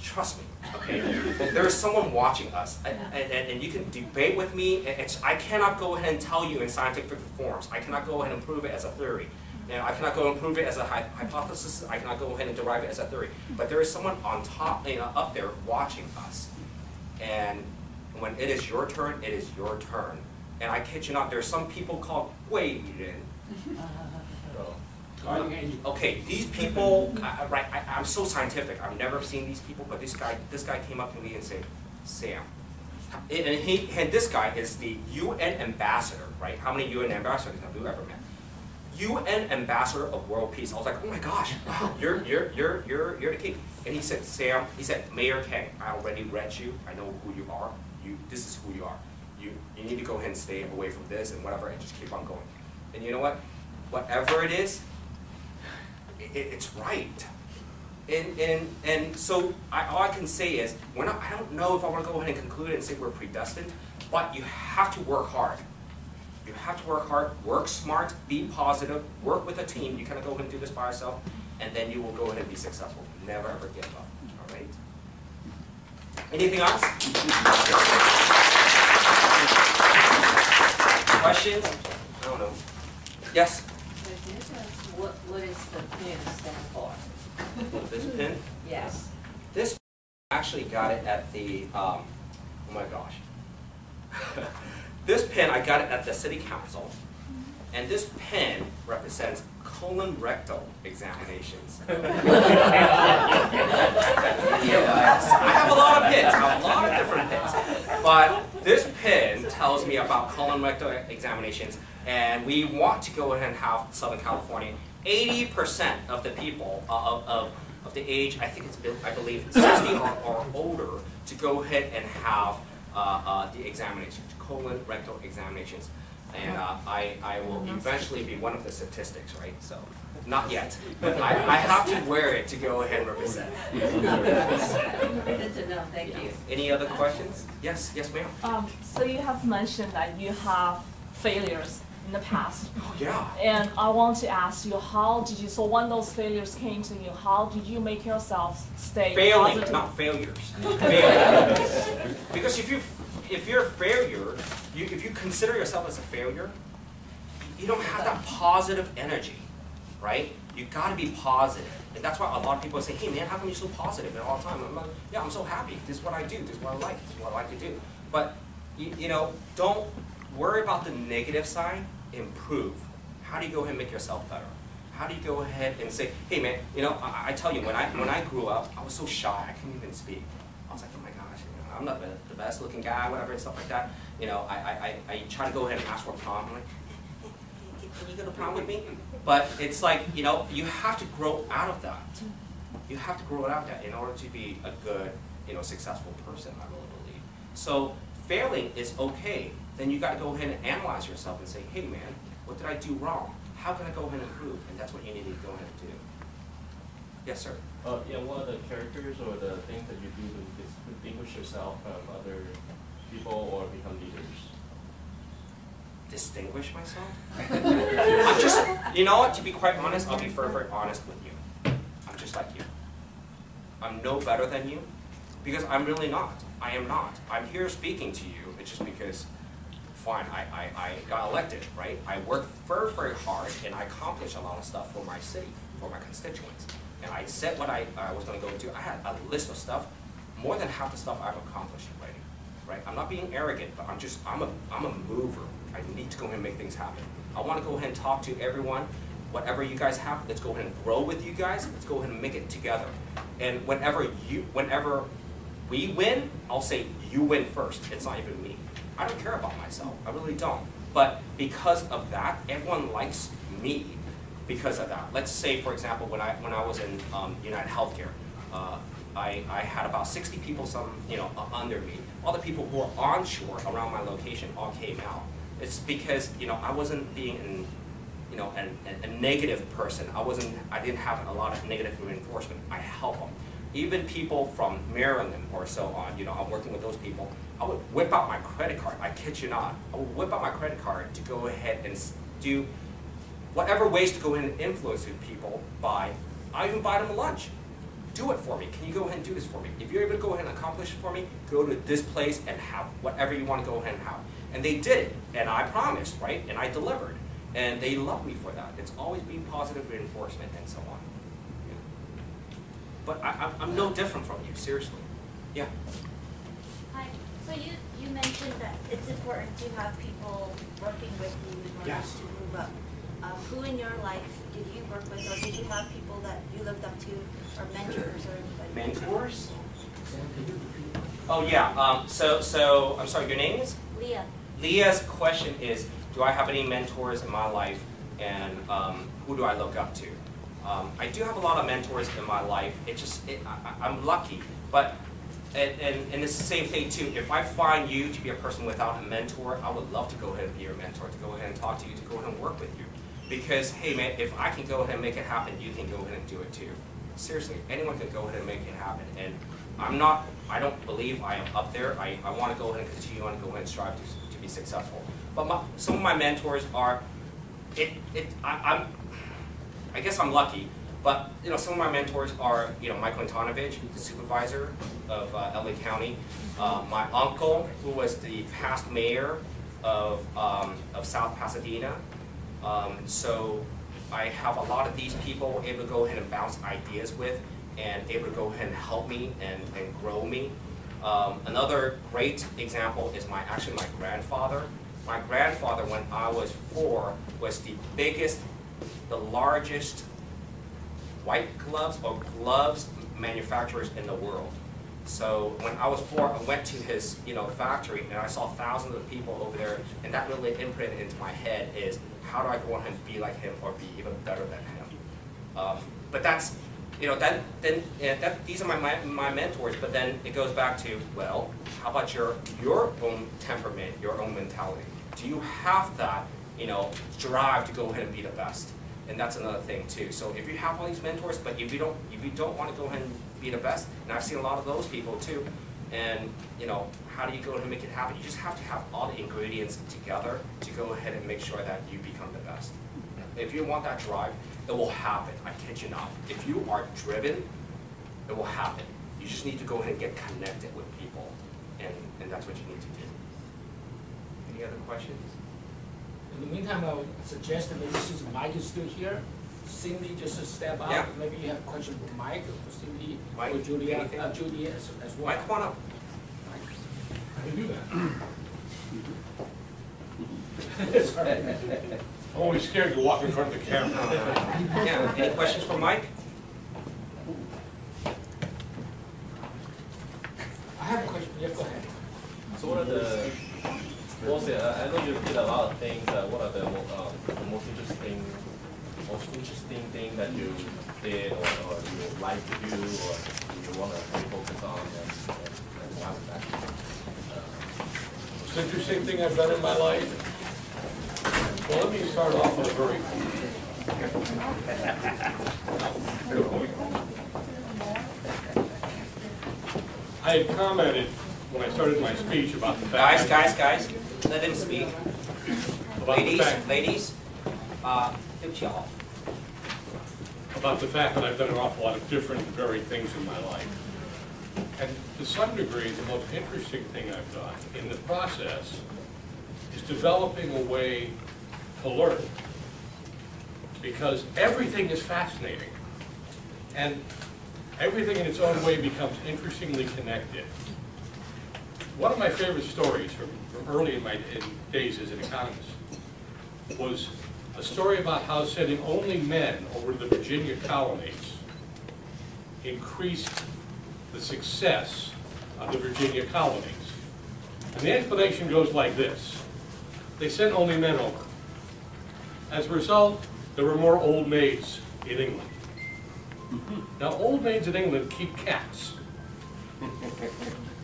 Trust me, okay? There is someone watching us, and you can debate with me. I cannot go ahead and tell you in scientific forms. I cannot go ahead and prove it as a theory. I cannot go and prove it as a hypothesis. I cannot go ahead and derive it as a theory. But there is someone on top, up there watching us. And when it is your turn, it is your turn. And I kid you not, there's some people called Wei Ren. Okay, these people, I'm so scientific. I've never seen these people, but this guy came up to me and said, Sam, and this guy is the UN ambassador, right? How many UN ambassadors have you ever met? UN ambassador of world peace. I was like, oh my gosh, wow, you're the king. And he said, Sam, he said, Mayor Kang, I already read you. I know who you are. This is who you are. You need to go ahead and stay away from this and whatever, and just keep on going. And you know what? Whatever it is, it's right. And so all I can say is, I don't know if I want to go ahead and conclude it and say we're predestined, but you have to work hard. You have to work hard, work smart, be positive, work with a team. You cannot go ahead and do this by yourself, and then you will go ahead and be successful. Never ever give up, all right? Anything else? Questions? I don't know. Yes? What is the PIN stand for? This pin? Yes. This I actually got it at the, oh my gosh. This pin, I got it at the city council. And this pin represents colon rectal examinations. I have a lot of pins, I have a lot of different pins. But this pin tells me about colon rectal examinations, and we want to go ahead and have Southern California, 80% of the people of the age, I think it's, I believe, 60 or older, to go ahead and have the examinations, colon rectal examinations. And I will eventually be one of the statistics, right? So, not yet, but I have to wear it to go ahead and represent. Good to know, thank you. Any other questions? Yes, yes ma'am. So you have mentioned that you have failures in the past. Oh yeah. And I want to ask you, how did you, so when those failures came to you, how did you make yourself stay Failing, positive? not failures. Failing. Because if you're a failure, if you consider yourself as a failure, you don't have that positive energy, right? You got to be positive. And that's why a lot of people say, hey man, how come you're so positive all the time? I'm like, yeah, I'm so happy. This is what I do. This is what I like. This is what I like to do. But, you know, don't worry about the negative side. Improve. How do you go ahead and make yourself better? How do you go ahead and say, hey man, you know, I tell you, when I grew up, I was so shy. I couldn't even speak. I was like, oh my gosh, you know, I'm not the best looking guy, whatever, and stuff like that. You know, I try to go ahead and ask for a prom. I'm like, can you go to prom with me? But it's like, you know, you have to grow out of that. You have to grow out of that in order to be a good, you know, successful person, I really believe. So failing is okay. Then you got to go ahead and analyze yourself and say, hey man, what did I do wrong? How can I go ahead and improve? And that's what you need to go ahead and do. Yes, sir. Yeah, what are the characters or the things that you do to distinguish yourself from other people or become leaders? Distinguish myself? I'm just, you know what, to be quite honest, I'll be very honest with you. I'm just like you. I'm no better than you, because I'm really not. I am not. I'm here speaking to you, it's just because, fine, I got elected, right? I worked very, very hard, and I accomplished a lot of stuff for my city, for my constituents. And I said what I was going to go do. I had a list of stuff, more than half the stuff I've accomplished already, right? I'm not being arrogant, but I'm a mover. I need to go ahead and make things happen. I want to go ahead and talk to everyone. Whatever you guys have, let's go ahead and grow with you guys. Let's go ahead and make it together. And whenever we win, I'll say you win first. It's not even me. I don't care about myself. I really don't. But because of that, everyone likes me because of that. Let's say, for example, when I was in United Healthcare, I had about 60 people, under me. All the people who were onshore around my location all came out. It's because I wasn't being a negative person. I didn't have a lot of negative reinforcement. I help them. Even people from Maryland or so on, I'm working with those people. I would whip out my credit card. I kid you not. I would whip out my credit card to go ahead and do whatever ways to go ahead and influence people by. I even buy them lunch. Do it for me. Can you go ahead and do this for me? If you're able to go ahead and accomplish it for me, go to this place and have whatever you want to go ahead and have. And they did it, and I promised, right? And I delivered. And they love me for that. It's always been positive reinforcement and so on. Yeah. But I'm no different from you, seriously. Yeah. Hi. So you mentioned that it's important to have people working with you in order Yes. to move up. Who in your life did you work with, or did you have people that you looked up to, or mentors, or anybody? Mentors? Oh yeah. So I'm sorry. Your name is? Leah. Leah's question is, do I have any mentors in my life, and who do I look up to? I do have a lot of mentors in my life. I'm lucky, but and it's the same thing too. If I find you to be a person without a mentor, I would love to go ahead and be your mentor, to go ahead and talk to you, to go ahead and work with you. Because hey man, if I can go ahead and make it happen, you can go ahead and do it too. Seriously, anyone can go ahead and make it happen. And I don't believe I am up there. I want to go ahead and continue on and go ahead and strive to be successful. But some of my mentors are, I guess I'm lucky. But some of my mentors are Michael Antonovich, the supervisor of LA County, my uncle, who was the past mayor of South Pasadena. So I have a lot of these people able to go ahead and bounce ideas with, and able to go ahead and help me and grow me. Another great example is actually my grandfather. My grandfather, when I was 4, was the largest white gloves or gloves manufacturers in the world. So when I was 4, I went to his factory, and I saw thousands of people over there, and that really imprinted into my head is, how do I go ahead and be like him or be even better than him? But that's, these are my mentors, but then it goes back to, well, how about your own temperament, your own mentality? Do you have that, drive to go ahead and be the best? And that's another thing too. So if you have all these mentors, but if you don't want to go ahead and be the best, and I've seen a lot of those people too, and how do you go ahead and make it happen? You just have to have all the ingredients together to go ahead and make sure that you become the best. If you want that drive, it will happen. I kid you not. If you are driven, it will happen. You just need to go ahead and get connected with people, and that's what you need to do. Any other questions? In the meantime, I would suggest that maybe since Mike is still here, Cindy just step out. Yeah. Maybe you have a question for Mike, or Cindy, Mike, or Julia, anything? Judy as well. Mike, come on up. I can do that. Sorry. I'm always scared to walk in front of the camera. Yeah, any questions for Mike? I have a question. Yeah, go ahead. So what are the I know you did a lot of things. What are the most interesting thing that you did, or you would like to do, or you want to focus on, and why was that? Most interesting thing I've done in my life? Well, let me start off with a very I had commented when I started my speech about the fact Guys, let him speak. Ladies, about the fact that I've done an awful lot of different and varied things in my life. And to some degree, the most interesting thing I've done in the process is developing a way to learn. Because everything is fascinating. And everything in its own way becomes interestingly connected. One of my favorite stories from early in my days as an economist was a story about how sending only men over to the Virginia colonies increased the success of the Virginia colonies. And the explanation goes like this. They sent only men over. As a result, there were more old maids in England. Now, old maids in England keep cats.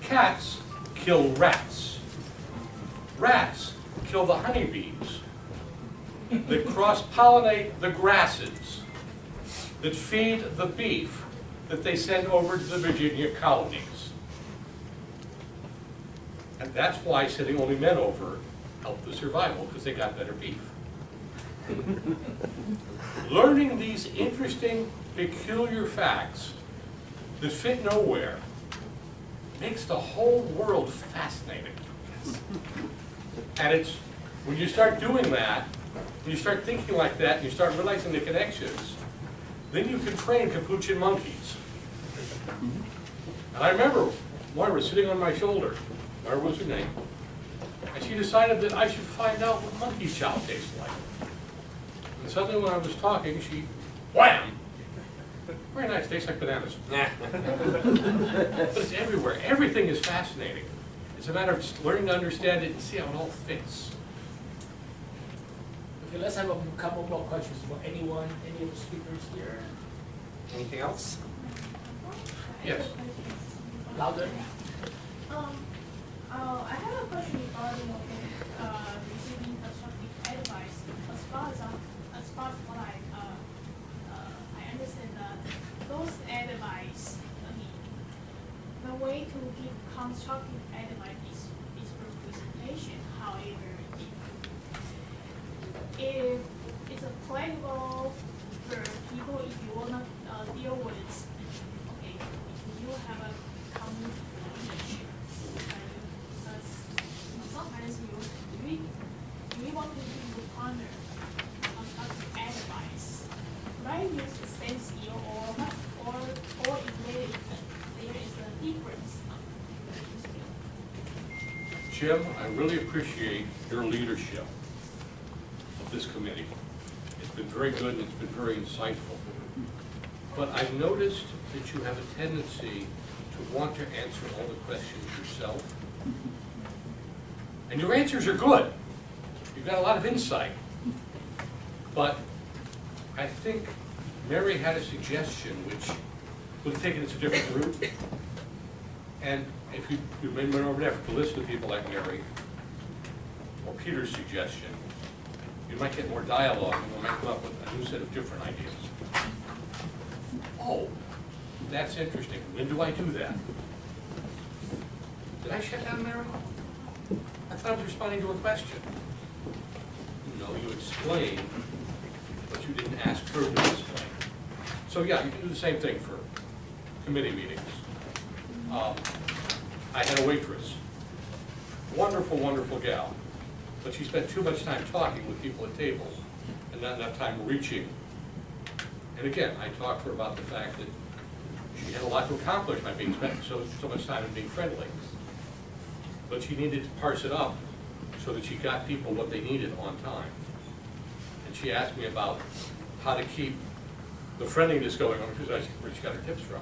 Cats kill rats. Rats kill the honeybees that cross-pollinate the grasses that feed the beef that they send over to the Virginia colonies. And that's why sending only men over helped the survival, because they got better beef. Learning these interesting, peculiar facts that fit nowhere makes the whole world fascinating. And it's when you start doing that, when you start thinking like that, and you start realizing the connections, then you can train capuchin monkeys. And I remember Moira sitting on my shoulder. Moira was her name. And she decided that I should find out what monkey chow tastes like. And suddenly when I was talking, she, wham! Very nice, tastes like bananas. But it's everywhere. Everything is fascinating. It's a matter of just learning to understand it and see how it all fits. Okay, let's have a couple more questions for anyone, any of the speakers here. Anything else? Yes. Louder. I have a question regarding receiving constructive advice. As far as what I understand that those advice, the way to give constructive advice is through presentation. However, if it's applicable for people if you wanna deal with, okay, if you have a common leadership, and sometimes you really want to be your partner on how to advise. Right, use the same skill or if there is a difference. Jim, I really appreciate your leadership of this committee. It's been very good and it's been very insightful. But I've noticed that you have a tendency to want to answer all the questions yourself. And your answers are good. You've got a lot of insight. But I think Mary had a suggestion which would have taken us a different route. And if you may remember to listen to people like Mary or Peter's suggestion, you might get more dialogue and we might come up with a new set of different ideas. Oh, that's interesting. When do I do that? Did I shut down Mary? I thought I was responding to a question. No, you explained, but you didn't ask her to explain. So yeah, you can do the same thing for committee meetings. I had a waitress, wonderful, wonderful gal, but she spent too much time talking with people at tables and not enough time reaching. And again, I talked to her about the fact that she had a lot to accomplish by being spent so much time in being friendly. But she needed to parse it up so that she got people what they needed on time. And she asked me about how to keep the friendliness going on, because that's where she got her tips from.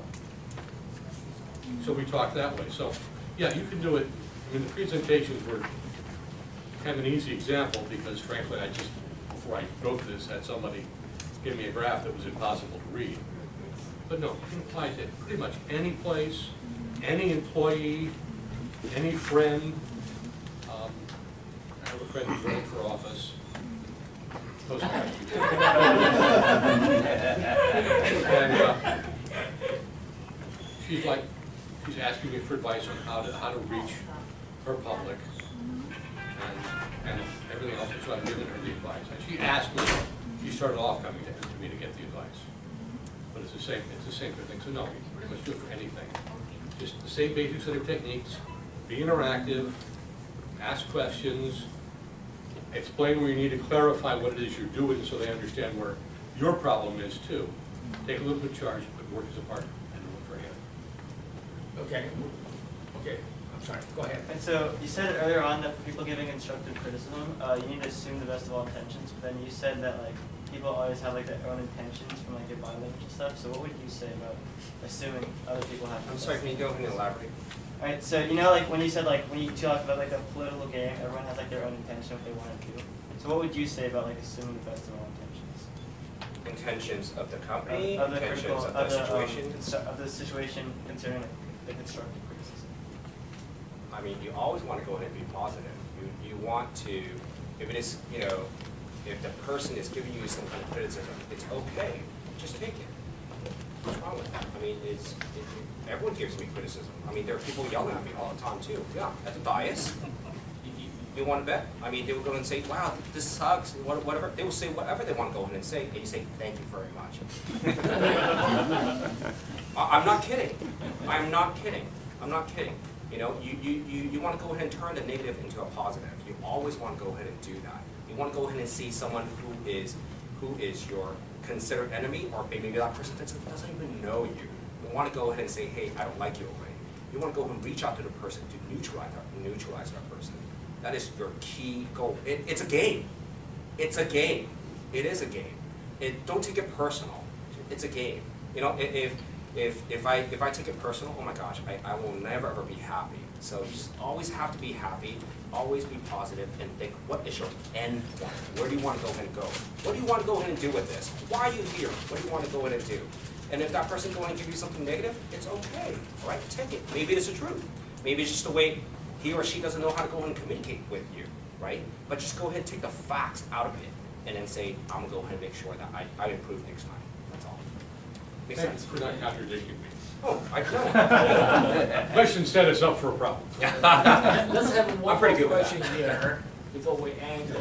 So we talked that way. So yeah, you can do it. I mean, the presentations were kind of an easy example because frankly, I just, before I wrote this, had somebody give me a graph that was impossible to read. But no, you can apply it to pretty much any place, any employee, any friend. I have a friend who's running for office. And she's asking me for advice on how to reach her public and everything else. So I'm giving her the advice. And she asked me. She started off coming to me to get the advice. But it's the same kind of thing. So no, you can pretty much do it for anything. Just the same basic set of techniques. Be interactive. Ask questions. Explain where you need to clarify what it is you're doing so they understand where your problem is too. Take a little bit of charge, but work as a partner and look for him. Okay. Okay. I'm sorry. Go ahead. And so you said earlier on that for people giving constructive criticism, you need to assume the best of all intentions. But then you said that like people always have like their own intentions from like their body language and stuff. So what would you say about assuming other people have? I'm sorry. Can you go ahead and elaborate? All right. So you know, like when you said like when you talk about like a political game, everyone has like their own intention of what they want to do. So what would you say about like assuming the best of all intentions? Intentions of the company, of the intentions critical, of the situation. Of the situation concerning like, the constructive criticism. I mean, you always want to go ahead and be positive. You want to, if it is, you know, if the person is giving you some kind of criticism, it's okay. Just take it. What's wrong with that? I mean, everyone gives me criticism. I mean, there are people yelling at me all the time too. Yeah, at the bias. You want to bet? I mean, they will go and say, wow, this sucks, whatever. They will say whatever they want to go ahead and say, and you say, thank you very much. I'm not kidding. I'm not kidding. I'm not kidding. You know, you want to go ahead and turn the negative into a positive. You always want to go ahead and do that. You want to go ahead and see someone who is your considered enemy, or maybe that person doesn't even know you. You want to go ahead and say, hey, I don't like you already. You want to go ahead and reach out to the person to neutralize that person. That is your key goal. It's a game. It's a game. It is a game. Don't take it personal. It's a game. You know, if I take it personal, oh my gosh, I will never ever be happy. So you just always have to be happy, always be positive, and think, what is your end point? Where do you want to go ahead and go? What do you want to go ahead and do with this? Why are you here? What do you want to go ahead and do? And if that person going to give you something negative, it's okay. All right, take it. Maybe it's the truth. Maybe it's just the way he or she doesn't know how to go ahead and communicate with you, right? But just go ahead and take the facts out of it, and then say, I'm going to go ahead and make sure that I improve next time. That's all. Makes sense? Thanks for not contradicting me. Oh, I know. Question set us up for a problem. Let's have one more good question here before we end.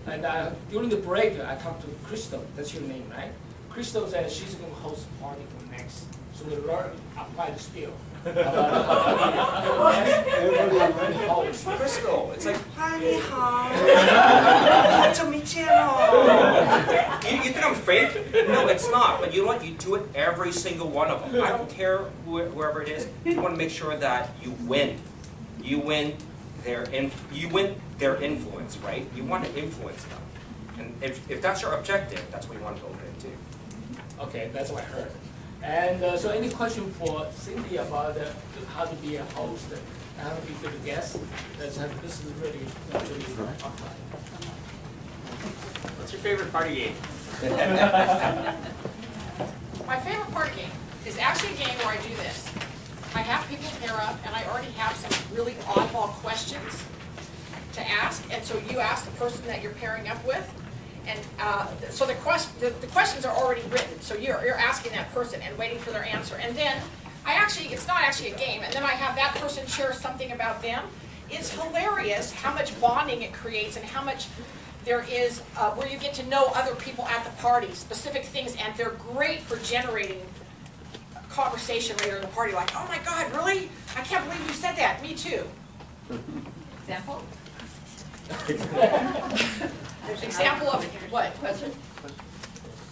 And during the break, I talked to Crystal. That's your name, right? Crystal said she's going to host a party for next, so we learn, apply the skill. Crystal, it's like, hi, ni hao. You think I'm fake? No, it's not. But you know what? You do it every single one of them. I don't care whoever it is. You want to make sure that you win. You win their influence, right? You want to influence them. And if that's your objective, that's what you want to go into. Okay, that's what I heard. And so any question for Cindy about how to be a host and how to be good guest? This is really fun. What's your favorite party game? My favorite party game is actually a game where I do this. I have people pair up, and I already have some really oddball questions to ask, and so you ask the person that you're pairing up with, and so the questions are already written, so you're asking that person and waiting for their answer, and then it's not actually a game, and then I have that person share something about them. It's hilarious how much bonding it creates and how much there is where you get to know other people at the party, specific things, and they're great for generating conversation later in the party, like, oh my God, really? I can't believe you said that. Me too. Example? Example of what? Question?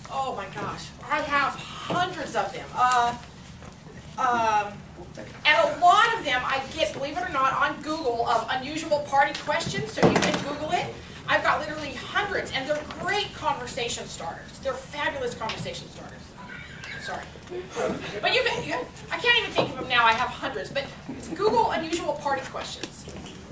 Oh my gosh, I have hundreds of them. And a lot of them I get, believe it or not, on Google of unusual party questions, so you can Google it. I've got literally hundreds, and they're great conversation starters. They're fabulous conversation starters. Sorry. But I can't even think of them now, I have hundreds, but Google unusual party questions.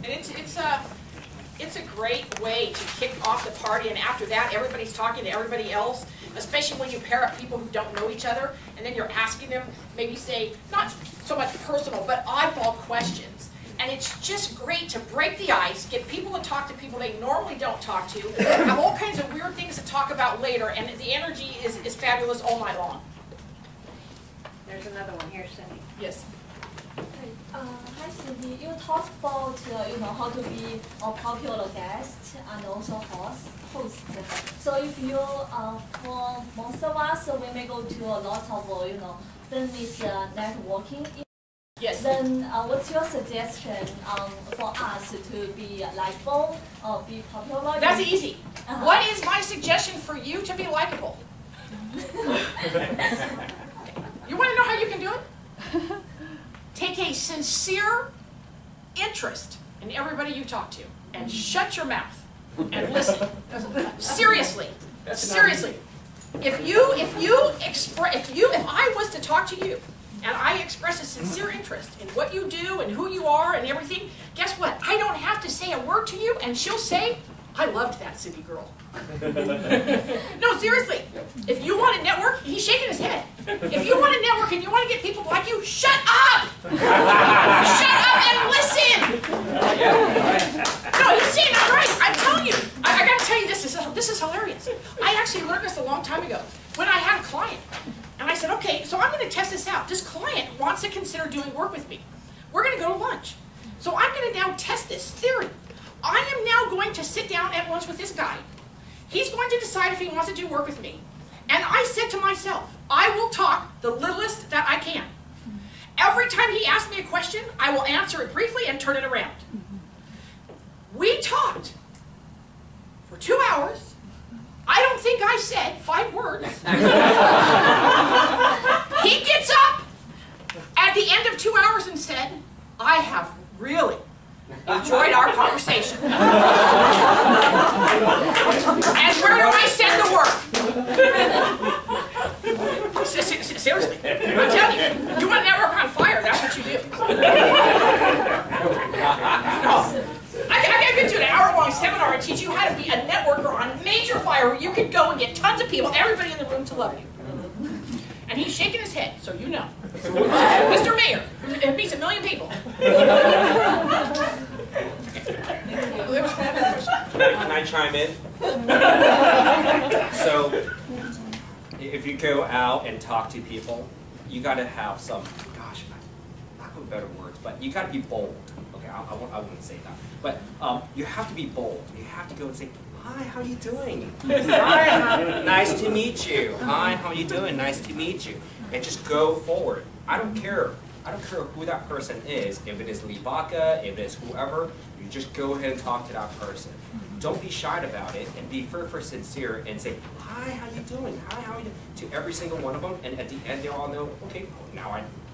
And it's a great way to kick off the party, and after that, everybody's talking to everybody else, especially when you pair up people who don't know each other, and then you're asking them, maybe say, not so much personal, but oddball questions. And it's just great to break the ice, get people to talk to people they normally don't talk to, have all kinds of weird things to talk about later, and the energy is fabulous all night long. There's another one here, Cindy. Yes. Hi Cindy, you talked about how to be a popular guest and also host. So if you for most of us, we may go to a lot of business networking. Yes. Then what's your suggestion for us to be likable or be popular? That's easy. What is my suggestion for you to be likable? You want to know how you can do it? Take a sincere interest in everybody you talk to and shut your mouth and listen. Seriously. Seriously. If I was to talk to you and I express a sincere interest in what you do and who you are and everything, guess what? I don't have to say a word to you, and she'll say, I loved that city girl. No, seriously. If you want to network, he's shaking his head. If you want to network and you want to get people to like you, shut up! Shut up and listen! No, he's saying I'm right. I'm telling you. I got to tell you this is hilarious. I actually learned this a long time ago when I had a client. And I said, okay, so I'm going to test this out. This client wants to consider doing work with me. We're going to go to lunch. So I'm going to now test this theory. I am now going to sit down at lunch with this guy. He's going to decide if he wants to do work with me. And I said to myself, I will talk the littlest that I can. Every time he asks me a question, I will answer it briefly and turn it around. We talked for 2 hours. I don't think I said 5 words. He gets up at the end of 2 hours and said, I have really enjoyed our conversation. And where do I send the work? Seriously, I'm telling you, you want to network on fire, that's what you do. No. I could do an hour-long seminar and teach you how to be a networker on major fire where you could go and get tons of people, everybody in the room to love you. And he's shaking his head, so you know. Mr. Mayor, it meets 1 million people. Can I chime in? So, if you go out and talk to people, you got to have some, gosh, not with better words, but you got to be bold. Okay, I wouldn't say that. But you have to be bold. You have to go and say, hi, how you doing? Hi, nice to meet you. Hi, how you doing? Nice to meet you. And just go forward. I don't care who that person is. If it is Lee Baca, if it is whoever, you just go ahead and talk to that person. Don't be shy about it, and be first sincere and say, hi, how you doing? Hi, how you doing? To every single one of them, and at the end they all know, okay, now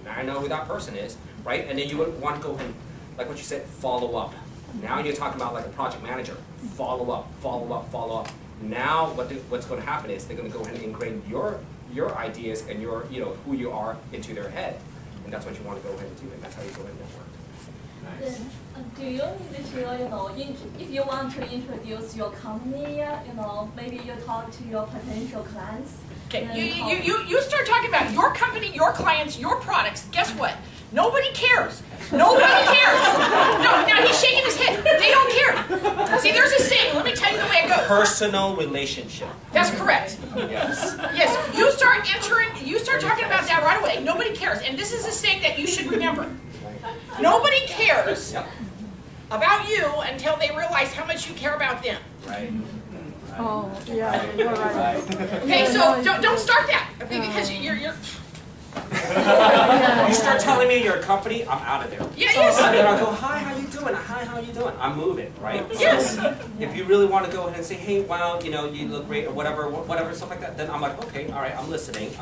I know who that person is, right? And then you would want to go ahead and, like what you said, follow up. Now you're talking about like a project manager. Follow up, follow up, follow up. Now what's going to happen is they're going to go ahead and ingrain your ideas and your, who you are into their head. And that's what you want to go ahead and do, and that's how you go ahead and network. Nice. Do you need to, if you want to introduce your company, maybe you talk to your potential clients? Okay, you start talking about your company, your clients, your products. Guess what? Nobody cares. Nobody cares. No, now he's shaking his head. They don't care. See, there's a saying. Let me tell you the way it goes. Personal relationship. That's correct. Yes. Yes, you start talking about that right away. Nobody cares. And this is a saying that you should remember. Nobody cares about you until they realize how much you care about them. Right. Oh, yeah, you're right. Okay, so don't start that, okay, because you're You start telling me you're a company, I'm out of there. Yeah, yes. And then I'll go, hi, how you doing? Hi, how you doing? I'm moving, right? Yes. So if you really want to go ahead and say, hey, wow, you look great, or whatever, stuff like that, then I'm like, okay, all right, I'm listening.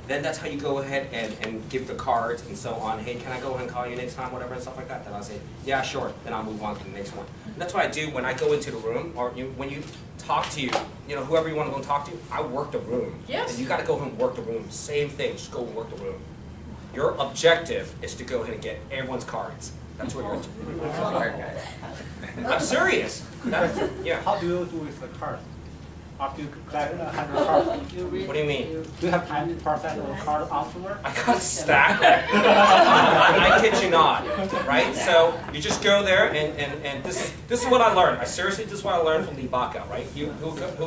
Then that's how you go ahead and give the cards and so on. Hey, can I go ahead and call you next time, whatever, and stuff like that. Then I'll say, yeah, sure. Then I'll move on to the next one. And that's what I do when I go into the room, or when you talk to whoever you want to go and talk to, I work the room. Yes. And you got to go ahead and work the room. Same thing, just go and work the room. Your objective is to go ahead and get everyone's cards. That's what you're I'm serious. Yeah. How do you do with the cards? After you collect 100 cards? What do you mean? Do you have time to process the card afterward? I got a stack. I kid you not, right? So you just go there, and this is what I learned. This is what I learned from Lee Baca, right? He'll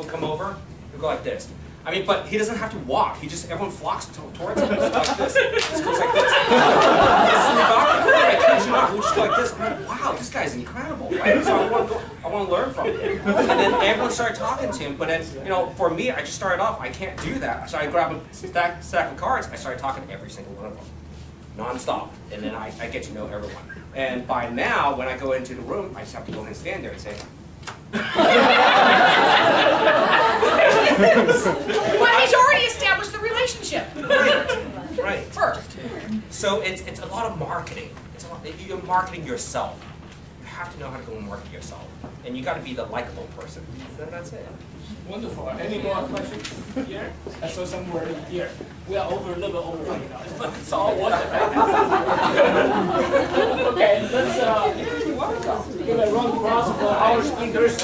come over, he'll go like this. I mean, but he doesn't have to walk. Everyone flocks towards him. Just like this. Just goes like this. This is Lee Baca. I kid you not. He'll just go like this. I'm like, wow, this guy's incredible, right? So I want to learn from him. And then everyone started talking to him. But then, for me, I just started off. I can't do that. So I grabbed a stack of cards. I started talking to every single one of them, nonstop. And then I get to know everyone. And by now, when I go into the room, I just have to go and stand there and say. Well, he's already established the relationship. Right. First. So it's a lot of marketing. You're marketing yourself. You have to know how to go and market yourself. And you got to be the likable person. That's it. Wonderful. Any more questions here? I saw somewhere here. We are a little bit over right now. But it's all worth it, right? Okay, let's give a round of applause for our speakers.